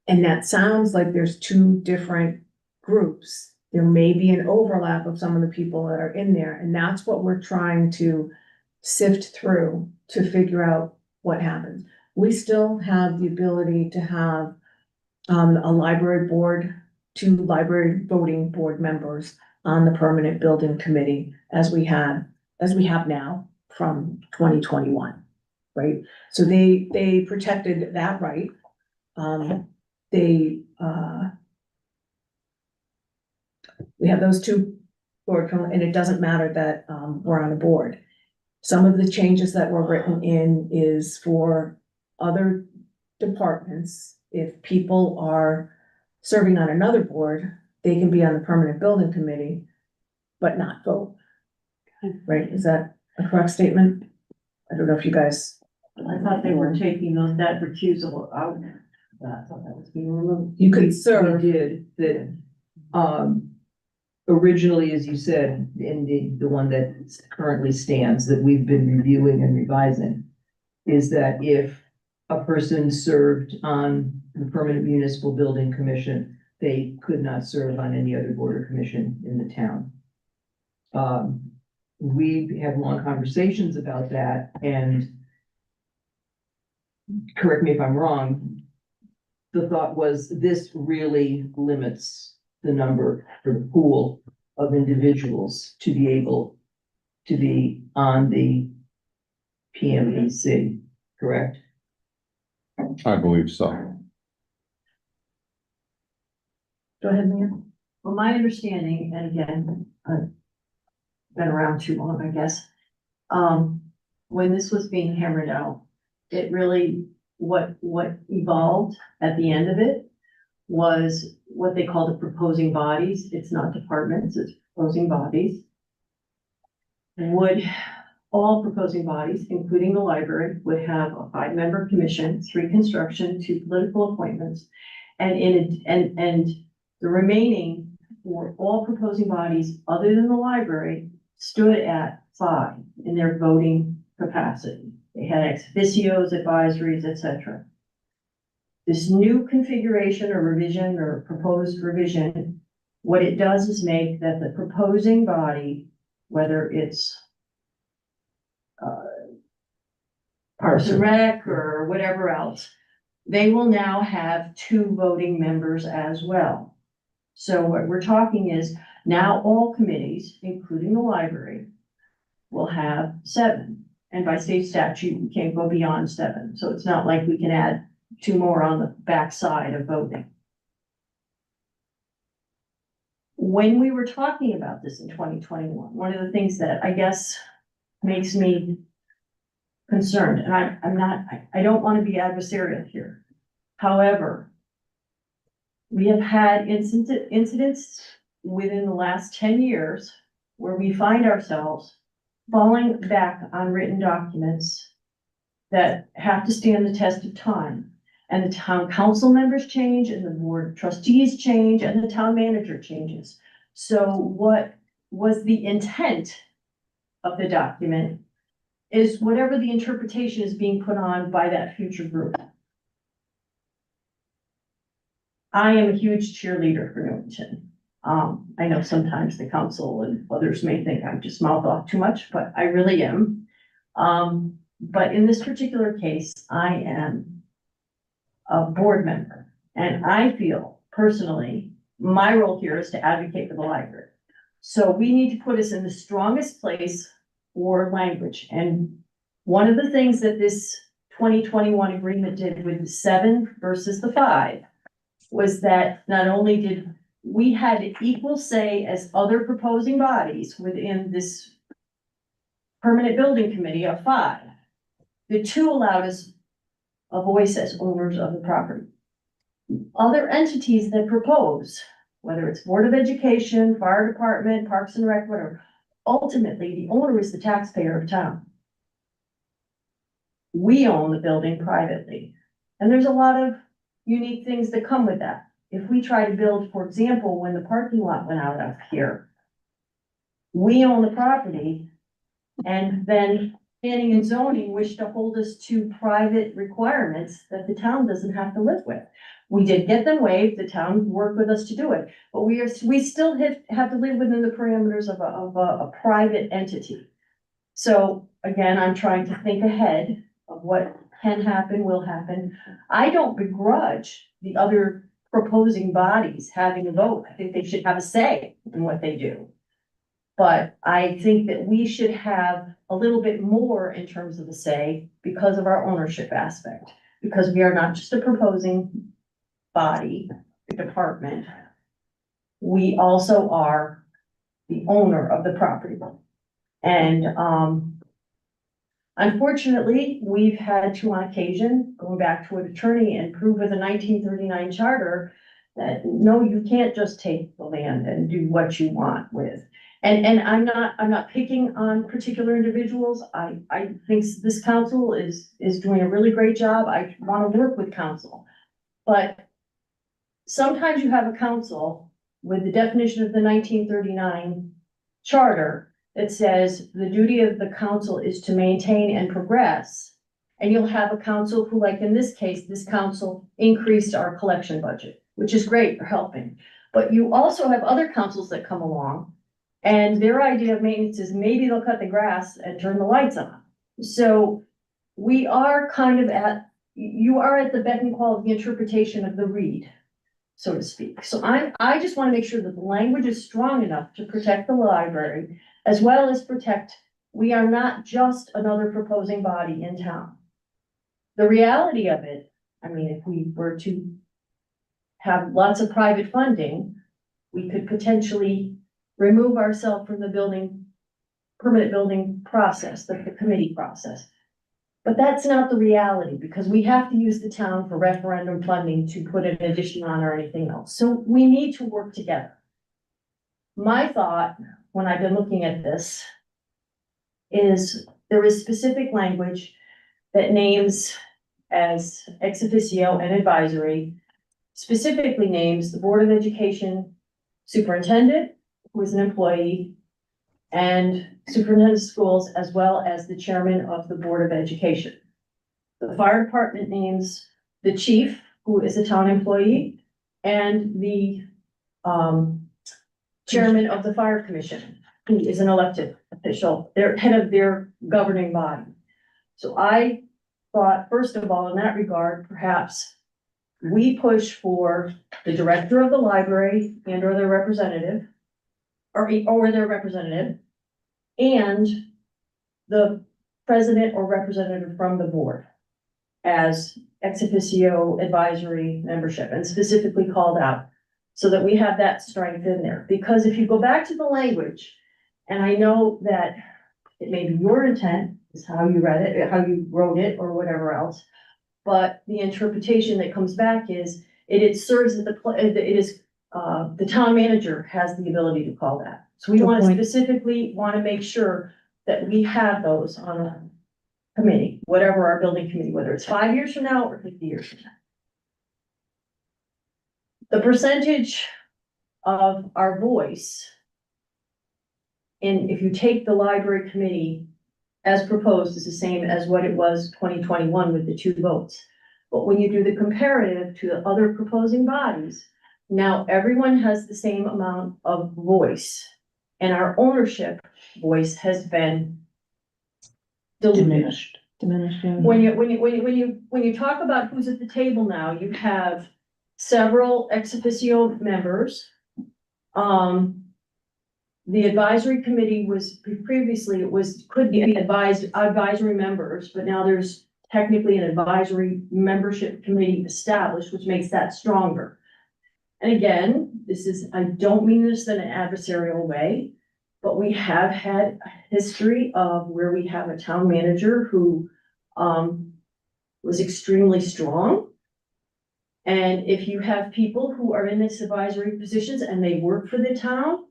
A: And that sounds like there's two different groups. There may be an overlap of some of the people that are in there, and that's what we're trying to sift through to figure out what happens. We still have the ability to have a library board, 2 library voting board members on the permanent building committee as we have now from 2021, right? So they protected that right. We have those 2 board, and it doesn't matter that we're on a board. Some of the changes that were written in is for other departments. If people are serving on another board, they can be on the permanent building committee, but not vote. Right, is that a correct statement? I don't know if you guys.
H: I thought they were taking that recusal out. I thought that was being removed.
A: You could serve.
B: We did that, originally, as you said, in the one that currently stands, that we've been reviewing and revising, is that if a person served on the Permanent Municipal Building Commission, they could not serve on any other board or commission in the town. We had long conversations about that, and correct me if I'm wrong, the thought was this really limits the number for the pool of individuals to be able to be on the PMBC, correct?
F: I believe so.
A: Go ahead, Mia.
H: Well, my understanding, and again, I've been around too long, I guess. When this was being hammered out, it really, what evolved at the end of it was what they call the proposing bodies. It's not departments, it's proposing bodies. All proposing bodies, including the library, would have a 5-member commission, 3 construction, 2 political appointments. And the remaining, for all proposing bodies other than the library, stood at 5 in their voting capacity. They had ex officios, advisories, etc. This new configuration or revision or proposed revision, what it does is make that the proposing body, whether it's Parks and Rec or whatever else, they will now have 2 voting members as well. So what we're talking is now all committees, including the library, will have 7. And by state statute, we can't go beyond 7. So it's not like we can add 2 more on the backside of voting. When we were talking about this in 2021, one of the things that I guess makes me concerned, and I don't want to be adversarial here. However, we have had incidents within the last 10 years where we find ourselves falling back on written documents that have to stand the test of time. And the town council members change, and the board of trustees change, and the town manager changes. So what was the intent of the document is whatever the interpretation is being put on by that future group. I am a huge cheerleader for Newington. I know sometimes the council and others may think I'm just mouth off too much, but I really am. But in this particular case, I am a board member, and I feel personally, my role here is to advocate for the library. So we need to put us in the strongest place for language. And one of the things that this 2021 agreement did with the 7 versus the 5 was that not only did we had equal say as other proposing bodies within this permanent building committee of 5, the 2 allowed us a voice as owners of the property. other entities that propose, whether it's Board of Education, Fire Department, Parks and Rec, whatever, ultimately, the owner is the taxpayer of town. We own the building privately, and there's a lot of unique things that come with that. If we try to build, for example, when the parking lot went out of here, we own the property, and then planning and zoning wish to hold us to private requirements that the town doesn't have to live with. We did get them waived, the town worked with us to do it, but we still have to live within the parameters of a private entity. So again, I'm trying to think ahead of what can happen, will happen. I don't begrudge the other proposing bodies having a vote. I think they should have a say in what they do. But I think that we should have a little bit more in terms of a say because of our ownership aspect, because we are not just a proposing body, department. We also are the owner of the property. And, unfortunately, we've had to, on occasion, going back to an attorney and prove with a 1939 charter that no, you can't just take the land and do what you want with. And I'm not picking on particular individuals. I think this council is doing a really great job. I want to work with council. But sometimes you have a council with the definition of the 1939 charter that says the duty of the council is to maintain and progress. And you'll have a council who, like in this case, this council increased our collection budget, which is great for helping. But you also have other councils that come along and their idea of maintenance is maybe they'll cut the grass and turn the lights on. So we are kind of you are at the beck and call of the interpretation of the read, so to speak. So I just want to make sure that the language is strong enough to protect the library as well as protect, we are not just another proposing body in town. The reality of it, I mean, if we were to have lots of private funding, we could potentially remove ourselves from the permanent building process, the committee process. But that's not the reality because we have to use the town for referendum funding to put an addition on or anything else. So we need to work together. My thought when I've been looking at this is there is specific language that names as ex officio and advisory, specifically names the Board of Education superintendent, who is an employee, and superintendent of schools, as well as the chairman of the Board of Education. The fire department names the chief, who is a town employee, and the chairman of the fire commission, who is an elected official, they're head of their governing body. So I thought, first of all, in that regard, perhaps we push for the director of the library and or their representative, or their representative, and the president or representative from the board as ex officio advisory membership and specifically called out so that we have that strength in there. Because if you go back to the language, and I know that it may be your intent is how you read it, how you wrote it or whatever else, but the interpretation that comes back is it serves as the town manager has the ability to call that. So we want to specifically want to make sure that we have those on a committee, whatever our building committee, whether it's 5 years from now or 50 years from now. The percentage of our voice, and if you take the library committee as proposed, is the same as what it was 2021 with the 2 votes. But when you do the comparative to the other proposing bodies, now everyone has the same amount of voice, and our ownership voice has been diminished.
L: Yeah.
H: When you talk about who's at the table now, you have several ex officio members. The advisory committee was previously, could be advisory members, but now there's technically an advisory membership committee established, which makes that stronger. And again, I don't mean this in an adversarial way, but we have had a history of where we have a town manager who was extremely strong And if you have people who are in this advisory positions and they work for the town,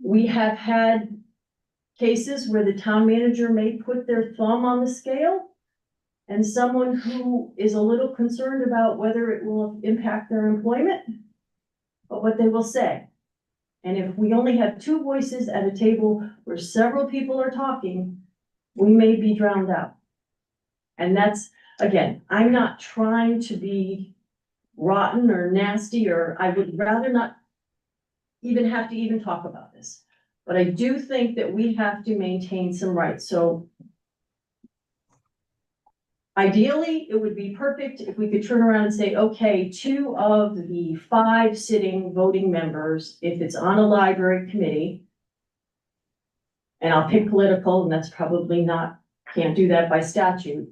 H: we have had cases where the town manager may put their thumb on the scale, and someone who is a little concerned about whether it will impact their employment, but what they will say. And if we only have two voices at a table where several people are talking, we may be drowned out. And that's, again, I'm not trying to be rotten or nasty, or I would rather not even have to even talk about this. But I do think that we have to maintain some rights, so ideally, it would be perfect if we could turn around and say, okay, 2 of the 5 sitting voting members, if it's on a library committee, and I'll pick political, and that's probably not, can't do that by statute.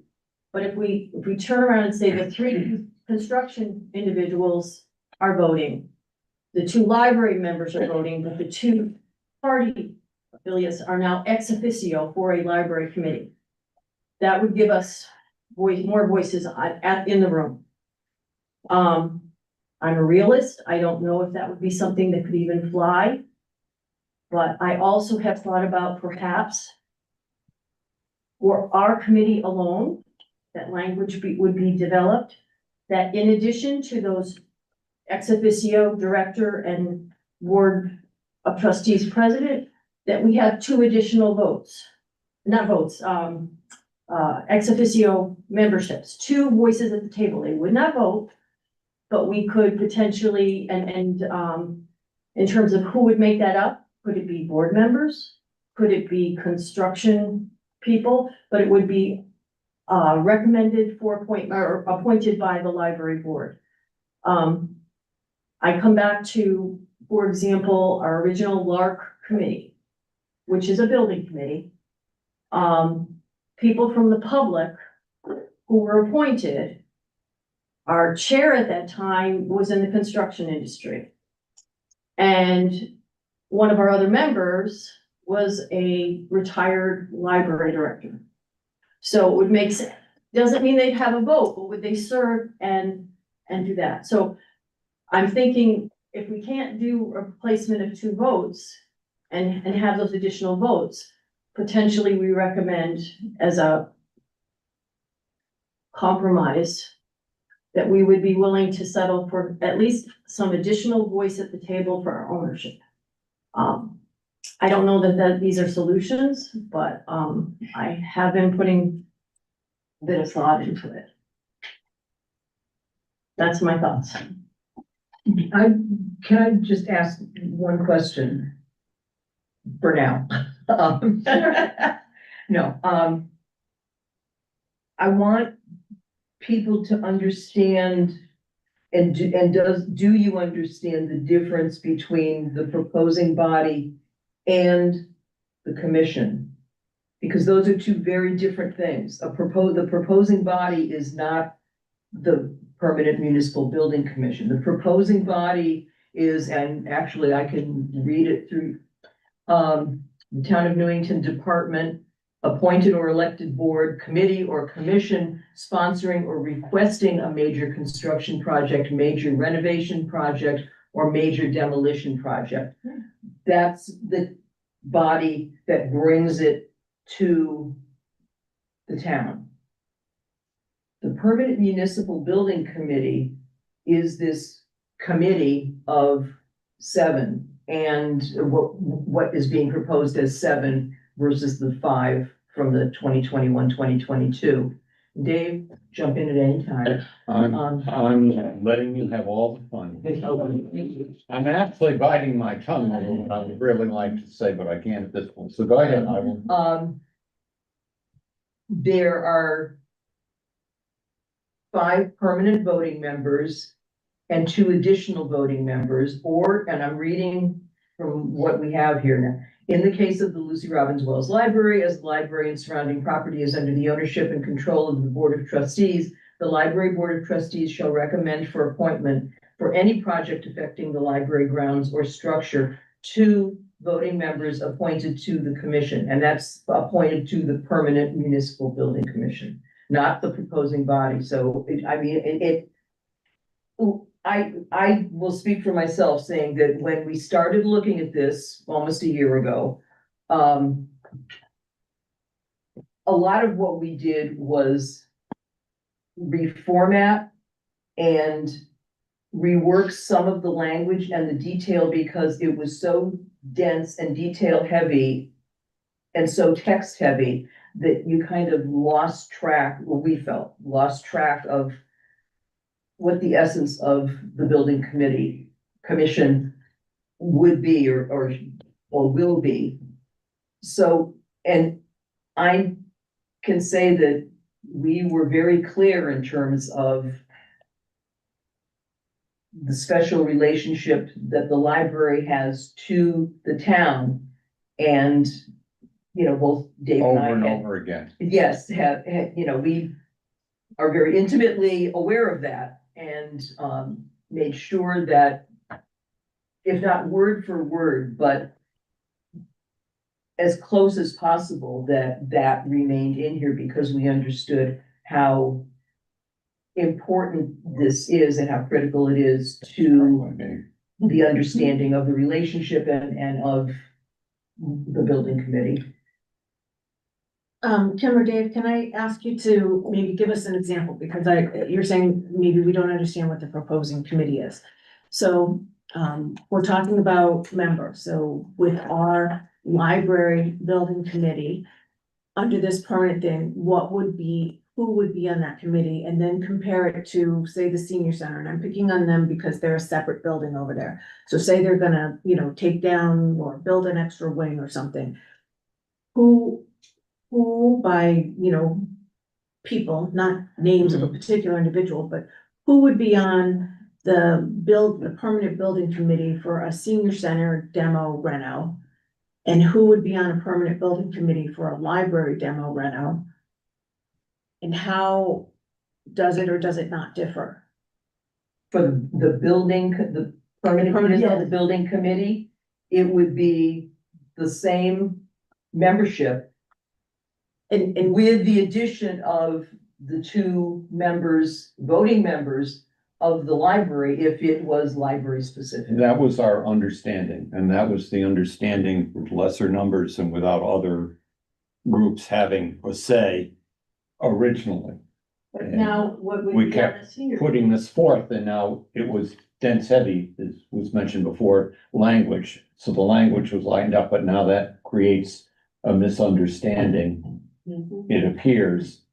H: But if we turn around and say the 3 construction individuals are voting, the 2 library members are voting, but the 2 party affiliates are now ex officio for a library committee. That would give us more voices in the room. I'm a realist. I don't know if that would be something that could even fly. But I also have thought about perhaps for our committee alone, that language would be developed, that in addition to those ex officio director and board of trustees president, that we have 2 additional votes, not votes, ex officio memberships, 2 voices at the table. They would not vote, but we could potentially, and in terms of who would make that up, could it be board members? Could it be construction people? But it would be recommended for appointment or appointed by the library board. I come back to, for example, our original LARC committee, which is a building committee. People from the public who were appointed, our chair at that time was in the construction industry. And one of our other members was a retired library director. So it would make sense, doesn't mean they'd have a vote, but would they serve and do that? So I'm thinking if we can't do a replacement of 2 votes and have those additional votes, potentially we recommend as a compromise that we would be willing to settle for at least some additional voice at the table for our ownership. I don't know that these are solutions, but I have been putting a bit of thought into it. That's my thoughts.
B: Can I just ask one question? For now. No, I want people to understand, and do you understand the difference between the proposing body and the commission? Because those are 2 very different things. The proposing body is not the Permanent Municipal Building Commission. The proposing body is, and actually I can read it through, the Town of Newington Department, appointed or elected board, committee or commission sponsoring or requesting a major construction project, major renovation project, or major demolition project. That's the body that brings it to the town. The Permanent Municipal Building Committee is this committee of 7, and what is being proposed as 7 versus the 5 from the 2021-2022. Dave, jump in at any time.
F: I'm letting you have all the fun. I'm actually biting my tongue over what I would really like to say, but I can't at this point. So go ahead, I will.
B: There are 5 permanent voting members and 2 additional voting members, and I'm reading from what we have here now. In the case of the Lucy Robbins Wells Library, as the library and surrounding property is under the ownership and control of the Board of Trustees, the Library Board of Trustees shall recommend for appointment for any project affecting the library grounds or structure 2 voting members appointed to the commission, and that's appointed to the Permanent Municipal Building Commission, not the proposing body. So, I will speak for myself, saying that when we started looking at this almost a year ago, a lot of what we did was reformat and rework some of the language and the detail because it was so dense and detail heavy and so text heavy that you kind of lost track, well, we felt, lost track of what the essence of the building commission would be or will be. So, and I can say that we were very clear in terms of the special relationship that the library has to the town. And, you know, both Dave and I
F: Over and
B: had-
F: over again.
B: Yes, you know, we are very intimately aware of that and made sure that, if not word for word, but as close as possible, that remained in here because we understood how important this is and how critical it is to the understanding of the relationship and of the building committee.
A: Kim or Dave, can I ask you to maybe give us an example? Because you're saying maybe we don't understand what the proposing committee is. So, we're talking about members. So with our library building committee, under this permanent thing, who would be on that committee? And then compare it to, say, the senior center. And I'm picking on them because they're a separate building over there. So say they're gonna, you know, take down or build an extra wing or something. Who by, you know, people, not names of a particular individual, but who would be on the permanent building committee for a senior center demo reno? And who would be on a permanent building committee for a library demo reno? And how does it or does it not differ?
B: For the building, the permanent committee,
A: Yeah.
B: the building committee, it would be the same membership. And with the addition of the two members, voting members of the library, if it was library specific.
F: That was our understanding, and that was the understanding with lesser numbers and without other groups having a say originally.
H: But
F: And
H: now, what would
F: we
H: be on
F: kept
H: the senior?
F: putting this forth, and now it was dense heavy, as was mentioned before, language. So the language was lined up, but now that creates a misunderstanding, it appears,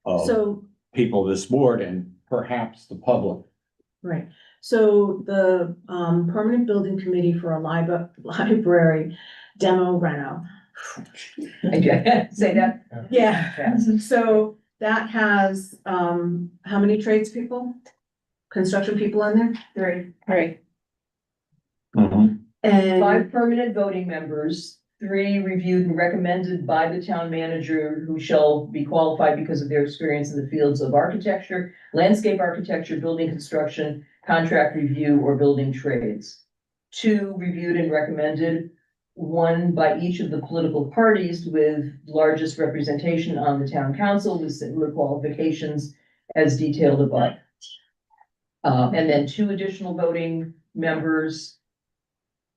F: of
A: So,
F: people this board and perhaps the public.
A: right, so the permanent building committee for a library demo reno.
B: Say that.
A: Yeah, so that has how many tradespeople? Construction people in there?
E: Three.
N: Right.
F: Mhm.
A: And
B: 5 permanent voting members, 3 reviewed and recommended by the town manager who shall be qualified because of their experience in the fields of architecture, landscape architecture, building construction, contract review, or building trades. 2 reviewed and recommended, 1 by each of the political parties with largest representation on the town council with similar qualifications as detailed above. And then 2 additional voting members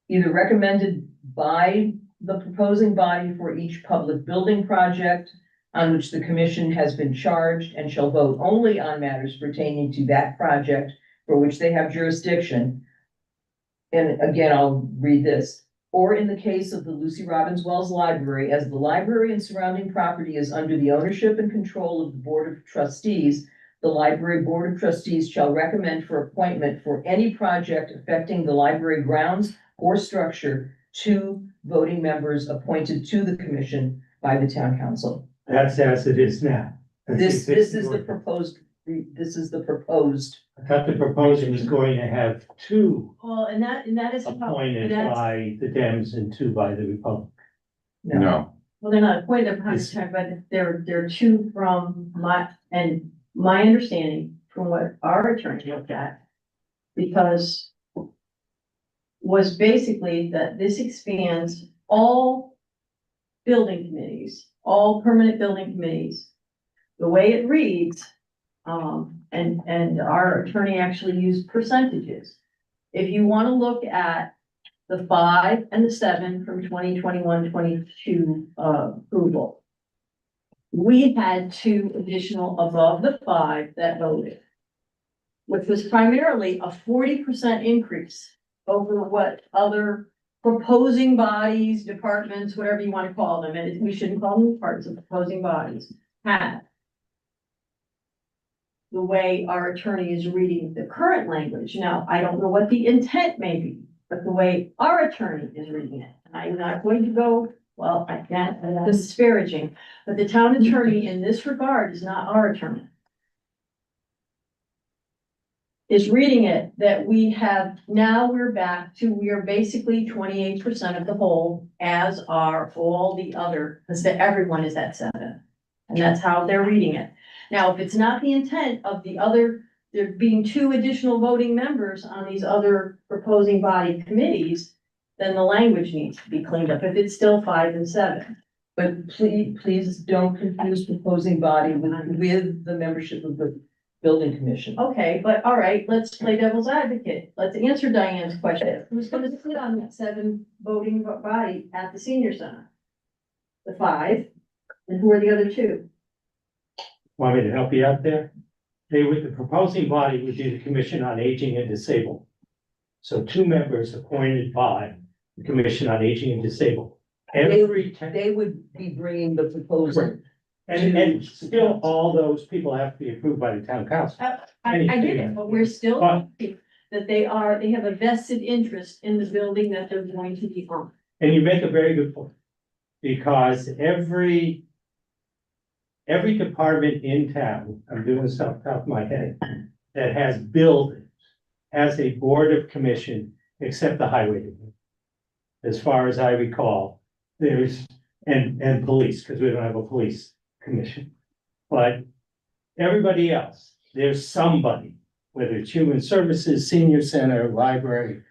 B: either recommended by the proposing body for each public building project on which the commission has been charged and shall vote only on matters pertaining to that project for which they have jurisdiction. And again, I'll read this. Or in the case of the Lucy Robbins Wells Library, as the library and surrounding property is under the ownership and control of the Board of Trustees, the library Board of Trustees shall recommend for appointment for any project affecting the library grounds or structure 2 voting members appointed to the commission by the town council.
C: That's as it is now.
B: This is the proposed,
C: I thought the proposal was going to have 2
H: Well, and that is.
C: appointed
H: that's-
C: by the Dems and 2 by the Republicans.
F: No,
H: Well, they're not appointed,
C: It's-
H: but they're two from my understanding from what our attorney looked at. Because was basically that this expands all building committees, all permanent building committees. The way it reads, and our attorney actually used percentages. If you want to look at the 5 and the 7 from 2021-22 approval, we had 2 additional above the 5 that voted, which was primarily a 40% increase over what other proposing bodies, departments, whatever you want to call them, and we shouldn't call them parts of proposing bodies, had. The way our attorney is reading the current language. Now, I don't know what the intent may be, but the way our attorney is reading it, and I'm not going to go, well, I can't, this is disparaging, but the town attorney in this regard is not our attorney. Is reading it that we are back to, we are basically 28% of the whole, as are all the other, because everyone is at 7. And that's how they're reading it. Now, if it's not the intent of the other, there being 2 additional voting members on these other proposing body committees, then the language needs to be cleaned up, if it's still 5 and 7.
B: But please don't confuse proposing body with the membership of the building commission.
H: Okay, but all right, let's play devil's advocate. Let's answer Diane's question. Who's gonna sit on that 7 voting body at the senior center? The 5, and who are the other 2?
C: Want me to help you out there? The proposing body would be the Commission on Aging and Disabled. So 2 members appointed by the Commission on Aging and Disabled.
B: They would be bringing the proposal.
C: And still, all those people have to be approved by the town council.
H: I get it, but we're still, that they have a vested interest in the building that they're going to be on.
C: And you make a very good point. Because every department in town, I'm doing this off the top of my head, that has buildings, has a board of commission, except the highway department. As far as I recall, and police, because we don't have a police commission. But everybody else, there's somebody, whether it's human services, senior center, library,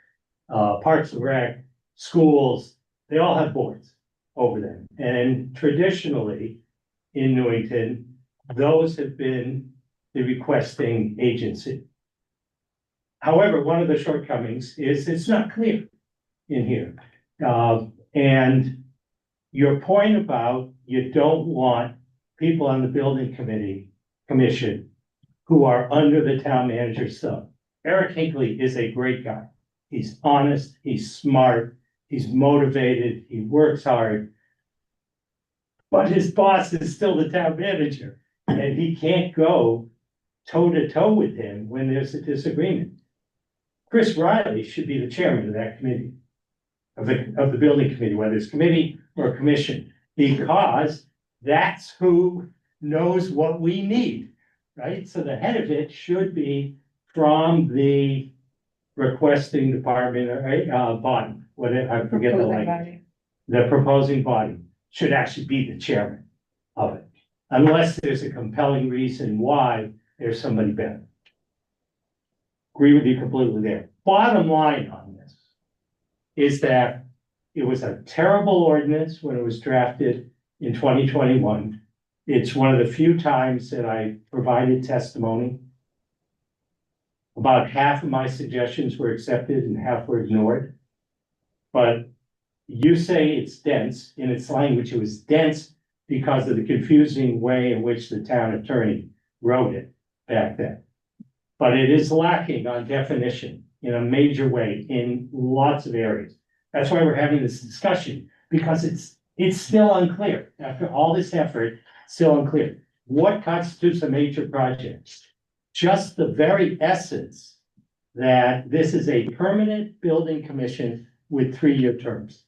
C: parks and rec, schools, they all have boards over them. And traditionally, in Newington, those have been the requesting agency. However, one of the shortcomings is it's not clear in here. And your point about you don't want people on the building commission who are under the town manager's thumb. Eric Hinckley is a great guy. He's honest, he's smart, he's motivated, he works hard. But his boss is still the town manager, and he can't go toe to toe with him when there's a disagreement. Chris Riley should be the chairman of that committee, of the building committee, whether it's committee or commission, because that's who knows what we need, right? So the head of it should be from the requesting department or body, whatever, I forget the language. The proposing body should actually be the chairman of it, unless there's a compelling reason why there's somebody better. Agree with you completely there. Bottom line on this is that it was a terrible ordinance when it was drafted in 2021. It's one of the few times that I provided testimony. About half of my suggestions were accepted and half were ignored. But you say it's dense. In its language, it was dense because of the confusing way in which the town attorney wrote it back then. But it is lacking on definition in a major way in lots of areas. That's why we're having this discussion, because it's still unclear. After all this effort, still unclear. What constitutes a major project? Just the very essence that this is a permanent building commission with 3-year terms.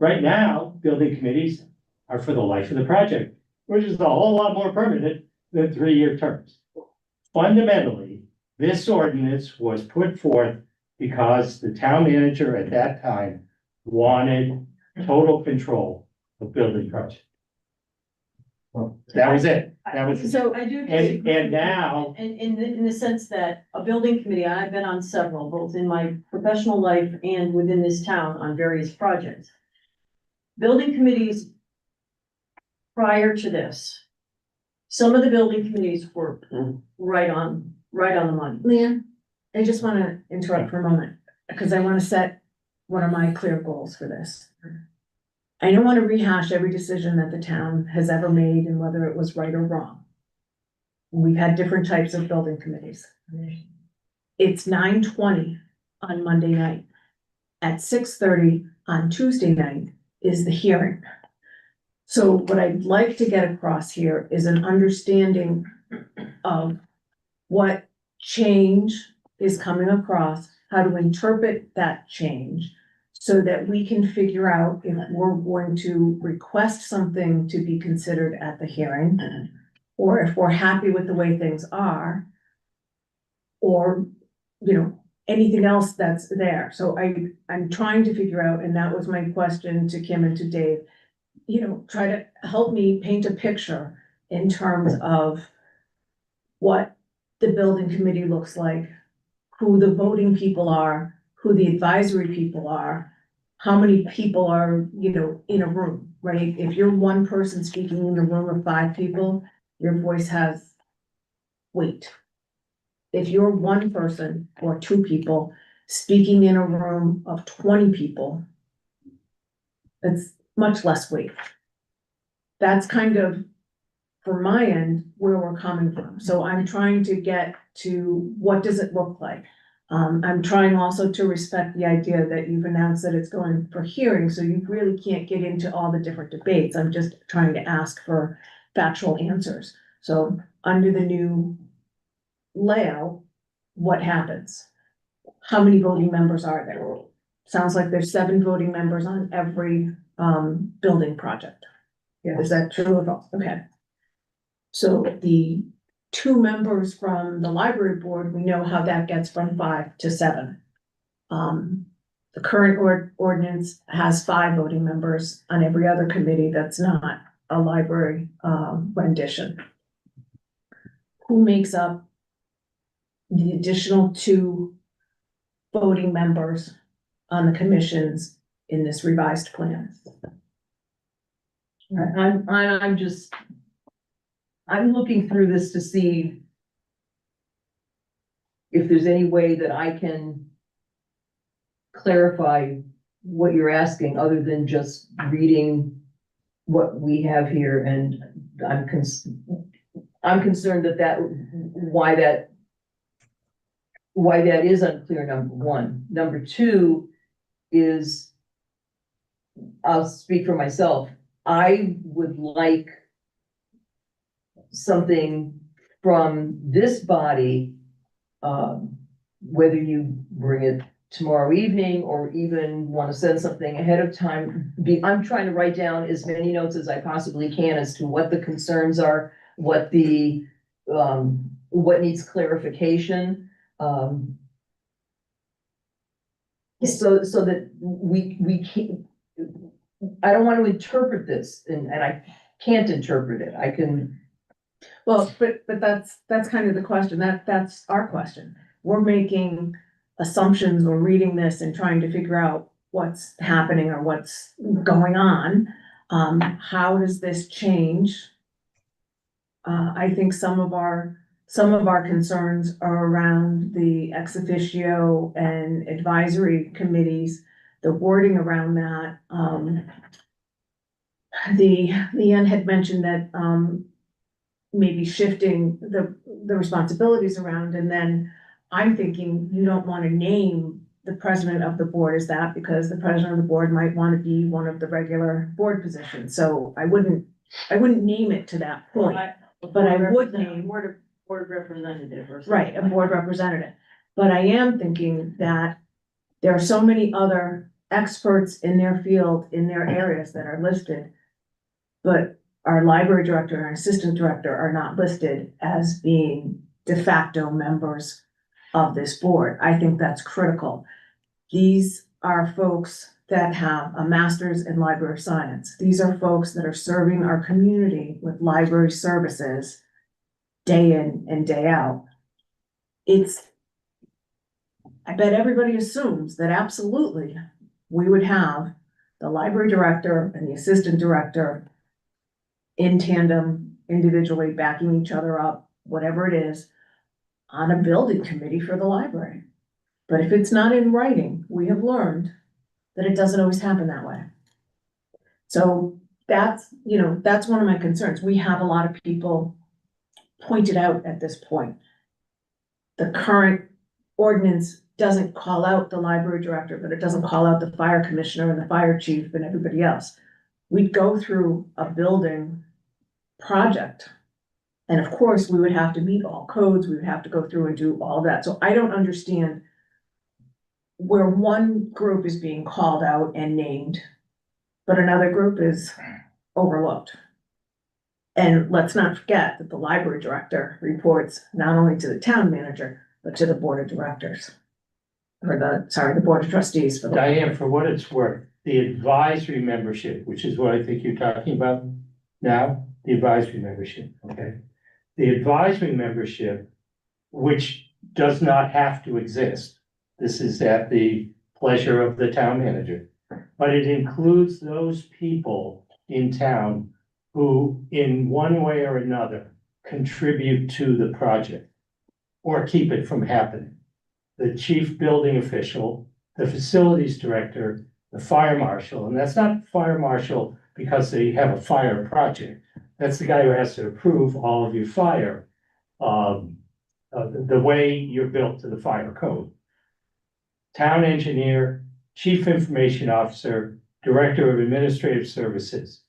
C: Right now, building committees are for the life of the project, which is a whole lot more permanent than 3-year terms. Fundamentally, this ordinance was put forth because the town manager at that time wanted total control of building projects. Well, that was it. That was it.
H: So I do.
C: And now.
H: In the sense that a building committee, I've been on several, both in my professional life and within this town on various projects. Building committees prior to this some of the building committees were right on the money.
A: Leanne, I just wanna interrupt for a moment, because I wanna set one of my clear goals for this. I don't wanna rehash every decision that the town has ever made and whether it was right or wrong. We've had different types of building committees. It's 9:20 on Monday night. At 6:30 on Tuesday night is the hearing. So what I'd like to get across here is an understanding of what change is coming across, how to interpret that change, so that we can figure out if we're going to request something to be considered at the hearing, or if we're happy with the way things are, or, you know, anything else that's there. So I'm trying to figure out, and that was my question to Kim and to Dave, you know, try to help me paint a picture in terms of what the building committee looks like, who the voting people are, who the advisory people are, how many people are, you know, in a room, right? If you're one person speaking in a room of 5 people, your voice has weight. If you're one person or 2 people speaking in a room of 20 people, it's much less weight. That's kind of, for my end, where we're coming from. So I'm trying to get to what does it look like? I'm trying also to respect the idea that you've announced that it's going for hearing, so you really can't get into all the different debates. I'm just trying to ask for factual answers. So under the new layout, what happens? How many voting members are there? Sounds like there's 7 voting members on every building project. Is that true or false? Okay. So the 2 members from the library board, we know how that gets from 5 to 7. The current ordinance has 5 voting members on every other committee that's not a library rendition. Who makes up the additional 2 voting members on the commissions in this revised plan?
B: I'm looking through this to see if there's any way that I can clarify what you're asking, other than just reading what we have here, and I'm concerned why that is unclear, number one. Number two is, I'll speak for myself, I would like something from this body, whether you bring it tomorrow evening or even want to send something ahead of time. I'm trying to write down as many notes as I possibly can as to what the concerns are, what needs clarification. So that we can't, I don't want to interpret this, and I can't interpret it. I can.
A: Well, but that's kind of the question. That's our question. We're making assumptions, we're reading this and trying to figure out what's happening or what's going on. How does this change? I think some of our concerns are around the ex officio and advisory committees, the wording around that. Leanne had mentioned that, maybe shifting the responsibilities around, and then I'm thinking you don't want to name the president of the board as that, because the president of the board might want to be one of the regular board positions. So I wouldn't name it to that point, but I would name
H: Board representative or something.
A: right, a board representative. But I am thinking that there are so many other experts in their field, in their areas that are listed, but our library director and assistant director are not listed as being de facto members of this board. I think that's critical. These are folks that have a master's in library science. These are folks that are serving our community with library services day in and day out. I bet everybody assumes that absolutely we would have the library director and the assistant director in tandem individually backing each other up, whatever it is, on a building committee for the library. But if it's not in writing, we have learned that it doesn't always happen that way. So that's, that's one of my concerns. We have a lot of people pointed out at this point. The current ordinance doesn't call out the library director, but it doesn't call out the fire commissioner and the fire chief and everybody else. We'd go through a building project. And of course, we would have to meet all codes, we would have to go through and do all that. So I don't understand where one group is being called out and named, but another group is overlooked. And let's not forget that the library director reports not only to the town manager, but to the board of directors. Or the board of trustees for the.
C: Diane, for what it's worth, the advisory membership, which is what I think you're talking about now, the advisory membership, okay? The advisory membership, which does not have to exist. This is at the pleasure of the town manager. But it includes those people in town who, in one way or another, contribute to the project or keep it from happening. The chief building official, the facilities director, the fire marshal, and that's not fire marshal because they have a fire project. That's the guy who has to approve all of your fire, the way you're built to the fire code. Town engineer, chief information officer, director of administrative services.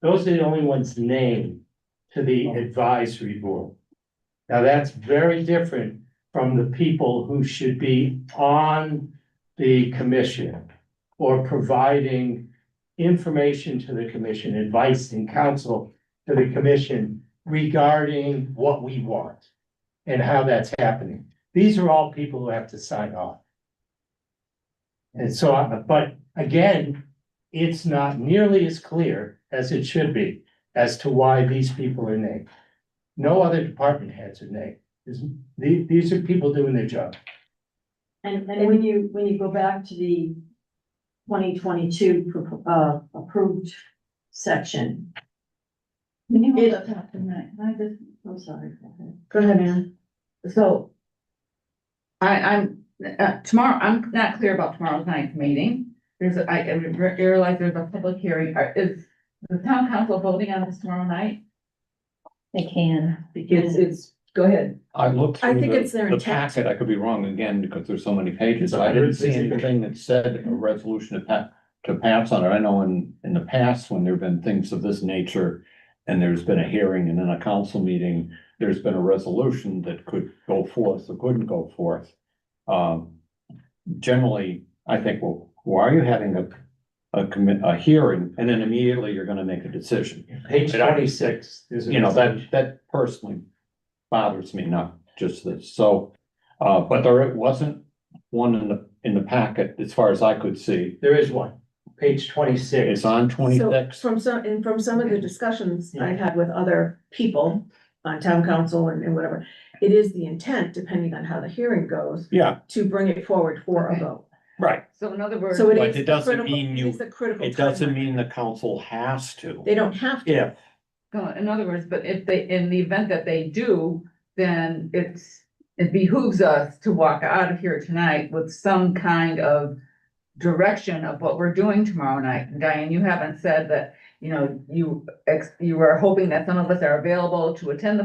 C: Those are the only ones named to the advisory board. Now, that's very different from the people who should be on the commission or providing information to the commission, advice and counsel to the commission regarding what we want and how that's happening. These are all people who have to sign off. And so, but again, it's not nearly as clear as it should be as to why these people are named. No other department heads are named. These are people doing their job.
H: And when you go back to the 2022 approved section.
J: Can you hold up top a minute? Can I just, I'm sorry.
A: Go ahead, Ann.
J: So I'm tomorrow, I'm not clear about tomorrow's night's meeting. I realize there's a public hearing. Is the town council voting on this tomorrow night?
N: They can.
H: It's, go ahead.
F: I looked
A: I
F: through
A: think it's their
F: the
A: intent.
F: packet, I could be wrong again, because there's so many pages, I didn't see anything that said a resolution to pass on it. I know in the past, when there've been things of this nature, and there's been a hearing and then a council meeting, there's been a resolution that could go forth or couldn't go forth. Generally, I think, well, why are you having a hearing, and then immediately you're gonna make a decision?
C: Page
F: But I-
C: 26. there's a
F: You know,
C: resolution.
F: that personally bothers me, not just this, so, but there wasn't one in the packet, as far as I could see.
C: There is one, page 26.
F: It's on
A: So
F: 26.
A: from some of the discussions I had with other people on town council and whatever, it is the intent, depending on how the hearing goes,
F: Yeah,
A: to bring it forward for a vote.
F: right.
J: So in other words.
A: So it
F: But
A: is
F: it
A: a
F: doesn't
A: critical,
F: mean
A: it
F: you-
A: is a critical.
F: It doesn't
A: timeline.
F: mean the council has to.
A: They don't have to.
F: Yeah,
J: In other words, but if they, in the event that they do, then it behooves us to walk out of here tonight with some kind of direction of what we're doing tomorrow night. And Diane, you haven't said that, you are hoping that some of us are available to attend the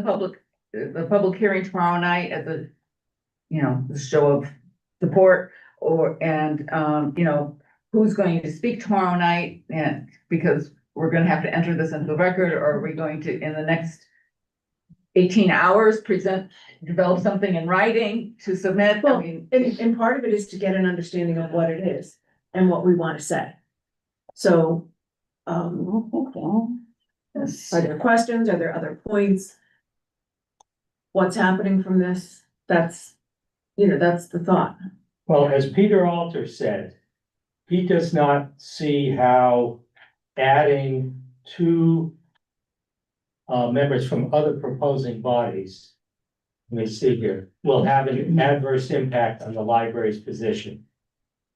J: public hearing tomorrow night as a, the show of support who's going to speak tomorrow night, and because we're gonna have to enter this into the record, or are we going to, in the next 18 hours, develop something in writing to submit?
A: Well, and part of it is to get an understanding of what it is and what we want to say. So, are there questions? Are there other points? What's happening from this? That's the thought.
C: Well, as Peter Alter said, he does not see how adding two members from other proposing bodies, let me see here, will have an adverse impact on the library's position.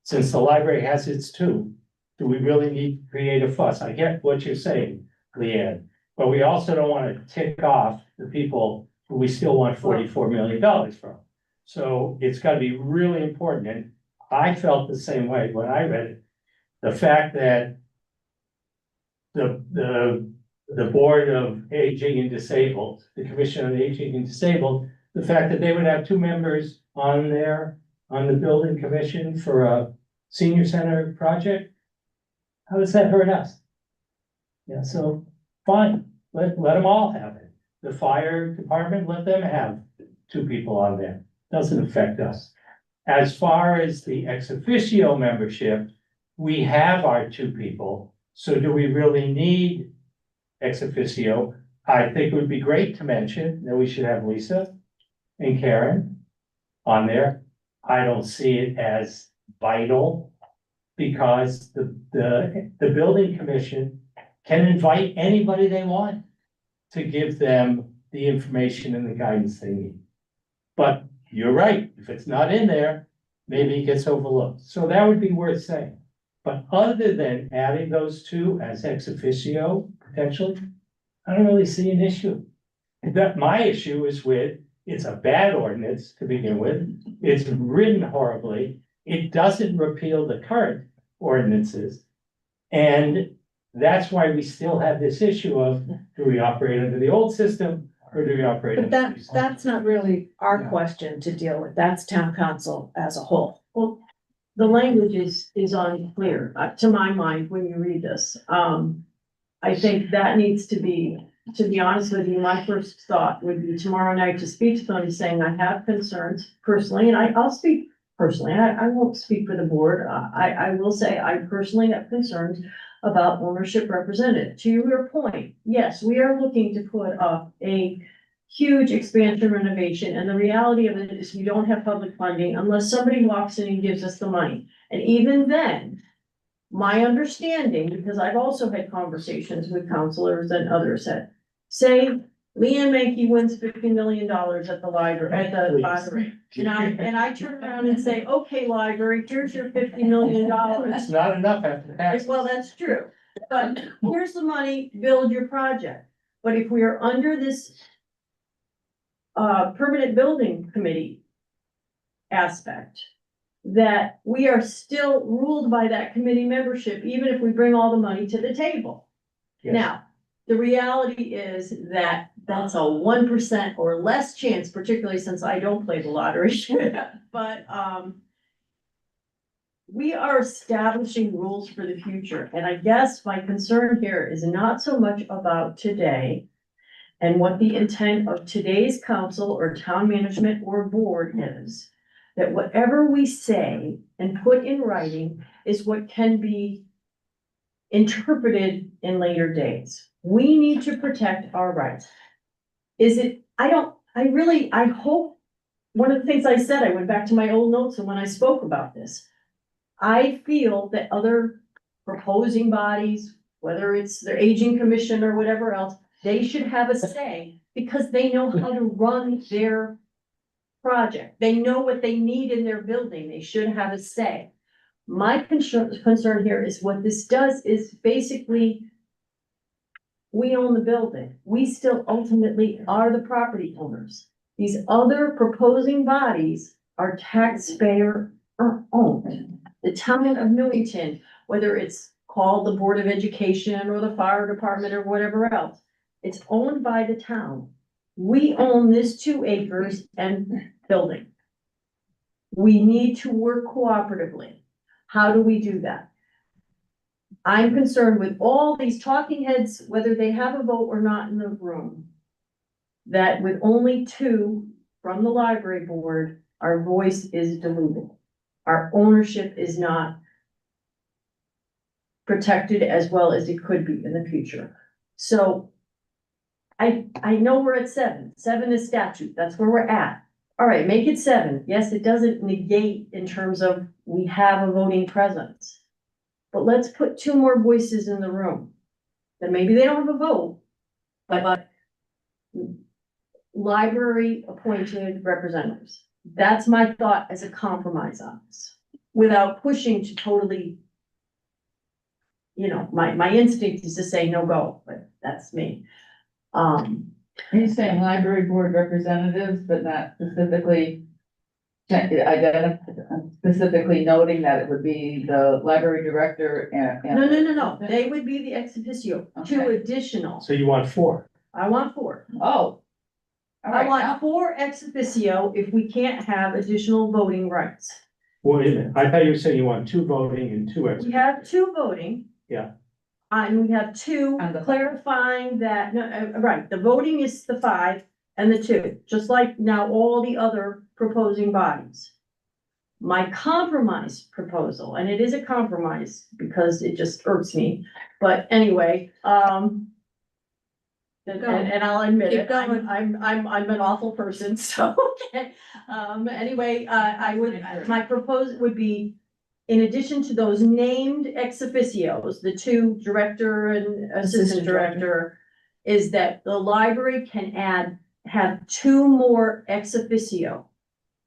C: Since the library has its two, do we really need to create a fuss? I get what you're saying, Leanne, But we also don't wanna tick off the people who we still want $44 million from. So it's gotta be really important, and I felt the same way when I read it. The fact that the Board of Aging and Disabled, the Commission on Aging and Disabled, the fact that they would have 2 members on the building commission for a senior center project. How does that hurt us? Yeah, so fine, let them all have it. The fire department, let them have 2 people on there. Doesn't affect us. As far as the ex officio membership, we have our 2 people. So do we really need ex officio? I think it would be great to mention that we should have Lisa and Karen on there. I don't see it as vital because the building commission can invite anybody they want to give them the information and the guidance they need. But you're right, if it's not in there, maybe it gets overlooked. So that would be worth saying. But other than adding those 2 as ex officio, potentially, I don't really see an issue. That my issue is with, it's a bad ordinance to begin with. It's written horribly. It doesn't repeal the current ordinances. And that's why we still have this issue of, do we operate under the old system or do we operate?
A: But
C: under the new system?
A: that's not really our question to deal with. That's town council as a whole.
H: Well, the language is unclear, to my mind, when you read this. I think that needs to be honest with you, my first thought would be tomorrow night to speak to somebody saying, I have concerns personally, and I'll speak personally. I won't speak for the board. I will say I personally have concerns about ownership represented. To your point, yes, we are looking to put up a huge expansion renovation, and the reality of it is we don't have public funding unless somebody walks in and gives us the money. And even then, my understanding, because I've also had conversations with counselors and others that say Leanne Mankey wins $50 million at the library, and I turn around and say, okay, library, here's your $50 million.
C: It's not enough after taxes.
H: Well, that's true, but here's the money, build your project. But if we are under this permanent building committee aspect, that we are still ruled by that committee membership, even if we bring all the money to the table.
C: Yes.
H: Now, the reality is that that's a 1% or less chance, particularly since I don't play the lottery. But, we are establishing rules for the future, and I guess my concern here is not so much about today and what the intent of today's council or town management or board is, that whatever we say and put in writing is what can be interpreted in later days. We need to protect our rights. I hope, one of the things I said, I went back to my old notes and when I spoke about this, I feel that other proposing bodies, whether it's their aging commission or whatever else, they should have a say because they know how to run their project. They know what they need in their building. They should have a say. My concern here is what this does is basically we own the building. We still ultimately are the property owners. These other proposing bodies are taxpayer owned. The town of Newington, whether it's called the Board of Education or the fire department or whatever else, it's owned by the town. We own this 2 acres and building. We need to work cooperatively. How do we do that? I'm concerned with all these talking heads, whether they have a vote or not in the room, that with only 2 from the library board, our voice is diluted. Our ownership is not protected as well as it could be in the future. So I know we're at 7. 7 is statute. That's where we're at. All right, make it 7. Yes, it doesn't negate in terms of we have a voting presence. But let's put 2 more voices in the room. Then maybe they don't have a vote, but library appointed representatives. That's my thought as a compromise on this, without pushing to totally, my instinct is to say no go, but that's me.
J: Are you saying library board representatives, but not specifically specifically noting that it would be the library director and?
H: No, they would be the ex officio, two
J: Okay.
H: additional.
C: So you want 4?
H: I want 4.
J: Oh. All
H: I
J: right,
H: want
J: now-
H: 4 ex officio if we can't have additional voting rights.
C: Wait a minute, I thought you were saying you want 2 voting and 2 ex.
H: We have 2 voting.
C: Yeah.
H: And we have 2
J: And the-
H: clarifying that, no, right, the voting is the 5 and the 2, just like now all the other proposing bodies. My compromise proposal, and it is a compromise because it just irks me, but anyway, and I'll admit
A: Keep
H: it,
A: going.
H: I'm an awful person, so, okay. Anyway, my proposal would be, in addition to those named ex officios, the 2 director and assistant director, is that the library can have 2 more ex officio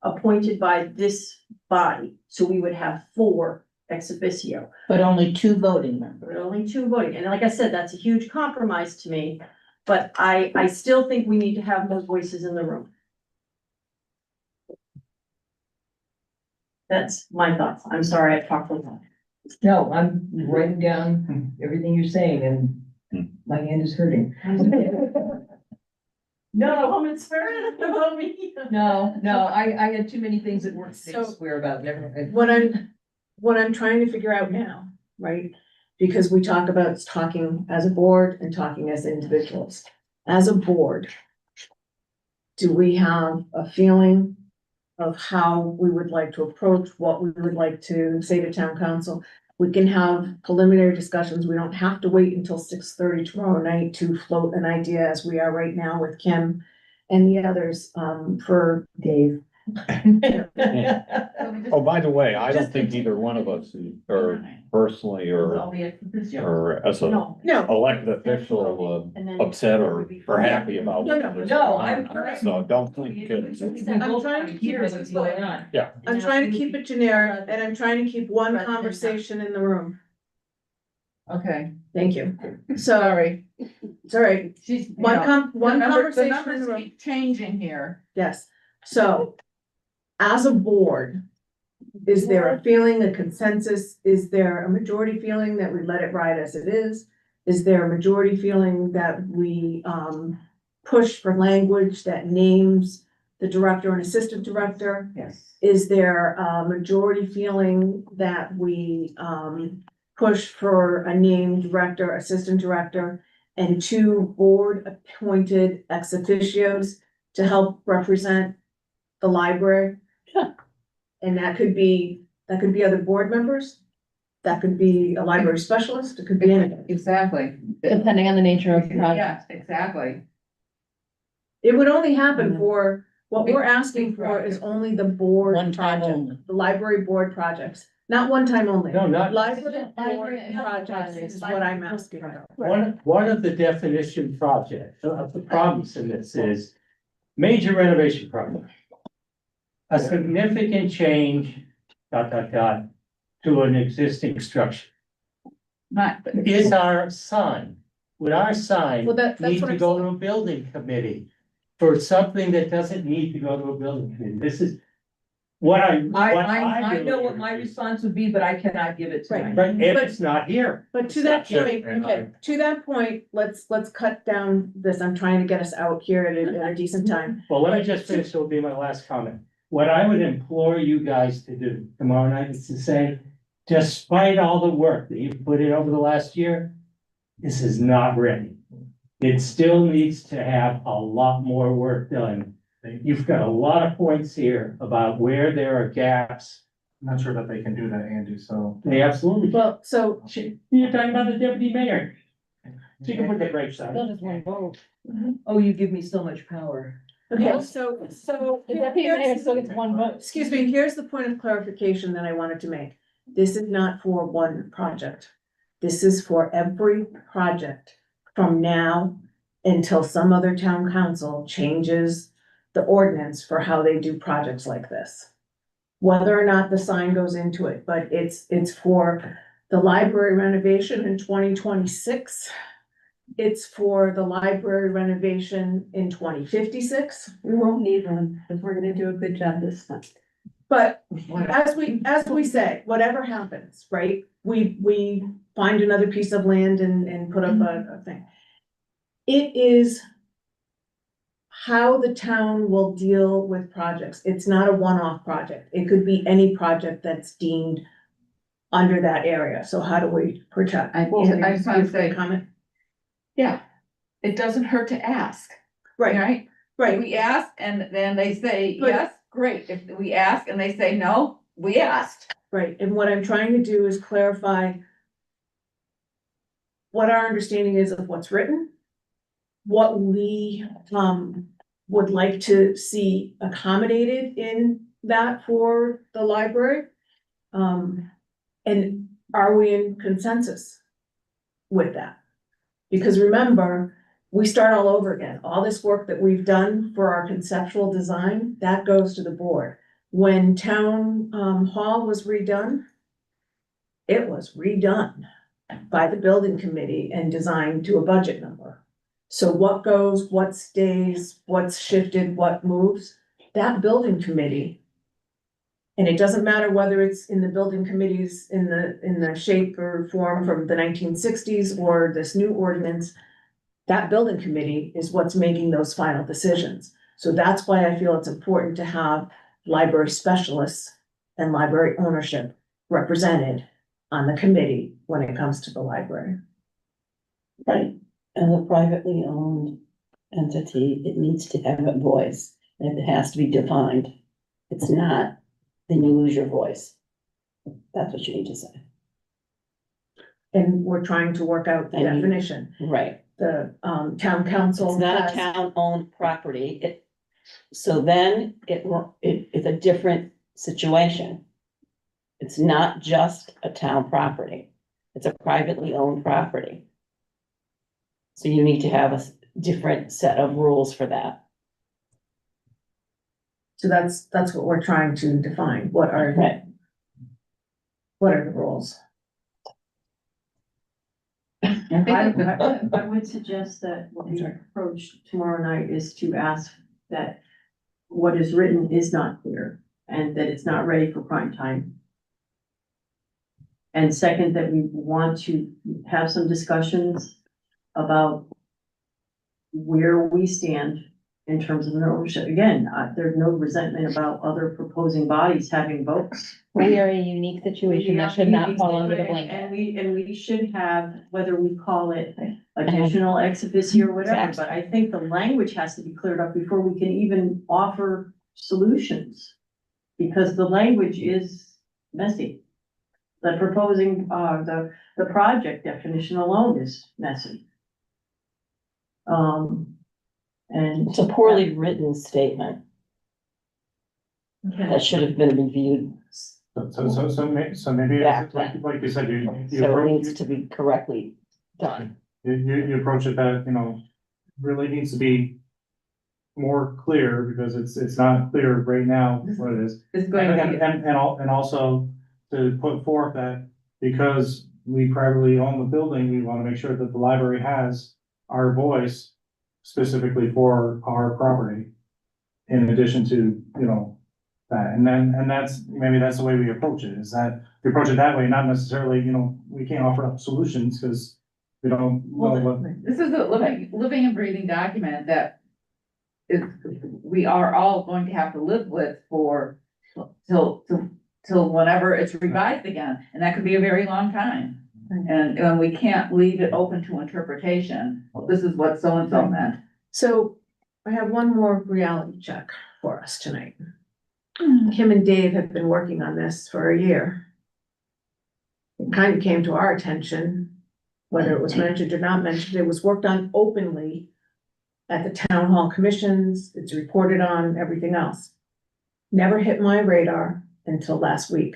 H: appointed by this body, so we would have 4 ex officio.
B: But only 2 voting members.
H: But only 2 voting, and like I said, that's a huge compromise to me, but I still think we need to have those voices in the room. That's my thoughts, I'm sorry I talked a lot.
B: No, I'm writing down everything you're saying and my hand is hurting.
H: No, I'm inspired about me.
B: No, I had too many things that weren't
A: So-
B: square about, never.
A: What I'm trying to figure out now, right? Because we talk about talking as a board and talking as individuals. As a board, do we have a feeling of how we would like to approach, what we would like to say to town council? We can have preliminary discussions. We don't have to wait until 6:30 tomorrow night to float an idea as we are right now with Kim and the others, for Dave.
F: Oh, by the way, I don't think either one of us, or personally,
J: All
F: or,
J: the ex officio.
F: or as a
H: No,
F: elected official,
H: and then.
F: upset or happy about.
H: No,
F: what's
B: no,
F: going on. So don't think it's,
A: I'm trying to keep
B: Here's what's going on.
A: I'm trying to keep it generic and I'm trying to keep one conversation in the room.
J: Okay,
A: Thank you. So,
J: sorry.
A: it's all right.
J: She's, you
A: One
J: know,
A: one
J: the
A: conversation in
J: numbers
A: the room.
J: keep changing here.
A: Yes. So, as a board, is there a feeling, a consensus? Is there a majority feeling that we let it ride as it is? Is there a majority feeling that we, push for language that names the director and assistant director?
B: Yes.
A: Is there a majority feeling that we, push for a named director, assistant director, and 2 board-appointed ex officios to help represent the library? And that could be other board members, that could be a library specialist, it could be anything.
J: Exactly.
N: Depending on the nature of the project.
J: Yes, exactly.
A: It would only happen for, what we're asking for is only the board
B: One time
A: project,
B: only.
A: the library board projects, not one time only.
C: No, not,
A: Library board
N: Library
A: projects is what I'm asking.
C: one of the definition projects, of the problems in this is major renovation project. A significant change, to an existing structure.
J: Not,
C: Is our sign, would our sign
A: Well, that's
C: need
A: what
C: to
A: I'm
C: go to a building committee for something that doesn't need to go to a building committee? This is what
B: I
C: really
B: know what my response would be, but I cannot give it
A: Right.
B: tonight.
C: But if it's not here.
A: But to that
C: Sure.
A: point, okay, to that point, let's cut down this, I'm trying to get us out here at a decent time.
C: Well, let me just finish, it'll be my last comment. What I would implore you guys to do tomorrow night is to say, despite all the work that you've put in over the last year, this is not ready. It still needs to have a lot more work done. You've got a lot of points here about where there are gaps.
I: I'm not sure that they can do that, Andy, so.
C: They absolutely,
A: Well, so,
C: you're talking about the deputy mayor. She can put the brakes on.
B: Oh, you give me so much power.
A: okay, so.
N: The deputy mayor still gets 1 vote.
A: Excuse me, here's the point of clarification that I wanted to make. This is not for one project. This is for every project from now until some other town council changes the ordinance for how they do projects like this. Whether or not the sign goes into it, but it's for the library renovation in 2026. it's for the library renovation in 2056.
H: We won't need one, because we're gonna do a good job this time.
A: But as we say, whatever happens, right, we find another piece of land and put up a thing. It is how the town will deal with projects. It's not a one-off project. It could be any project that's deemed under that area. So how do we protect?
J: I just want to say,
A: Comment?
J: yeah, it doesn't hurt to ask,
A: Right,
J: right?
A: right.
J: We ask and then they say,
A: But-
J: yes, great. If we ask and they say no, we asked.
A: Right, and what I'm trying to do is clarify what our understanding is of what's written, what we would like to see accommodated in that for the library. And are we in consensus with that? Because remember, we start all over again. All this work that we've done for our conceptual design, that goes to the board. When town hall was redone, it was redone by the building committee and designed to a budget number. So what goes, what stays, what's shifted, what moves, that building committee. And it doesn't matter whether it's in the building committees in the shape or form from the 1960s or this new ordinance. That building committee is what's making those final decisions. So that's why I feel it's important to have library specialists and library ownership represented on the committee when it comes to the library.
B: Right, and the privately owned entity, it needs to have a voice, and it has to be defined. It's not, then you lose your voice. That's what you need to say.
A: And we're trying to work out the
B: And you-
A: definition.
B: Right.
A: The town council
B: It's not a
A: has,
B: town-owned property, so then it's a different situation. It's not just a town property, it's a privately owned property. So you need to have a different set of rules for that.
A: so that's what we're trying to define. What are
B: Right.
A: the rules?
H: I would suggest that what we approach tomorrow night is to ask that what is written is not clear and that it's not ready for prime time. And second, that we want to have some discussions about where we stand in terms of an ownership. Again, there's no resentment about other proposing bodies having votes.
N: We are a unique situation that should not fall under the blanket.
H: And we should have, whether we call it additional ex officio or whatever, but I think the language has to be cleared up before we can even offer solutions. Because the language is messy. The proposing, the project definition alone is messy. And.
B: It's a poorly written statement that should have been reviewed.
I: So maybe,
B: Back
I: like you said, you
B: So it needs
I: approach,
B: to be correctly done.
I: you approach it that, really needs to be more clear, because it's not clear right now what it is.
J: It's going to be.
I: And also to put forth that because we privately own the building, we wanna make sure that the library has our voice specifically for our property. In addition to, that, and maybe that's the way we approach it, is that we approach it that way, not necessarily, we can't offer up solutions, because we don't know what.
J: This is a living and breathing document that we are all going to have to live with for till whenever it's revised again, and that could be a very long time. And we can't leave it open to interpretation. Well, this is what so-and-so meant.
A: So I have one more reality check for us tonight. Kim and Dave have been working on this for a year. It kind of came to our attention, whether it was mentioned or not mentioned, it was worked on openly at the town hall commissions, it's reported on, everything else. Never hit my radar until last week.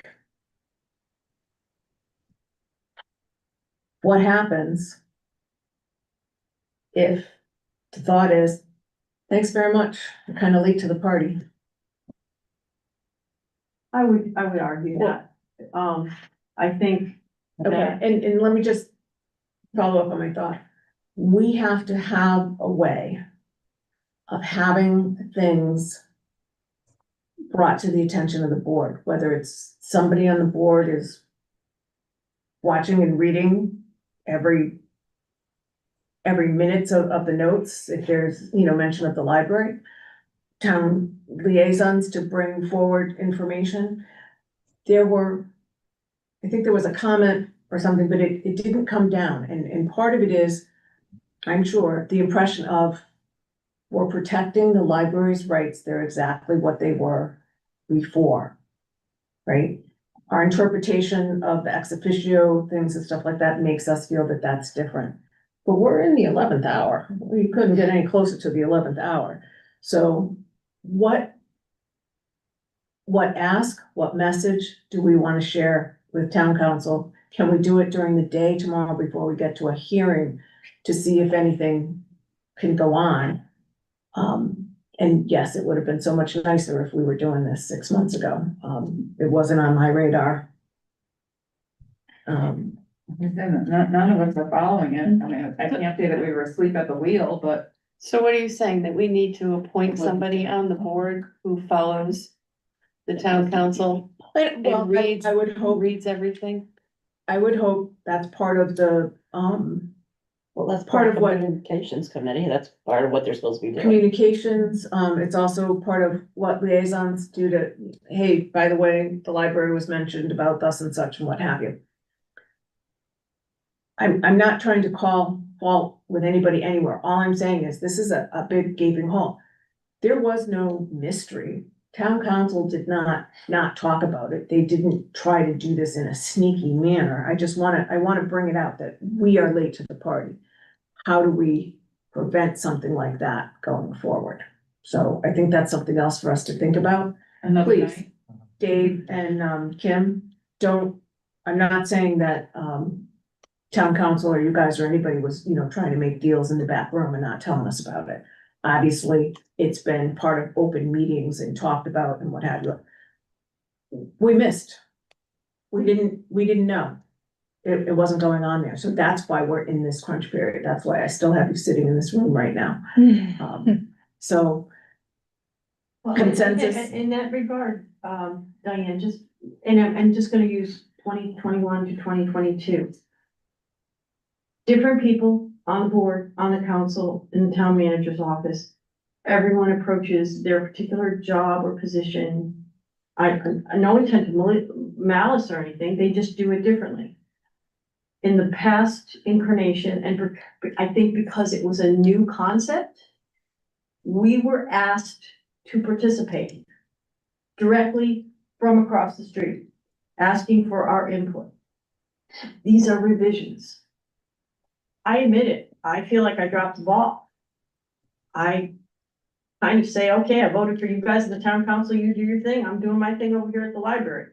A: What happens if the thought is, thanks very much, you're kind of late to the party?
H: I would argue that, I think.
A: Okay, and let me just follow up on my thought. we have to have a way of having things brought to the attention of the board, whether it's somebody on the board is watching and reading every minutes of the notes, if there's, mention of the library, town liaisons to bring forward information. I think there was a comment or something, but it didn't come down, and part of it is, I'm sure, the impression of we're protecting the library's rights, they're exactly what they were before, right? Our interpretation of the ex officio things and stuff like that makes us feel that that's different. But we're in the 11th hour. We couldn't get any closer to the 11th hour. So what message do we want to share with town council? Can we do it during the day tomorrow before we get to a hearing to see if anything can go on? And yes, it would have been so much nicer if we were doing this 6 months ago. It wasn't on my radar.
J: None of us are following it. I mean, I can't say that we were asleep at the wheel, but.
H: So what are you saying, that we need to appoint somebody on the board who follows the town council and reads,
A: I would hope,
H: reads everything?
A: I would hope that's part of the,
B: Well, that's
A: part of what-
B: communications committee, that's part of what they're supposed to be doing.
A: communications, it's also part of what liaisons do to, hey, by the way, the library was mentioned about thus and such and what have you. I'm not trying to call fault with anybody anywhere. All I'm saying is this is a big gaping hole. There was no mystery. Town council did not talk about it. They didn't try to do this in a sneaky manner. I wanna bring it out that we are late to the party. How do we prevent something like that going forward? So I think that's something else for us to think about.
J: Another
A: Please,
J: night.
A: Dave and Kim, I'm not saying that town council or you guys or anybody was, trying to make deals in the back room and not telling us about it. Obviously, it's been part of open meetings and talked about and what have you. We missed. We didn't know. It wasn't going on there. So that's why we're in this crunch period. That's why I still have you sitting in this room right now. So consensus.
H: In that regard, Diane, I'm just gonna use 2021 to 2022. Different people on the board, on the council, in the town manager's office. Everyone approaches their particular job or position. No intent of malice or anything, they just do it differently. In the past incarnation, and I think because it was a new concept, we were asked to participate directly from across the street, asking for our input. These are revisions. I admit it, I feel like I dropped the ball. I kind of say, okay, I voted for you guys in the town council, you do your thing, I'm doing my thing over here at the library.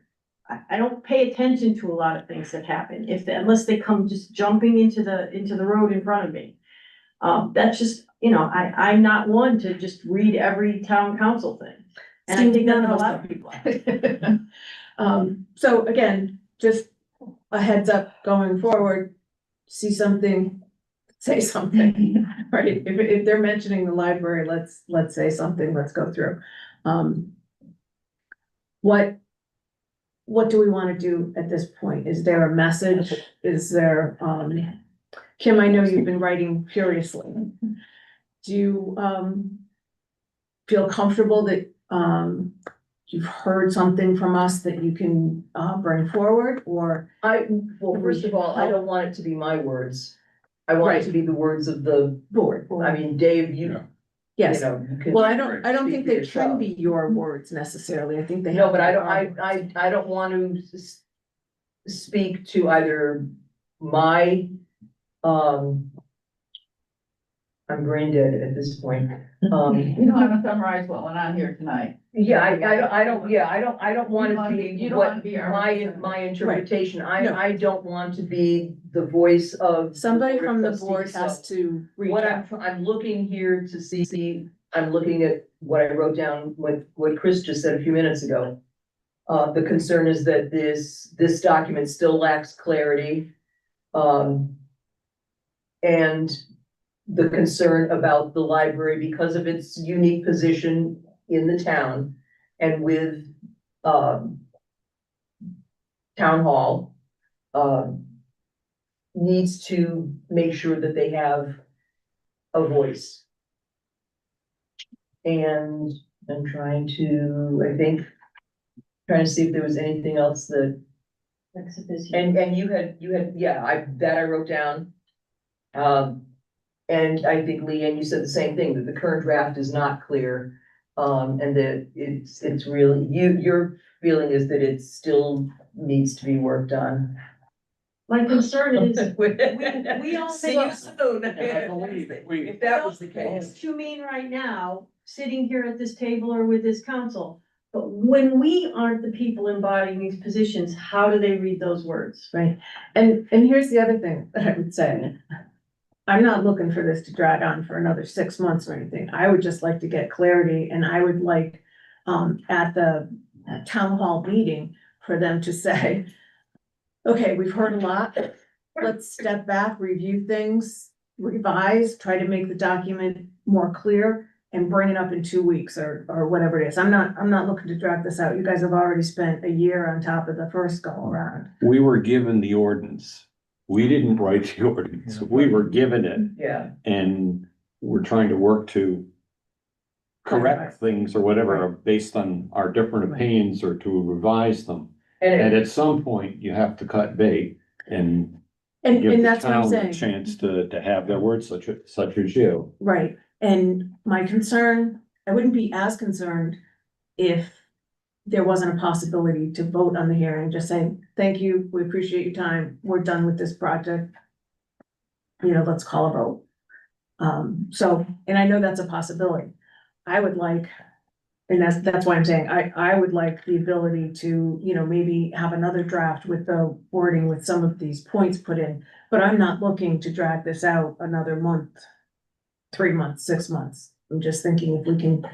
H: I don't pay attention to a lot of things that happen, unless they come just jumping into the road in front of me. That's just, I'm not one to just read every town council thing. And I think none of a lot of people are.
A: So again, just a heads up going forward, see something, say something, right? If they're mentioning the library, let's say something, let's go through. What do we want to do at this point? Is there a message? Is there, Kim, I know you've been writing furiously. Do you, feel comfortable that, you've heard something from us that you can, bring forward, or?
B: Well, first of all, I don't want it to be my words. I want it to be the words of the
A: Board.
B: I mean, Dave, you
A: Yes,
B: know. you can
A: well, I don't
B: speak
A: think
B: for
A: they
B: yourself.
A: can be your words necessarily. I think they have.
B: No, but
A: to
B: I
A: be
B: don't,
A: our words.
B: I don't want to speak to either my, I'm brain dead at this point.
J: You don't want to summarize what went on here tonight.
B: Yeah, I don't want it to be
J: You don't
B: what
J: want to be our
B: my
J: representative.
B: interpretation.
A: No.
B: I don't want to be the voice of.
A: Somebody
B: Board of
A: from the
B: Trustees,
A: board
B: so
A: has to reach
B: What
A: out.
B: I'm looking here to see, I'm looking at what I wrote down, what Chris just said a few minutes ago. The concern is that this document still lacks clarity. And the concern about the library because of its unique position in the town and with, town hall, needs to make sure that they have a voice. And I'm trying to, trying to see if there was anything else that, and you had, yeah, I wrote down. And I think Leanne, you said the same thing, that the current draft is not clear. And that it's really, your feeling is that it still needs to be worked on.
H: My concern is, we all
B: See you soon.
F: I believe it.
B: If that was the case.
H: It's too mean right now, sitting here at this table or with this council. But when we aren't the people embodying these positions, how do they read those words?
A: Right, and here's the other thing that I would say. I'm not looking for this to drag on for another 6 months or anything. I would just like to get clarity, and I would like, at the town hall meeting, for them to say, okay, we've heard a lot. Let's step back, review things, revise, try to make the document more clear and bring it up in 2 weeks or whatever it is. I'm not looking to drag this out. You guys have already spent a year on top of the first go around.
F: We were given the ordinance. We didn't write the ordinance. We were given it,
B: Yeah,
F: and we're trying to work to correct things or whatever based on our different opinions or to revise them. And at some point, you have to cut bait and give the
A: that's what I'm
F: town a
A: saying.
F: chance to have their words, such as you.
A: Right, and my concern, I wouldn't be as concerned if there wasn't a possibility to vote on the hearing, just saying, thank you, we appreciate your time, we're done with this project. You know, let's call a vote. So, and I know that's a possibility. I would like, and that's why I'm saying, I would like the ability to, you know, maybe have another draft with the wording with some of these points put in. But I'm not looking to drag this out another month, 3 months, 6 months. I'm just thinking if we can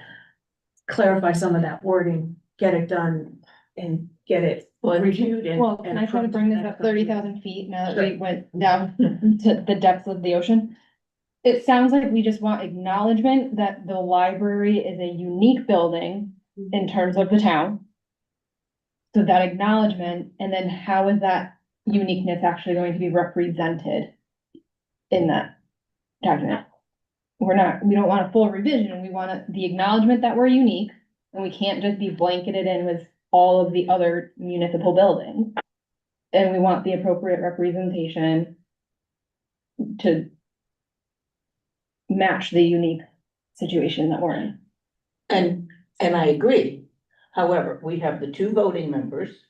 A: clarify some of that wording, get it done and get it reviewed and.
N: Well, can I try to
A: approved
N: bring this
A: in the
N: up
A: next couple
N: 30,000 feet now that
A: Sure.
N: we went down to the depths of the ocean? It sounds like we just want acknowledgement that the library is a unique building in terms of the town. So that acknowledgement, and then how is that uniqueness actually going to be represented in that document? We don't want a full revision, we want the acknowledgement that we're unique, and we can't just be blanketed in with all of the other municipal buildings. And we want the appropriate representation to match the unique situation that we're in.
P: And I agree. However, we have the 2 voting members.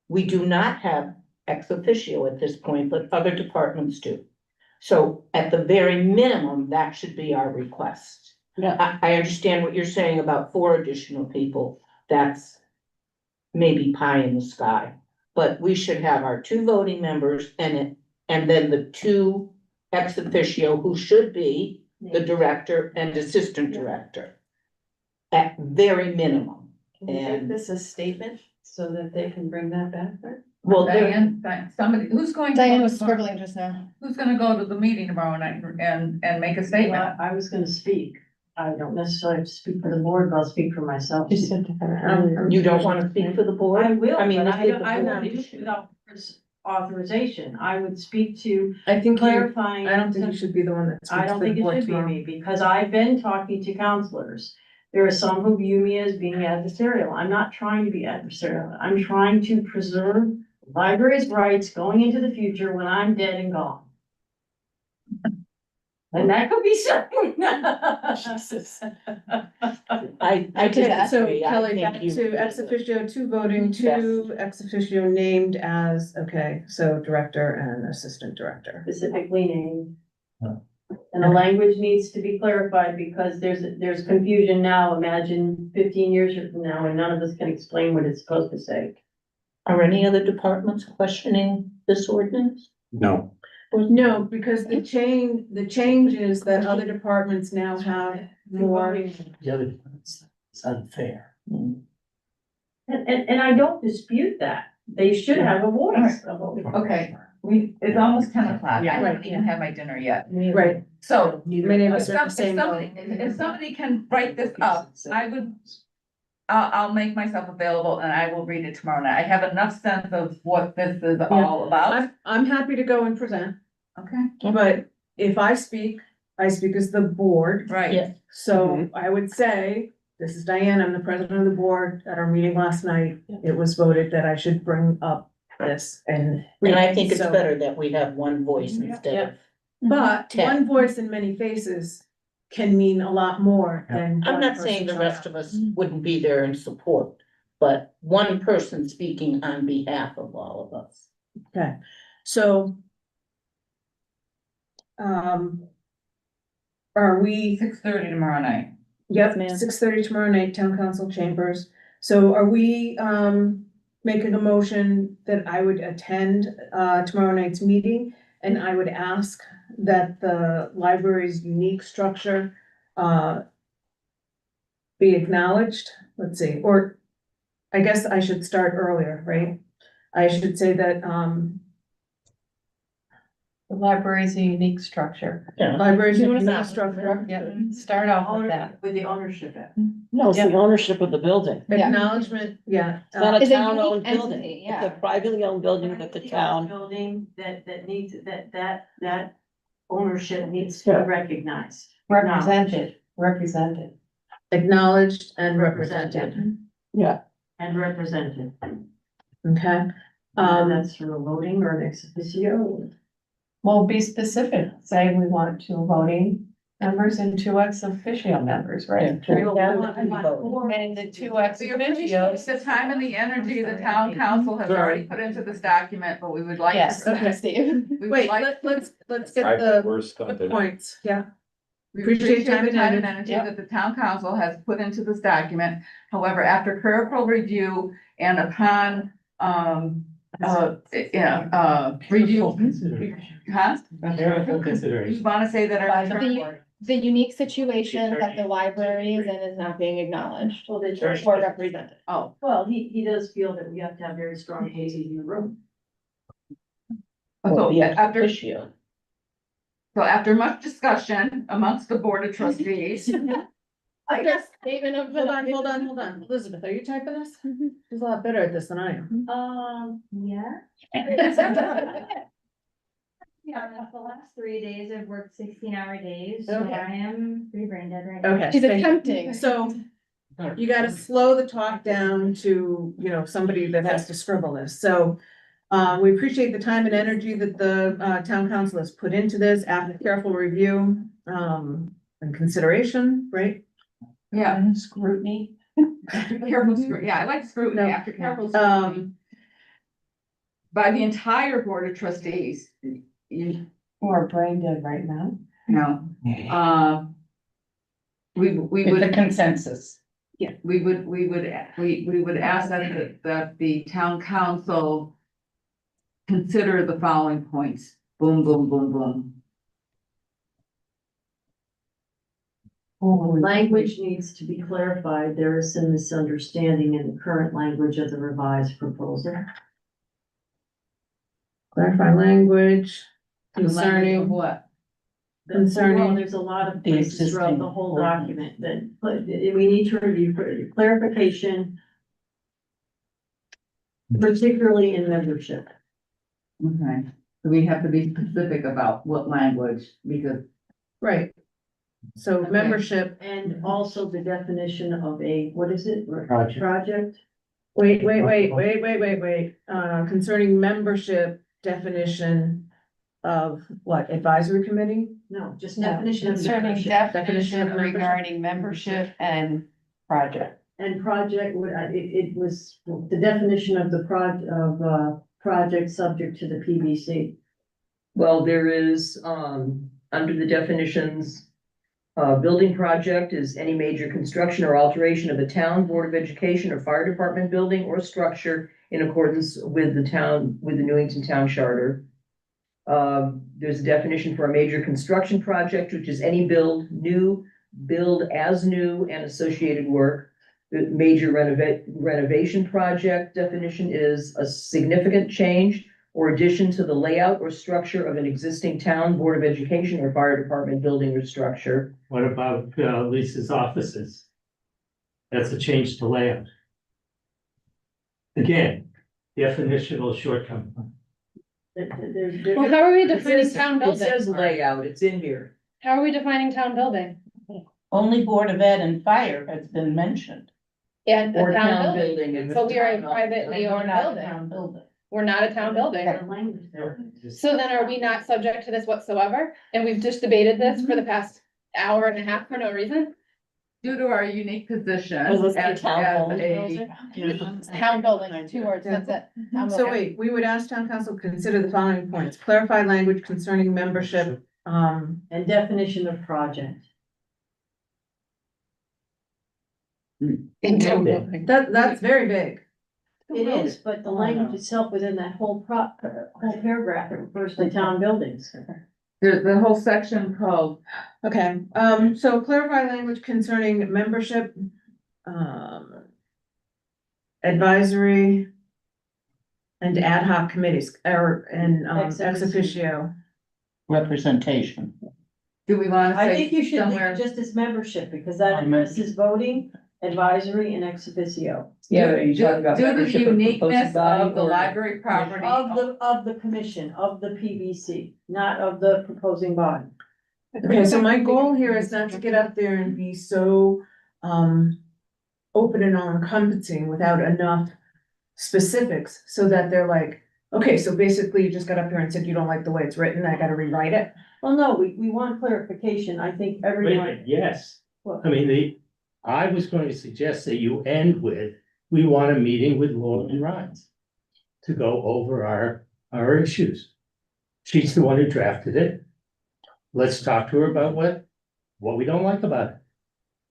P: We do not have ex officio at this point, but other departments do. So at the very minimum, that should be our request.
N: Yeah.
P: I understand what you're saying about 4 additional people. That's maybe pie in the sky. But we should have our 2 voting members and then the 2 ex officio who should be the director and assistant director. At very minimum.
H: Can you make this a statement so that they can bring that back there?
P: Well,
J: Diane, somebody, who's going? to go
N: Diane
J: to
N: was
J: tomorrow?
N: scribbling just now.
J: Who's gonna go to the meeting tomorrow night and make a statement?
H: Well, I was gonna speak. I don't necessarily have to speak for the board, but I'll speak for myself.
P: you don't want to speak for the board?
H: I will,
P: I mean,
H: but
P: this is the
H: I
P: board
H: won't do
P: issue.
H: it without authorization. I would speak to
A: I think
H: clarifying.
A: I don't think you should be the one that speaks
H: I don't
A: for the
H: think it
A: board
H: should be
A: tomorrow.
H: me, because I've been talking to counselors. There are some who view me as being adversarial. I'm not trying to be adversarial. I'm trying to preserve library's rights going into the future when I'm dead and gone. And that could be something.
P: Jesus. I
A: So
P: disagree. I
A: Kelly,
P: think
A: back
P: you-
A: to ex officio, 2 voting, 2 ex officio named as, okay, so director and assistant director.
H: Specifically named. And the language needs to be clarified because there's confusion now. Imagine 15 years from now and none of us can explain what it's supposed to say.
P: Are any other departments questioning this ordinance?
F: No.
A: No, because the change is that other departments now have more.
C: The other, it's unfair.
H: And I don't dispute that. They should have a voice.
J: Okay, it's almost 10 o'clock. I
G: Yeah.
J: haven't even had my dinner yet.
A: Right,
J: So
A: many of
J: if
A: us are in the same boat.
J: somebody can write this up, I'll make myself available and I will read it tomorrow night. I have enough sense of what this is all about.
A: I'm happy to go and present,
J: Okay.
A: but if I speak as the board.
J: Right.
P: Yeah.
A: So I would say, this is Diane, I'm the president of the board. At our meeting last night, it was voted that I should bring up this and.
P: And I think it's
A: So-
P: better that we have one voice instead of.
A: But
P: Ten.
A: one voice and many faces can mean a lot more than.
P: I'm
A: one
P: not saying the
A: person
P: rest of us wouldn't be there in support, but one person speaking on behalf of all of us.
A: Okay, so. Are we,
J: 6:30 tomorrow night.
A: yep,
N: ma'am.
A: 6:30 tomorrow night, town council chambers. So are we, making a motion that I would attend, tomorrow night's meeting? And I would ask that the library's unique structure, be acknowledged, let's see, or I guess I should start earlier, right? I should say that,
L: The library is a unique structure.
A: library's a
L: You wanna
A: unique
L: say-
A: structure,
L: Yeah, start off with that.
H: With the ownership.
B: No, it's the ownership of the building.
L: Yeah.
A: acknowledgement, yeah.
B: It's not a
N: It's a
B: town-owned
N: unique
B: building.
N: entity,
B: It's a
N: yeah.
B: privately owned building that the town.
H: Building that needs, that ownership needs to
B: Yeah.
H: be recognized.
L: Represented.
A: Acknowledged and represented,
B: Yeah.
H: And represented.
A: okay?
H: That's through a voting or an ex officio.
L: Well, be specific, say we want 2 voting members and 2 ex officio members, right? And the 2 ex
J: We appreciate
L: officios.
J: the time and the energy the town council has already put into this document, but we would like.
L: Yes,
J: to-
L: okay, Steve.
J: we would
A: Wait,
J: like-
A: let's get the points, yeah.
J: We
A: Appreciate
J: appreciate
A: time
J: the
A: and
J: time and
A: energy.
J: energy that the town council has put into this document. However, after careful review and upon, review. Huh?
C: Careful
J: You
C: consideration.
J: wanna say that our.
N: The unique situation that the library is in is not being acknowledged
H: Well, they
N: or represented.
J: Oh,
H: Well, he does feel that we have to have very strong cases in the room.
J: so
P: The ex
J: after,
P: officio.
J: so after much discussion amongst the board of trustees.
N: I guess statement of.
A: Hold on. Elizabeth, are you typing this? She's a lot better at this than I am.
D: Yeah. Yeah, the last 3 days I've worked 16-hour days, so
A: Okay.
D: I am pretty brain dead right now.
A: Okay.
N: She's
A: thank you.
N: attempting.
A: So you gotta slow the talk down to, somebody that has to scribble this. So we appreciate the time and energy that the town council has put into this after careful review and consideration, right?
J: Yeah,
L: Scrutiny.
J: careful scrutiny, yeah, I like scrutiny
A: No.
J: after careful scrutiny. By the entire board of trustees,
L: Or brain dead right now.
J: We would.
L: It's a consensus.
J: We would ask that the town council consider the following points. Boom, boom, boom, boom.
H: Language needs to be clarified. There is some misunderstanding in the current language of the revised proposal.
A: Clarify language
J: The language of
A: concerning,
J: what?
A: Concerning
H: There's a lot of
L: the
H: places throughout the
L: existing
H: whole
L: language.
H: document that, but we need to review for clarification. Particularly in membership.
J: Okay, so we have to be specific about what language, because.
A: right. So
J: Okay.
A: membership,
H: And also the definition of a, what is it?
C: Project.
H: Project?
A: wait, concerning membership definition of what, advisory committee?
H: No, just
L: No,
H: definition of
L: concerning
H: membership.
A: Definition of
L: definition
A: membership.
L: regarding membership and project.
H: And project, it was the definition of the project subject to the PBC.
B: Well, there is, under the definitions, building project is any major construction or alteration of a town, board of education, or fire department building or structure in accordance with the Newington Town Charter. There's a definition for a major construction project, which is any build as new and associated work. The major renovation project definition is a significant change or addition to the layout or structure of an existing town, board of education, or fire department building or structure.
C: What about Lisa's offices? That's a change to layout. Again, definitional shortcoming.
N: Well, how are we
B: It
N: defining
B: says-
N: town
B: It says
N: building?
B: layout, it's in here.
N: How are we defining town building?
P: Only Board of Ed and Fire has been mentioned.
N: And
B: Or
N: a town building,
B: and
N: but we are a
B: town-
N: privately
P: We're
N: owned
P: not a
N: building.
P: town building.
N: We're not a town building. So then are we not subject to this whatsoever? And we've just debated this for the past hour and a half for no reason?
J: Due to our unique position
P: Was this
J: as
P: the town hall
J: a.
N: Town building, 2 words, that's it. Town
A: So
N: building.
A: wait, we would ask town council to consider the following points, clarify language concerning membership,
H: And definition of project.
N: In town building.
A: that's very big.
H: It is, but the language itself within that whole whole paragraph refers to town buildings.
J: There's the whole section called,
A: Okay, so clarify language concerning membership, advisory and ad hoc committees, ex officio.
P: Representation.
J: do we wanna
H: I
J: say
H: think you should leave
J: somewhere?
H: it just as membership, because that addresses voting, advisory, and ex officio.
B: Yeah, but you're talking about
J: Due to the
B: membership of proposed
J: uniqueness
B: body
J: of the
B: or-
J: library property.
H: Of the commission, of the PVC, not of the proposing body.
A: Okay, so my goal here is not to get up there and be so, open and all encompassing without enough specifics, so that they're like, okay, so basically you just got up here and said you don't like the way it's written, I gotta rewrite it.
H: Well, no, we want clarification. I think
C: Wait a
H: everyone.
C: minute, yes.
H: What?
C: I mean, I was going to suggest that you end with, we want a meeting with Lauren Rhines to go over our issues. She's the one who drafted it. Let's talk to her about what we don't like about it.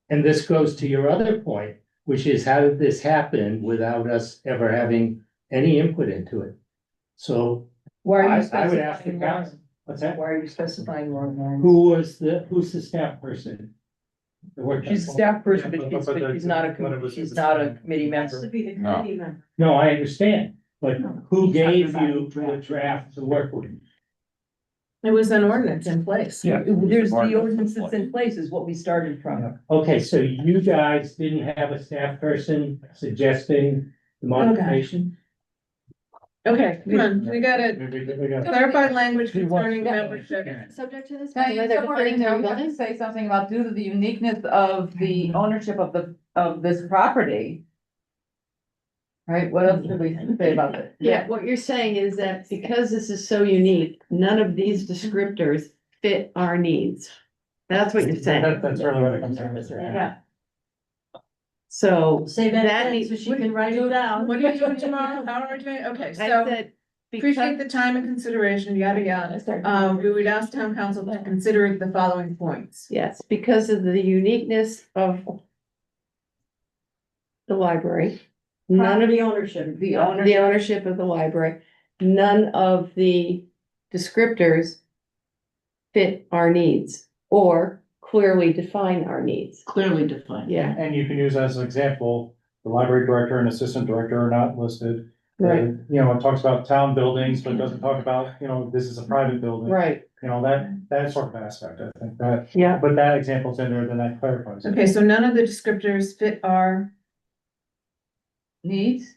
C: And this goes to your other point, which is how did this happen without us ever having any input into it? So
B: Why are you
C: I would ask the
B: specifying
C: council,
B: Lauren?
C: what's that?
B: Why are you specifying Lauren?
C: Who's the staff person? The work
B: She's a staff person,
I: Yeah,
B: but
I: but
B: she's not a, she's not a committee
H: Has to
B: member.
H: be the committee member.
C: No, I understand, but who gave you the draft to work with?
A: It was an ordinance in place.
F: Yeah.
B: There's the ordinance that's in place is what we started from.
C: Okay, so you guys didn't have a staff person suggesting the modification?
A: Okay, come on, we gotta
C: We got-
A: clarify language
C: He wants
A: concerning
C: to-
A: membership.
N: Subject to this?
J: Now,
N: by the way,
J: you
N: they're
J: somewhere
N: defining
J: in there,
N: town
J: you have to
N: building?
J: say something about due to the uniqueness of the ownership of this property. Right, what else did we say about it?
L: Yeah, what you're saying is that because this is so unique, none of these descriptors fit our needs. That's what you're saying.
I: That's really what it comes down to.
L: Yeah. So
H: Say
L: that
H: that
L: needs-
H: so she can write it down.
A: What are you doing tomorrow? How are we doing? Okay,
L: I
A: so
L: said,
A: appreciate
L: because,
A: the time and consideration, yada, yada. We would ask town council to consider the following points.
L: yes, because of the uniqueness of the library, none of
H: The ownership.
J: The
L: the ownership of the library, none of the descriptors fit our needs or clearly define our needs.
P: Clearly defined.
L: Yeah,
I: And you can use as an example, the library director and assistant director are not listed.
L: right,
I: You know, it talks about town buildings, but it doesn't talk about, you know, this is a private building.
L: right,
I: You know, that sort of aspect, I think that,
L: yeah.
I: but that example's in there, then that clarifies it.
A: Okay, so none of the descriptors fit our,
J: Needs?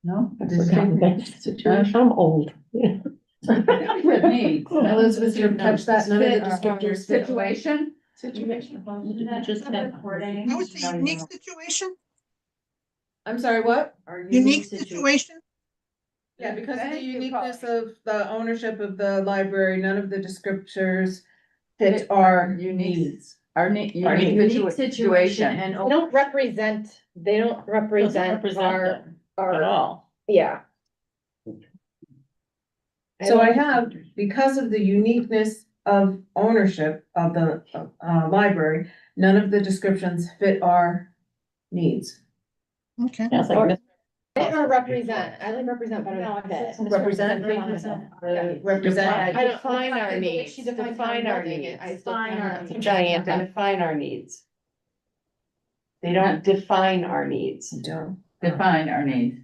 J: No?
L: I'm old. Yeah.
J: With needs.
A: Elizabeth, did you catch that? None of the descriptors fit.
J: Situation?
L: Situation.
M: How is the unique situation?
A: I'm sorry, what?
M: Unique situation?
A: Yeah, because of the
J: Thank you,
A: uniqueness of the ownership of the library, none of the descriptors fit our
J: Unique.
A: needs.
J: Our unique situation.
H: and.
N: They don't represent
P: Represent
N: our,
P: them At
N: our,
P: all.
N: yeah.
A: So I have, because of the uniqueness of ownership of the, library, none of the descriptions fit our needs.
M: Okay.
P: Yeah, it's like
N: Fit or represent, I like represent better than fit.
A: Represent. Represent.
N: I define our needs, define our needs.
H: Define our needs.
N: Diane, define our needs. They don't define our needs.
A: Don't.
J: Define our needs.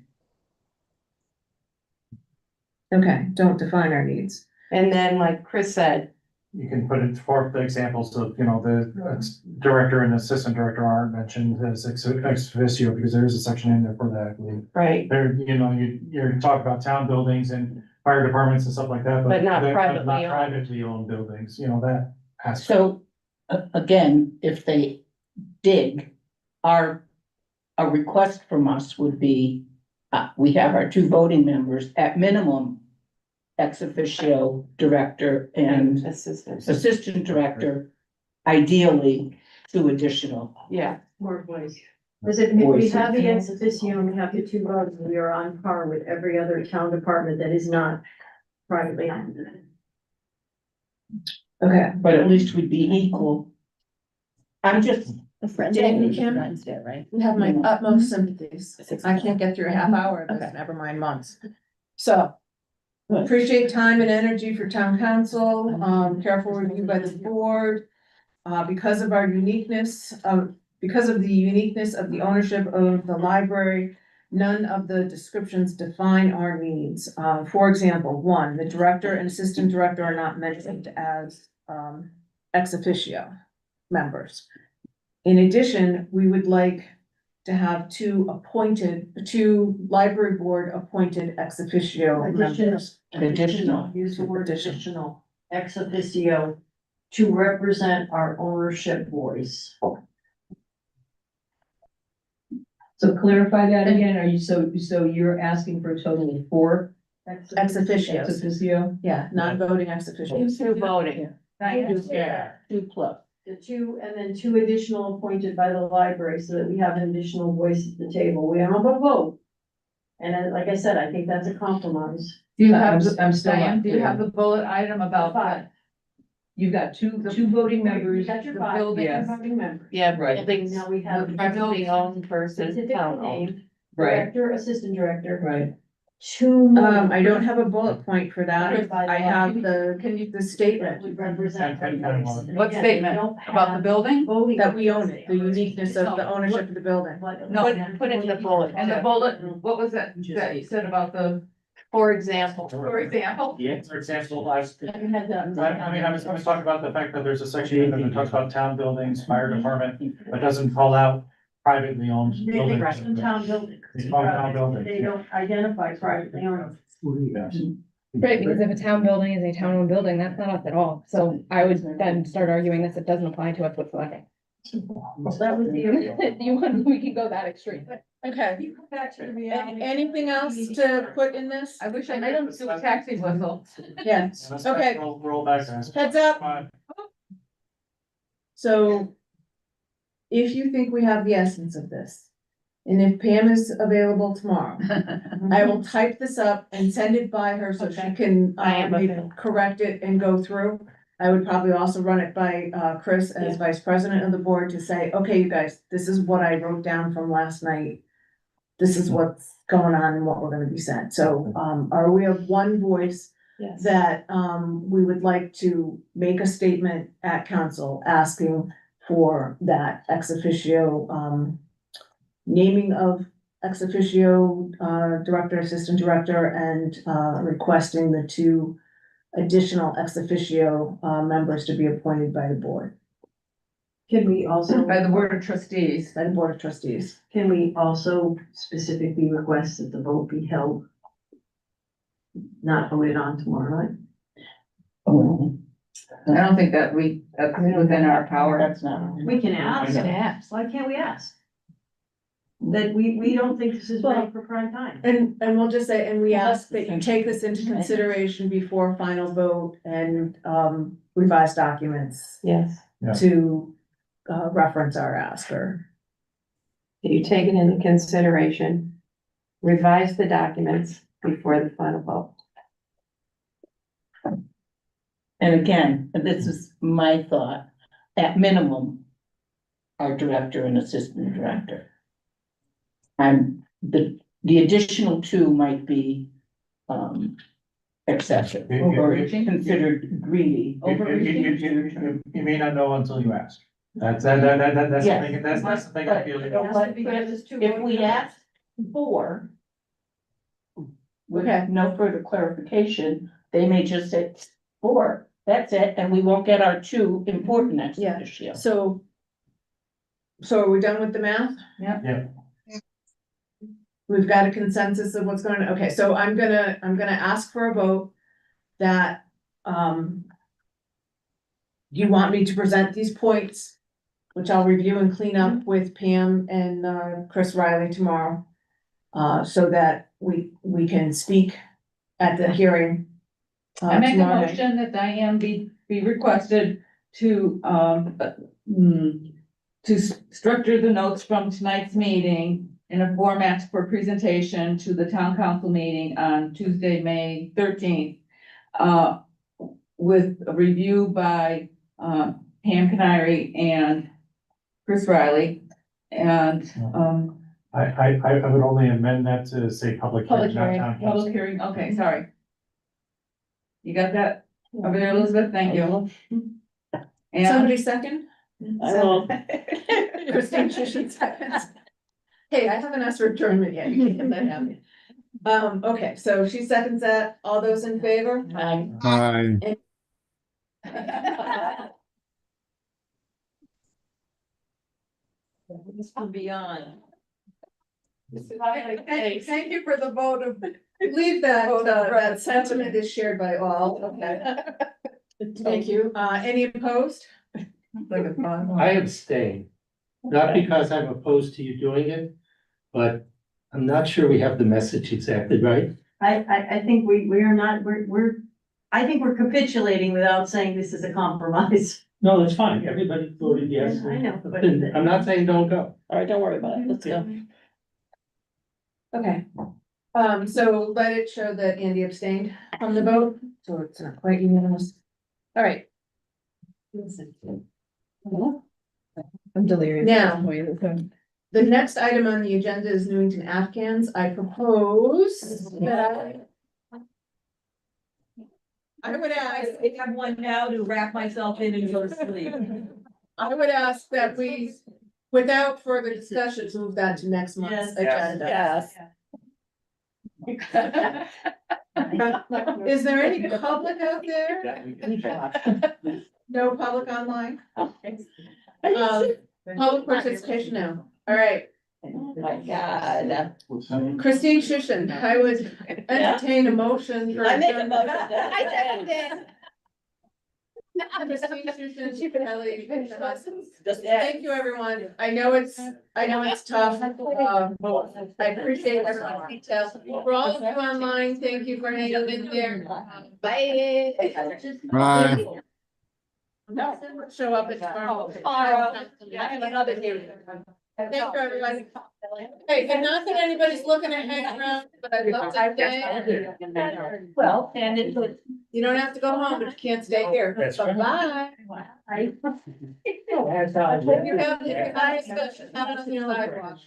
A: Okay, don't define our needs.
G: And then, like Chris said,
I: You can put it for the examples of, the director and assistant director aren't mentioned as ex officio, because there is a section in there for that, I believe.
G: right,
I: There, you're talking about town buildings and fire departments and stuff like that,
G: But not
I: they're
G: privately
I: not
G: owned.
I: privately owned buildings, that has.
P: So, again, if they dig, a request from us would be, we have our two voting members, at minimum, ex officio director and
G: assistants,
P: assistant director, ideally two additional.
G: yeah.
H: More voice. Because if we have the ex officio and we have the two votes, we are on par with every other town department that is not privately owned.
A: Okay.
P: But at least we'd be equal. I'm just,
N: The friends.
A: Jamie, Kim?
N: right?
A: You have my utmost sympathies. I can't get through a half hour of this, never mind months. So, appreciate time and energy for town council, careful review by the board. Because of our uniqueness, because of the uniqueness of the ownership of the library, none of the descriptions define our needs. For example, one, the director and assistant director are not mentioned as, ex officio members. In addition, we would like to have two library board appointed ex officio members.
P: Additional.
H: Use the word additional, ex officio, to represent our ownership voice. So clarify that again, are you, so you're asking for a total of 4?
A: Ex officio.
H: Ex officio?
A: Yeah, non-voting ex officio.
G: Two voting.
P: Two plus.
H: The two, and then 2 additional appointed by the library, so that we have an additional voice at the table, we have a vote. And then, like I said, I think that's a compromise.
J: Do you have,
H: I'm still
J: Diane,
H: not
J: do you have the bullet item about
H: Five.
J: that? You've got two voting members.
H: You got your
J: the
H: 5,
J: building-
H: your voting members.
G: Yeah,
J: Right.
G: buildings,
H: Now we have
G: privately owned versus
H: specific
G: town owned.
H: name,
J: Right,
H: director, assistant director.
J: right.
H: 2 more.
A: I don't have a bullet point for that. I have the
H: That
A: statement
H: would represent.
I: And- and one.
H: And
J: What
H: again, we
J: statement?
H: don't
J: About the
H: have
J: building?
H: voting
A: that we own it, the uniqueness of the ownership of the building.
J: No,
G: put in the bullet.
J: And the bullet, what was that, that you said about the,
G: For example.
J: for example?
I: Yeah, for example, I was
H: I had that.
I: talking about the fact that there's a section that talks about town buildings, fire department, but doesn't call out privately owned
H: They
I: buildings.
H: run town buildings.
I: They call them town buildings.
H: They don't identify privately owned.
N: Right, because if a town building is a town-owned building, that's not us at all. So I would then start arguing this, it doesn't apply to us whatsoever.
H: So that was the.
N: You want, we can go that extreme.
A: Okay.
H: You come back to the reality.
A: Anything else to put in this?
J: I wish I didn't do a taxi whistle.
A: Yes,
I: Let's
A: okay,
I: roll back, guys.
A: heads up.
I: Fine.
A: So if you think we have the essence of this, and if Pam is available tomorrow, I will type this up and send it by her so she
G: Okay.
A: can,
G: I am available.
A: correct it and go through. I would probably also run it by, Chris as vice president of the board to say, okay, you guys, this is what I wrote down from last night. This is what's going on and what we're gonna be sent. So, are we of one voice
G: Yes.
A: that, we would like to make a statement at council asking for that ex officio, naming of ex officio, director, assistant director, and, requesting the 2 additional ex officio, members to be appointed by the board,
H: Can we also,
J: By the board of trustees.
A: by the board of trustees.
H: can we also specifically request that the vote be held? Not voted on tomorrow night?
J: I don't think that that's within our power.
P: That's not.
H: We can ask.
A: ask.
H: Why can't we ask? That we don't think this is ready for prime time.
A: And we'll just say, and we ask that you take this into consideration before final vote and, revise documents
G: Yes.
I: Yeah.
A: to, reference our ask or.
G: You take it into consideration, revise the documents before the final vote.
P: And again, this is my thought, at minimum, our director and assistant director. And the additional 2 might be, excessive or considered greedy.
I: You may not know until you ask. That's the thing, that's the thing I feel.
P: But if we ask 4, with
A: Okay.
P: no further clarification, they may just say 4, that's it, and we won't get our 2 important ex
A: Yeah.
P: officio.
A: So are we done with the math?
C: Yeah.
A: We've got a consensus of what's going on. Okay, so I'm gonna ask for a vote that, you want me to present these points, which I'll review and clean up with Pam and, Chris Riley tomorrow. So that we can speak at the hearing.
J: I make a
A: tomorrow night.
J: motion that Diane be requested to, to structure the notes from tonight's meeting in a format for presentation to the town council meeting on Tuesday, May 13th. With a review by, Pam Canary and Chris Riley. And,
I: I would only amend that to say public
J: public
I: hearing, not
J: hearing,
I: town council.
J: public hearing, okay, sorry. You got that over there, Elizabeth? Thank you. And
A: Somebody second?
P: I will.
A: Christine Shushin seconds. Hey, I haven't asked for adjournment yet, you can let that happen. Okay, so she seconds that, all those in favor?
O: Aye.
P: This will be on.
A: Thank you for the vote of, believe that, that sentiment is shared by all, okay. Thank you, any opposed? Like a fun.
C: I abstain, not because I'm opposed to you doing it, but I'm not sure we have the message exactly right.
H: I think we are not, I think we're capitulating without saying this is a compromise.
C: No, that's fine, everybody voted yes.
H: I know, but-
C: I'm not saying don't go.
P: All right, don't worry about it, let's go.
A: Okay, so let it show that Andy abstained from the vote, so it's not quite unanimous. All right.
L: I'm delirious.
A: Now, the next item on the agenda is Newington Afghans. I propose that I would ask,
P: I have one now to wrap myself in and go to sleep.
A: I would ask that we, without further discussions, move that to next month's agenda.
P: Yes.
A: Is there any public out there? No public online? Public participation now. All right.
P: Oh my God.
A: Christine Shushin, I would entertain a motion. for
P: I make a
A: adjournment.
P: motion. I second it.
A: Christine Shushin, Kelly, thank you, everyone. I know it's tough. I appreciate everyone's details. For all of you online, thank you for hanging in there. Bye.
O: Bye.
A: No, show up at tomorrow.
P: I have another hearing.
A: Thank you, everybody. Hey, and not that anybody's looking to hang around, but I'd love to stay.
P: Well, and it was.
A: You don't have to go home, but you can't stay here.
C: That's right.
A: Bye.
P: I.
A: You have, if you have a discussion, have it on your sidewalk.